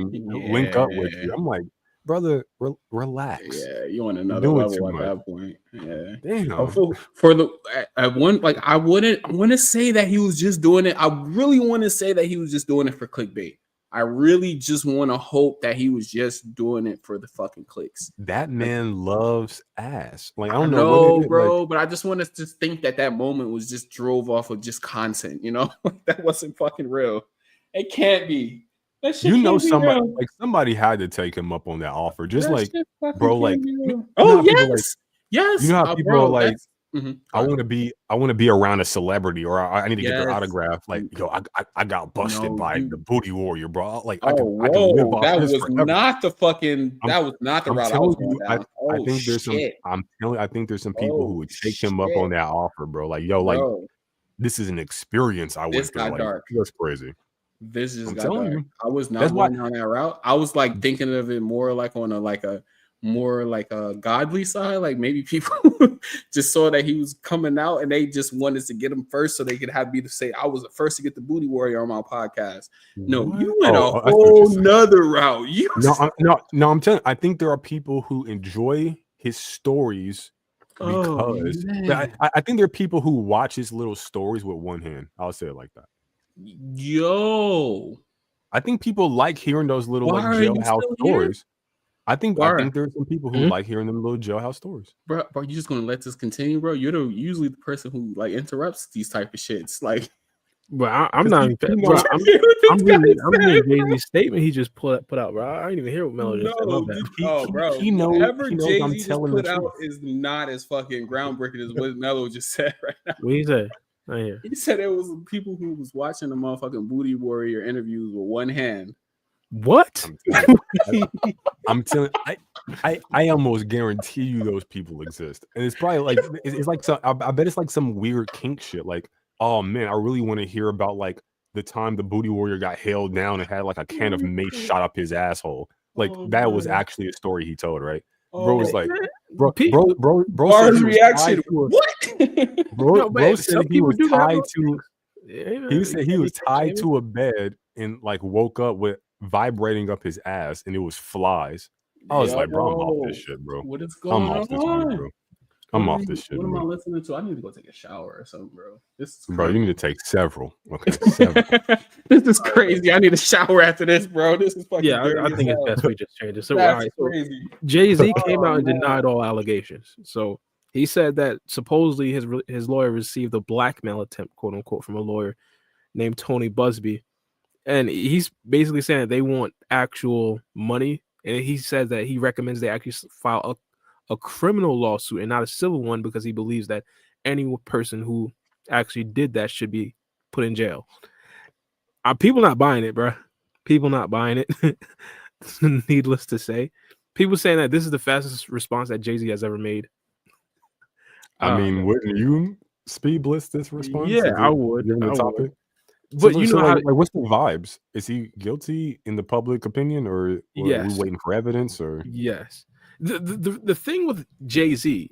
link up with you. I'm like, brother, relax. Yeah, you on another level at that point. Yeah. Damn. For the one, like I want to say that he was just doing it. I really want to say that he was just doing it for clickbait. I really just want to hope that he was just doing it for the fucking clicks. That man loves ass. Like I don't know, bro, but I just want to just think that moment was just drove off of just content. You know, that wasn't fucking real. It can't be. Somebody had to take him up on that offer. Just like, bro, like, yes. You know how people are like, I want to be around a celebrity, or I need to get their autograph. Like, yo, I got busted by the booty warrior, bro. Like, I can live off that this was forever. Not the fucking. That was not the route I was going down. I think there's some. I think there's some people who would take him up on that offer, bro. Like, yo, like, this is an experience. I went through. Like, that's crazy. This just I'm got telling dark. you. I was That's not why. going down that route. I was like thinking of it more like on a more like a godly side. Like maybe people just saw that he was coming out and they just wanted to get him first so they could have me to say I was the first to get the Booty Warrior on my podcast. No, What? you went a Oh, I see what you're whole saying. nother route. You No, I'm telling you, I think there are people who enjoy his stories oh because man. I think there are people who watch his little stories with one hand. I'll say it like that. Yo, I think people like hearing those little why like are you jailhouse still here? stories. I think there's some people who like hearing them little jailhouse stories. Bro, you just gonna let this continue, bro? You're usually the person who like interrupts these type of shits. Like, Bro, I'm not even, you know, bro. I'm reading said. Jay-Z's statement he just put out, bro. I didn't even hear what Mello just said. My No, bad. bro, he whatever knows I'm Jay-Z just telling the put out truth. is not as fucking groundbreaking as what Mello just said right now. What he say? Right here. He said it was people who was watching the motherfucking Booty Warrior interviews with one hand. What? I'm telling I almost guarantee you those people exist. And it's probably like it's like some, I bet it's like some weird kink shit. Like, oh man, I really want to hear about like the time the Booty Warrior got held down and had like a can of mace shot up his asshole. Like that was actually a story he told, right? Bro was like, bro said he was reaction. tied to a, What? bro said he was tied to. Yeah, He said he was tied to a bed and like woke up with vibrating up his ass and it was flies. I was like, bro, I'm off this shit, bro. What is I'm going off this shit, bro. I'm off this shit, What am I bro. listening to? I need to go take a shower or something, bro. This is crazy. Bro, you need to take several. Okay, several. This is crazy. I need a shower after this, bro. This is fucking yeah. dirty I think as it's hell. best we just change it. So, That's all right, so crazy. Jay-Z came out and man. denied all allegations. So he said that supposedly his lawyer received a blackmail attempt, quote unquote, from a lawyer named Tony Busby, and he's basically saying that they want actual money. And he says that he recommends they actually file a criminal lawsuit and not a civil one because he believes that any person who actually did that should be put in jail. People not buying it, bro. People not buying it. Needless to say, people saying that this is the fastest response that Jay-Z has ever made. I mean, wouldn't you speed blitz this response? Yeah, I would. Given the topic. But you know how like, what's the vibes? Is he guilty in the public opinion, or are we waiting for evidence? Or yes, the thing with Jay-Z,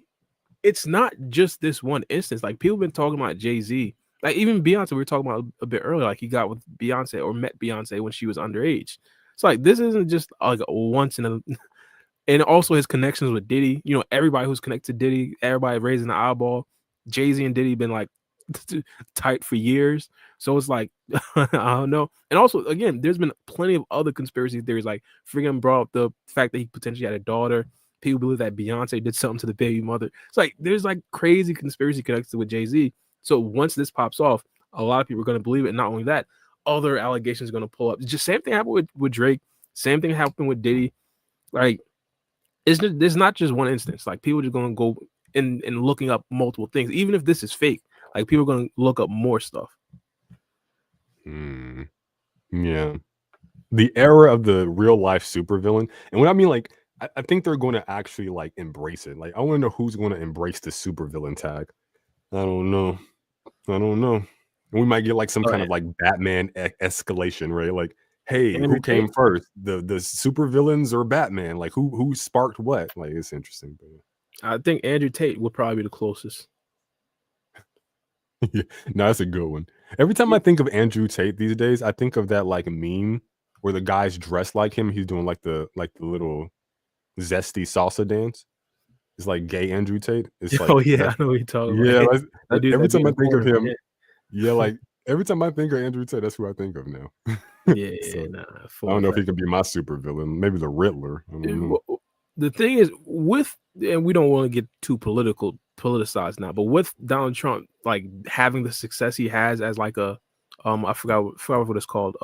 it's not just this one instance. Like people been talking about Jay-Z, like even Beyonce. We were talking about a bit earlier. Like he got with Beyonce or met Beyonce when she was underage. It's like this isn't just like a once in a. And also his connections with Diddy. You know, everybody who's connected to Diddy, everybody raising the eyeball. Jay-Z and Diddy been like tight for years. So it's like, I don't know. And also, again, there's been plenty of other conspiracy theories. Like, freaking brought up the fact that he potentially had a daughter. People believe that Beyonce did something to the baby mother. It's like, there's like crazy conspiracy connected with Jay-Z. So once this pops off, a lot of people are going to believe it. And not only that, other allegations are going to pull up. Just same thing happened with Drake. Same thing happened with Diddy. Like, there's not just one instance. Like people are just gonna go and looking up multiple things, even if this is fake. Like people are gonna look up more stuff. Yeah, the era of the real life supervillain, and what I mean, like, I think they're going to actually like embrace it. Like, I want to know who's going to embrace the supervillain tag. I don't know. We might get like some kind of like Batman escalation, right? Like, hey, Andrew who came Tate? first, the supervillains or Batman? Like, who sparked what? Like, it's interesting. But I think Andrew Tate would probably be the closest. yeah, no, that's a good one. Every time I think of Andrew Tate these days, I think of that like meme where the guy's dressed like him. He's doing like the little zesty salsa dance. It's like gay Andrew Tate. It's like, oh yeah, I know what you're talking about. Yeah, every time I think of him, like every time I think of Andrew Tate, that's who I think of now. Yeah, so, nah, I don't know if he could be my supervillain. Maybe the Riddler. I don't know. The thing is, and we don't want to get too politicized now, but with Donald Trump like having the success he has as like a I forgot what it's called.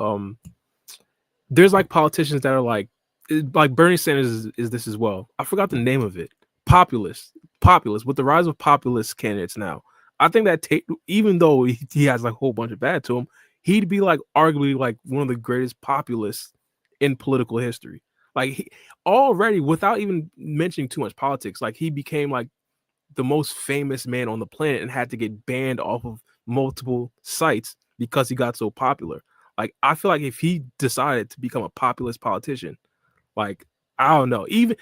There's like politicians that are like Bernie Sanders is this as well. I forgot the name of it. Populist. With the rise of populist candidates now, I think that Tate, even though he has like a whole bunch of bad to him, he'd be like arguably like one of the greatest populists in political history. Like he, already, without even mentioning too much politics, like he became like the most famous man on the planet and had to get banned off of multiple sites because he got so popular. Like, I feel like if he decided to become a populist politician, like, I don't know, even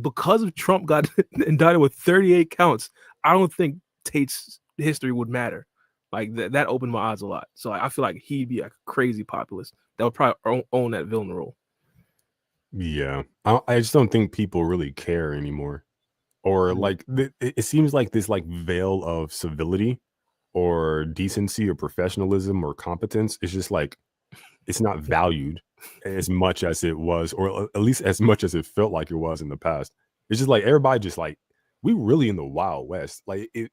because of Trump got indicted with 38 counts, I don't think Tate's history would matter. Like that opened my eyes a lot. So I feel like he'd be like a crazy populist that would probably own that villain role. Yeah, I just don't think people really care anymore, or like it seems like this like veil of civility or decency or professionalism or competence is just like it's not valued as much as it was, or at least as much as it felt like it was in the past. It's just like everybody just like we really in the Wild West. Like it,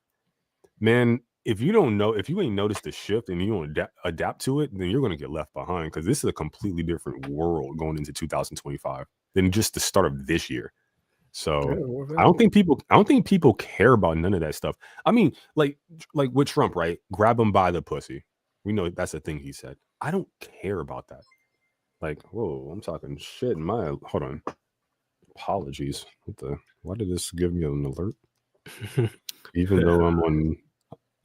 man. If you don't know, if you ain't noticed the shift and you don't adapt to it, then you're gonna get left behind because this is a completely different world going into 2025 than just the start of this year. So I don't think people care about none of that stuff. I mean, like with Trump, right? Grab him by the pussy. We know that's the thing he said. I don't care about that. Like, whoa, I'm talking shit. Hold on. Apologies. Why did this give me an alert? Even though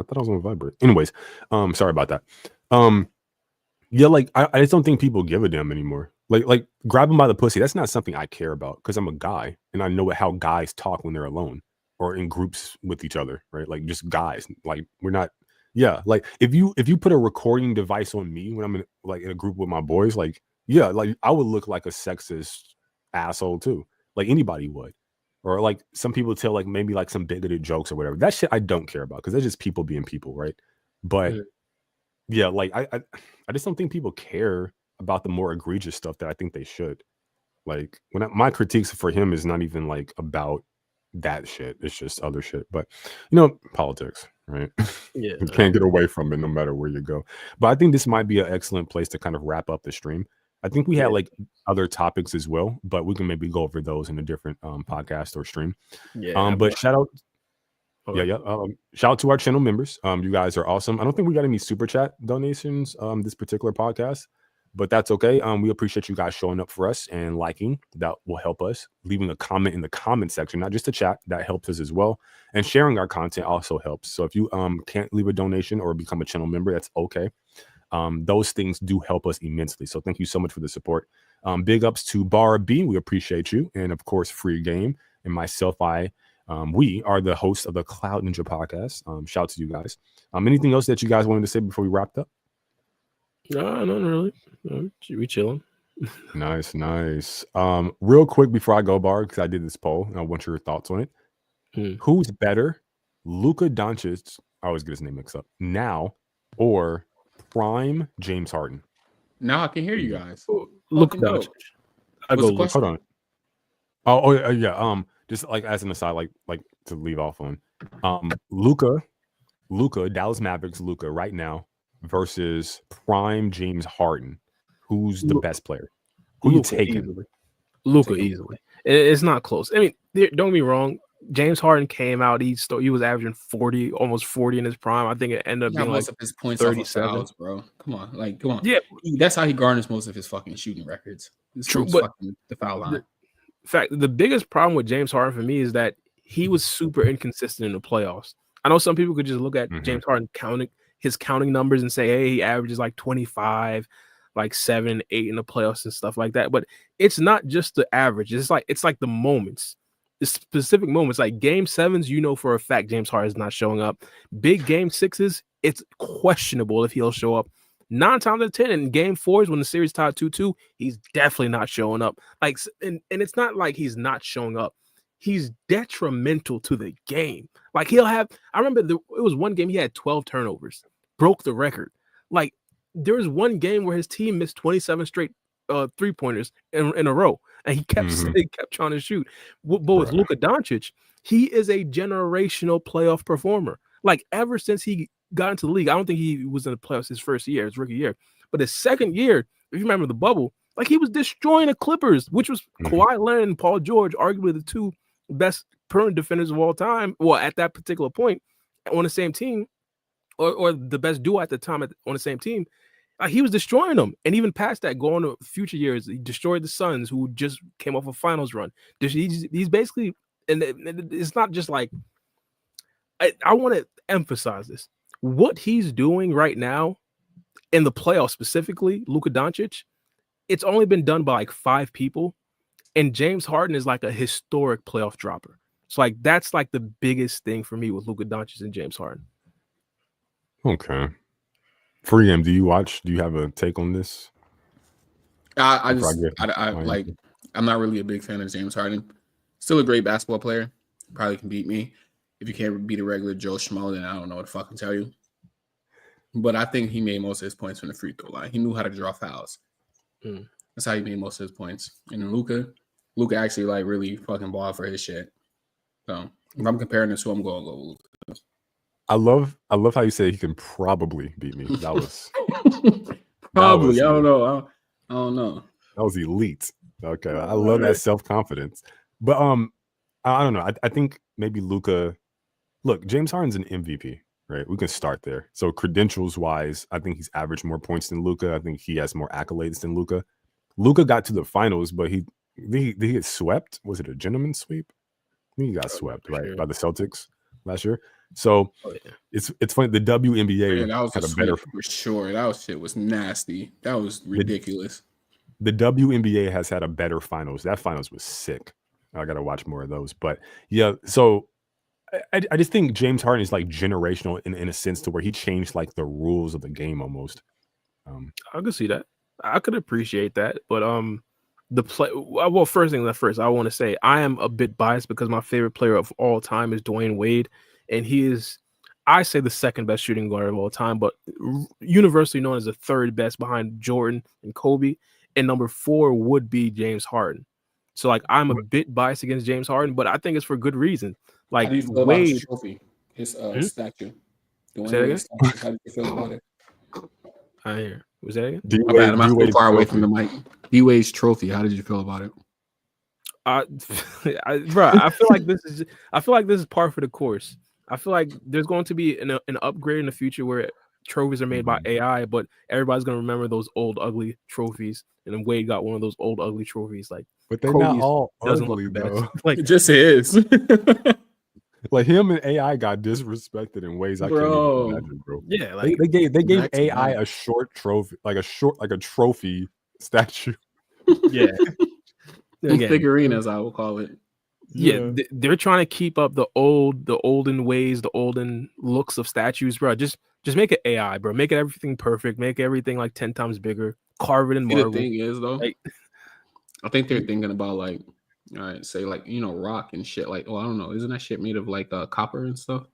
I thought I was on vibrate. Anyways, sorry about that. Yeah, like I just don't think people give a damn anymore. Like grab them by the pussy. That's not something I care about because I'm a guy and I know how guys talk when they're alone or in groups with each other, right? Like just guys. Like we're not. Yeah, like if you put a recording device on me when I'm in a group with my boys, like yeah, like I would look like a sexist asshole too. Like anybody would. Or like some people tell like maybe like some bigoted jokes or whatever. That shit I don't care about because they're just people being people, right? But yeah, like I just don't think people care about the more egregious stuff that I think they should. Like my critiques for him is not even like about that shit. It's just other shit. But politics, right? Yeah, You can't get away from it no matter where you go. But I think this might be an excellent place to kind of wrap up the stream. I think we had like other topics as well, but we can maybe go over those in a different podcast or stream. Yeah. But shout out. Okay. Yeah. Shout out to our channel members. You guys are awesome. I don't think we got any super chat donations this particular podcast, but that's okay. We appreciate you guys showing up for us and liking. That will help us. Leaving a comment in the comment section, not just a chat, that helps us as well. And sharing our content also helps. So if you can't leave a donation or become a channel member, that's okay. Those things do help us immensely. So thank you so much for the support. Big ups to Bar B. We appreciate you. And of course, Free Game and myself, we are the hosts of the Cloud Ninja podcast. Shout out to you guys. Anything else that you guys wanted to say before we wrapped up? No, not really. We chilling. Nice. Real quick before I go, Bar, because I did this poll and I want your thoughts on it. Who's better, Luka Doncic? I always get his name mixed up now, or prime James Harden? Now I can hear you guys. Luka Doncic. I go. Hold on. Oh yeah. Just like as an aside, like to leave off on, Luka, Dallas Mavericks, Luka right now versus prime James Harden. Who's the best player? Who you taking? Luka easily. It's not close. I mean, don't get me wrong. James Harden came out. He was averaging 40, almost 40 in his prime. I think it ended up being most like of his points 37. Off of fouls, bro. Come on. Yeah, that's how he garners most of his fucking shooting records. True, but the foul line. In fact, the biggest problem with James Harden for me is that he was super inconsistent in the playoffs. I know some people could just look at James Harden counting numbers and say, hey, he averages like 25, like 7, 8 in the playoffs and stuff like that. But it's not just the average. It's like the moments, the specific moments. Like game 7s, for a fact James Harden is not showing up. Big game 6s, it's questionable if he'll show up. 9 times out of 10 in game 4s when the series tied 2-2, he's definitely not showing up. Like, and it's not like he's not showing up. He's detrimental to the game. Like he'll have. I remember it was one game he had 12 turnovers, broke the record. Like there was one game where his team missed 27 straight 3-pointers in a row, and he kept trying to shoot. But with Luka Doncic, he is a generational playoff performer. Like ever since he got into the league, I don't think he was in the playoffs his first year, his rookie year, but his second year, if you remember the bubble, like he was destroying the Clippers, which was Kawhi Leonard and Paul George, arguably the 2 best perimeter defenders of all time. Well, at that particular point, on the same team, or the best duo at the time on the same team, he was destroying them. And even past that, going to future years, he destroyed the Suns, who just came off a finals run. He's basically, and it's not just like, I want to emphasize this. What he's doing right now in the playoffs specifically, Luka Doncic, it's only been done by like 5 people, and James Harden is like a historic playoff dropper. So like that's like the biggest thing for me with Luka Doncic and James Harden. Okay. Free M, do you have a take on this? I'm not really a big fan of James Harden. Still a great basketball player. Probably can beat me. If you can't beat a regular Joe Schmo, then I don't know what to fucking tell you. But I think he made most of his points from the free throw line. He knew how to draw fouls. That's how he made most of his points. And Luka actually like really fucking balled for his shit. So if I'm comparing this to, I'm going to go with Luka. I love how you say he can probably beat me. That was probably. I don't know. I don't know. That was elite. Okay, I love that self-confidence. But I don't know. I think maybe Luka. Look, James Harden's an MVP, right? We can start there. So credentials wise, I think he's averaged more points than Luka. I think he has more accolades than Luka. Luka got to the finals, but he get swept. Was it a gentleman's sweep? I think he got swept, right, by the Celtics last year. So it's funny. The WNBA that was had a better for sure. That shit was nasty. That was ridiculous. The WNBA has had a better finals. That finals was sick. I got to watch more of those. But yeah, so I just think James Harden is like generational in a sense to where he changed like the rules of the game almost. I could see that. I could appreciate that. But first thing first, I want to say I am a bit biased because my favorite player of all time is Dwayne Wade. And he is, I say, the second best shooting guard of all time, but universally known as the third best behind Jordan and Kobe. And number 4 would be James Harden. So, like, I'm a bit biased against James Harden, but I think it's for good reason. Like, how do you feel about his trophy, his statue? Dwayne Wade statue. How do you feel about it? I hear. Was that again? I'm not too far away from the mic. D-Wade's trophy. How did you feel about it? I feel like this is par for the course. I feel like there's going to be an upgrade in the future where trophies are made by AI, but everybody's gonna remember those old ugly trophies. And then Wade got one of those old ugly trophies. Like, but they're not all ugly though. Like, it just is. Like him and AI got disrespected in ways I can't even imagine, bro. Yeah, like they gave AI a short trophy, like a trophy statue. Yeah, figurine, as I will call it. Yeah, they're trying to keep up the olden ways, the olden looks of statues, bro. Just make it AI, bro. Make it everything perfect. Make everything like 10 times bigger. Carve it in marble. The thing is, though, like, I think they're thinking about like, all right, say like, you know, rock and shit. Like, I don't know, isn't that shit made of like copper and stuff?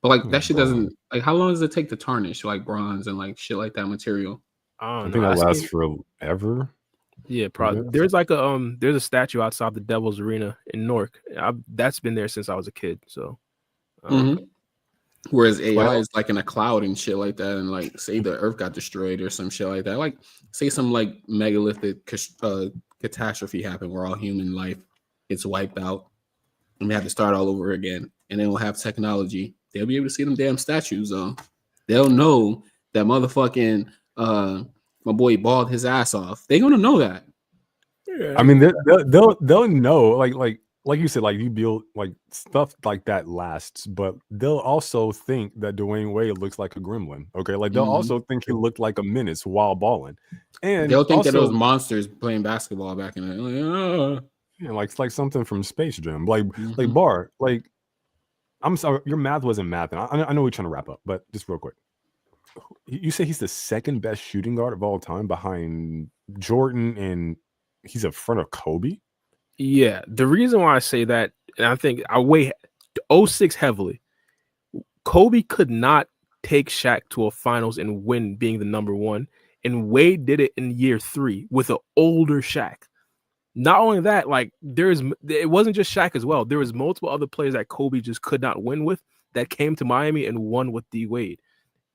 But like that shit doesn't like. How long does it take to tarnish like bronze and like shit like that material? I think that lasts forever. Yeah, probably. There's like there's a statue outside the Devil's Arena in Newark. That's been there since I was a kid. So, whereas AI is like in a cloud and shit like that, and like say the Earth got destroyed or some shit like that. Like say some like megalithic catastrophe happened where all human life gets wiped out, and we have to start all over again. And they don't have technology. They'll be able to see them damn statues. They'll know that motherfucking my boy balled his ass off. They're gonna know that. Yeah. I mean, they'll know, like you said, like you build like stuff like that lasts, but they'll also think that Dwayne Wade looks like a gremlin. Okay, like they'll also think he looked like a menace while balling, and they'll think that those monsters playing basketball back in the yeah, like something from Space Jam, like Bar, like. I'm sorry, your math wasn't math, and I know we're trying to wrap up, but just real quick. You say he's the second best shooting guard of all time behind Jordan, and he's in front of Kobe? Yeah, the reason why I say that, and I think I weigh 06 heavily, Kobe could not take Shaq to a finals and win being the number 1, and Wade did it in year 3 with an older Shaq. Not only that, like it wasn't just Shaq as well. There was multiple other players that Kobe just could not win with that came to Miami and won with D Wade.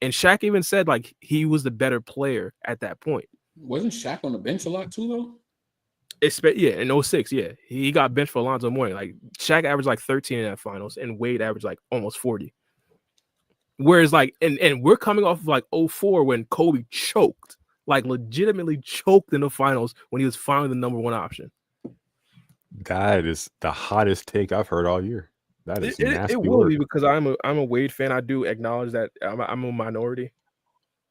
And Shaq even said like he was the better player at that point. Wasn't Shaq on the bench a lot too though? In 06, yeah. He got benched for Alonzo Mourning. Like Shaq averaged like 13 in that finals and Wade averaged like almost 40. Whereas like and we're coming off of like 04 when Kobe choked. Like legitimately choked in the finals when he was finally the number 1 option. That is the hottest take I've heard all year. That is nasty. It will be because I'm a Wade fan. I do acknowledge that I'm a minority.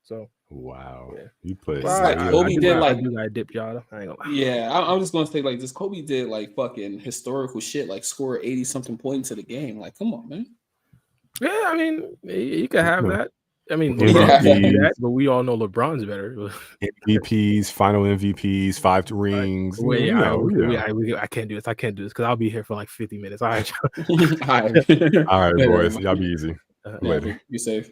So Wow. Yeah. You put Well, like Kobe did, I like do got dipped, y'all. I ain't gonna lie. yeah, I'm just gonna say like this. Kobe did like fucking historical shit, like score 80 something points to the game. Like, come on, man. Yeah, I mean, you could have No. that. I mean, Yeah. LeBron can do that, but we all know LeBron's better. MVPs, final MVPs, 5 rings. Wait, You know, I can't do this. I can't do this because I'll be here for like 50 minutes. All right, All right. All right, Later, boys. everybody. Y'all be easy. uh, Later. Be safe.